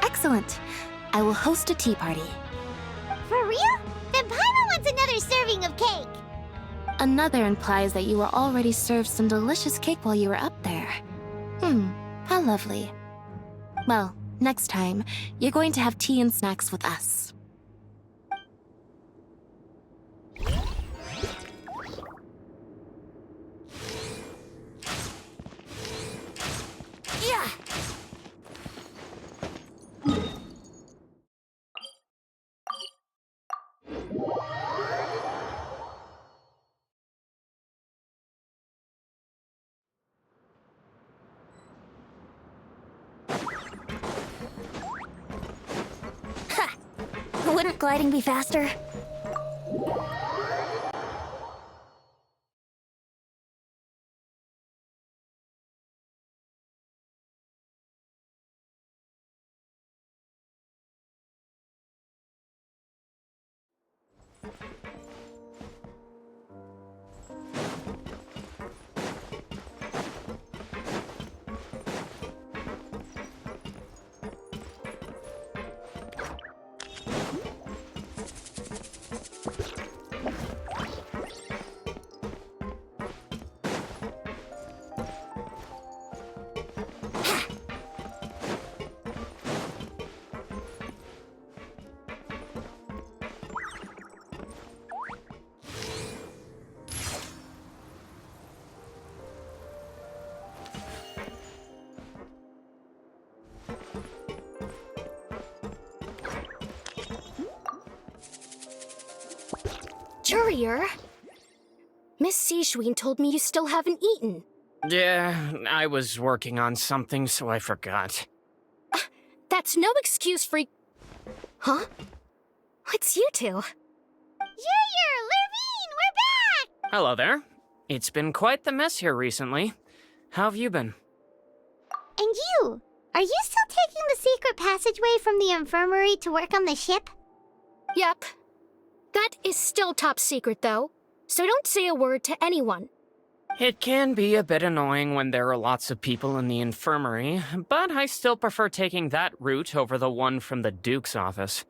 Excellent. I will host a tea party. For real? Then Paimon wants another serving of cake. Another implies that you were already served some delicious cake while you were up there. How lovely. Well, next time, you're going to have tea and snacks with us. Wouldn't gliding be faster? Jurier, Miss Sijween told me you still haven't eaten. Yeah, I was working on something, so I forgot. That's no excuse for... Huh? It's you two. Junior! Lurvine! We're back! Hello there. It's been quite the mess here recently. How have you been? And you? Are you still taking the secret passageway from the infirmary to work on the ship? Yep. That is still top secret, though, so don't say a word to anyone. It can be a bit annoying when there are lots of people in the infirmary, but I still prefer taking that route over the one from the Duke's office.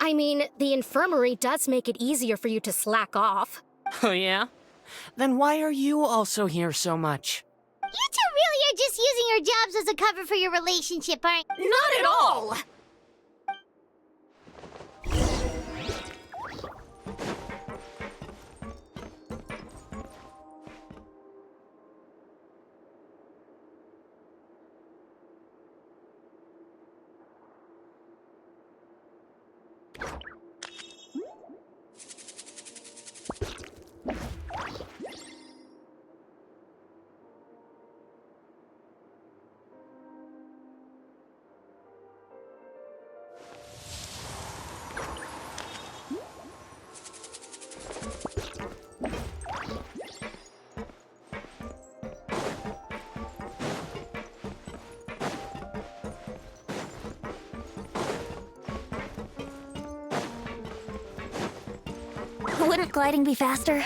I mean, the infirmary does make it easier for you to slack off. Oh yeah? Then why are you also here so much? You two really are just using your jobs as a cover for your relationship, aren't you? Not at all! Wouldn't gliding be faster?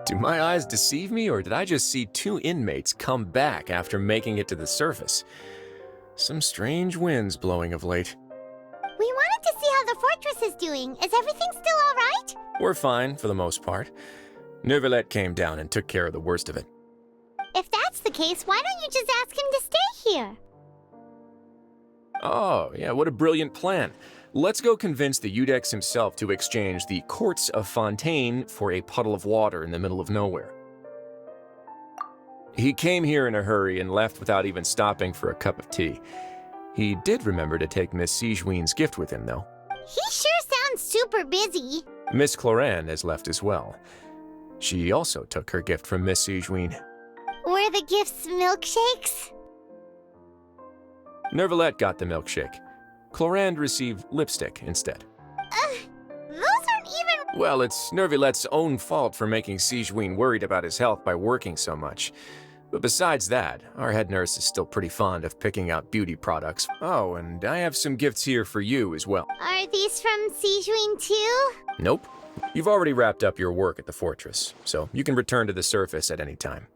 Do my eyes deceive me, or did I just see two inmates come back after making it to the surface? Some strange winds blowing of late. We wanted to see how the fortress is doing. Is everything still all right? We're fine, for the most part. Neuvillette came down and took care of the worst of it. If that's the case, why don't you just ask him to stay here? Oh, yeah, what a brilliant plan. Let's go convince the Eudex himself to exchange the Courts of Fontaine for a puddle of water in the middle of nowhere. He came here in a hurry and left without even stopping for a cup of tea. He did remember to take Miss Sijween's gift with him, though. He sure sounds super busy. Miss Cloran has left as well. She also took her gift from Miss Sijween. Were the gifts milkshakes? Neuvillette got the milkshake. Clorand received lipstick instead. Those aren't even... Well, it's Neuvillette's own fault for making Sijween worried about his health by working so much. But besides that, our head nurse is still pretty fond of picking out beauty products. Oh, and I have some gifts here for you as well. Are these from Sijween too? Nope. You've already wrapped up your work at the fortress, so you can return to the surface at any time.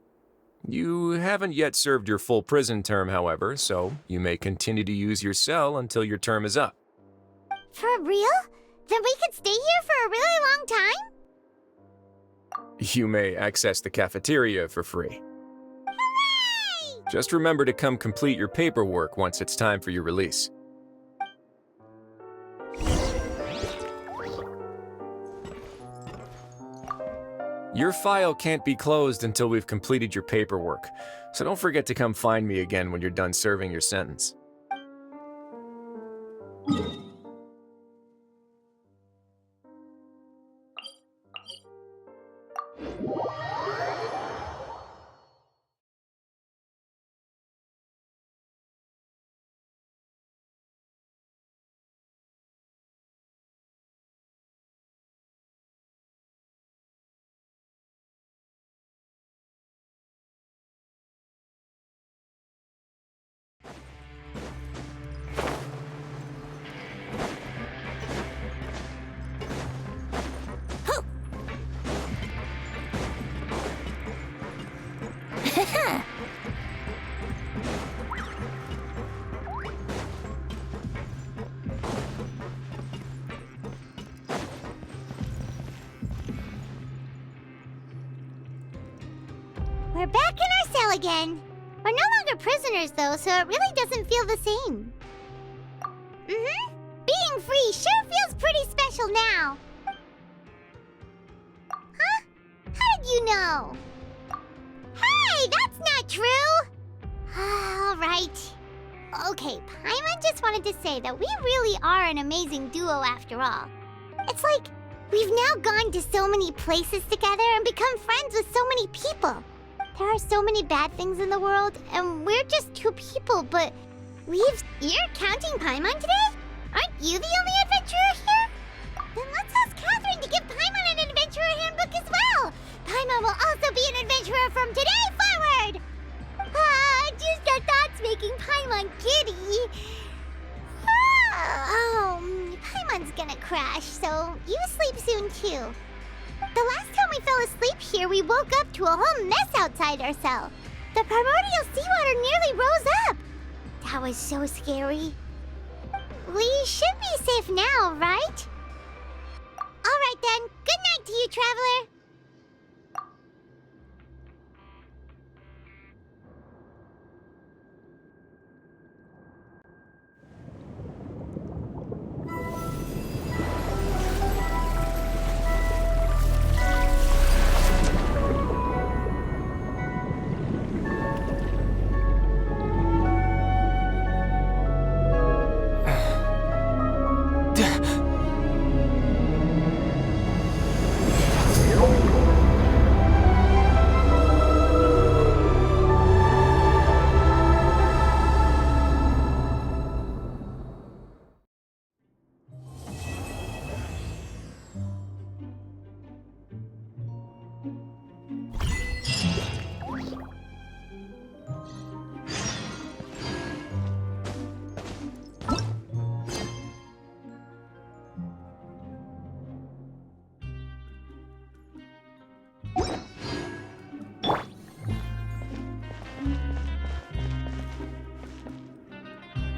You haven't yet served your full prison term, however, so you may continue to use your cell until your term is up. For real? Then we could stay here for a really long time? You may access the cafeteria for free. Hooray! Just remember to come complete your paperwork once it's time for your release. Your file can't be closed until we've completed your paperwork, so don't forget to come find me again when you're done serving your sentence. We're back in our cell again. We're no longer prisoners, though, so it really doesn't feel the same. Being free sure feels pretty special now. Huh? How did you know? Hey, that's not true! All right. Okay, Paimon just wanted to say that we really are an amazing duo after all. It's like we've now gone to so many places together and become friends with so many people. There are so many bad things in the world, and we're just two people, but You're counting Paimon today? Aren't you the only adventurer here? Then let's ask Catherine to give Paimon an adventurer handbook as well! Paimon will also be an adventurer from today forward! Just our thoughts making Paimon giddy. Paimon's gonna crash, so you sleep soon too. The last time we fell asleep here, we woke up to a whole mess outside our cell. The primordial seawater nearly rose up. That was so scary. We should be safe now, right? All right then. Good night to you, Traveler.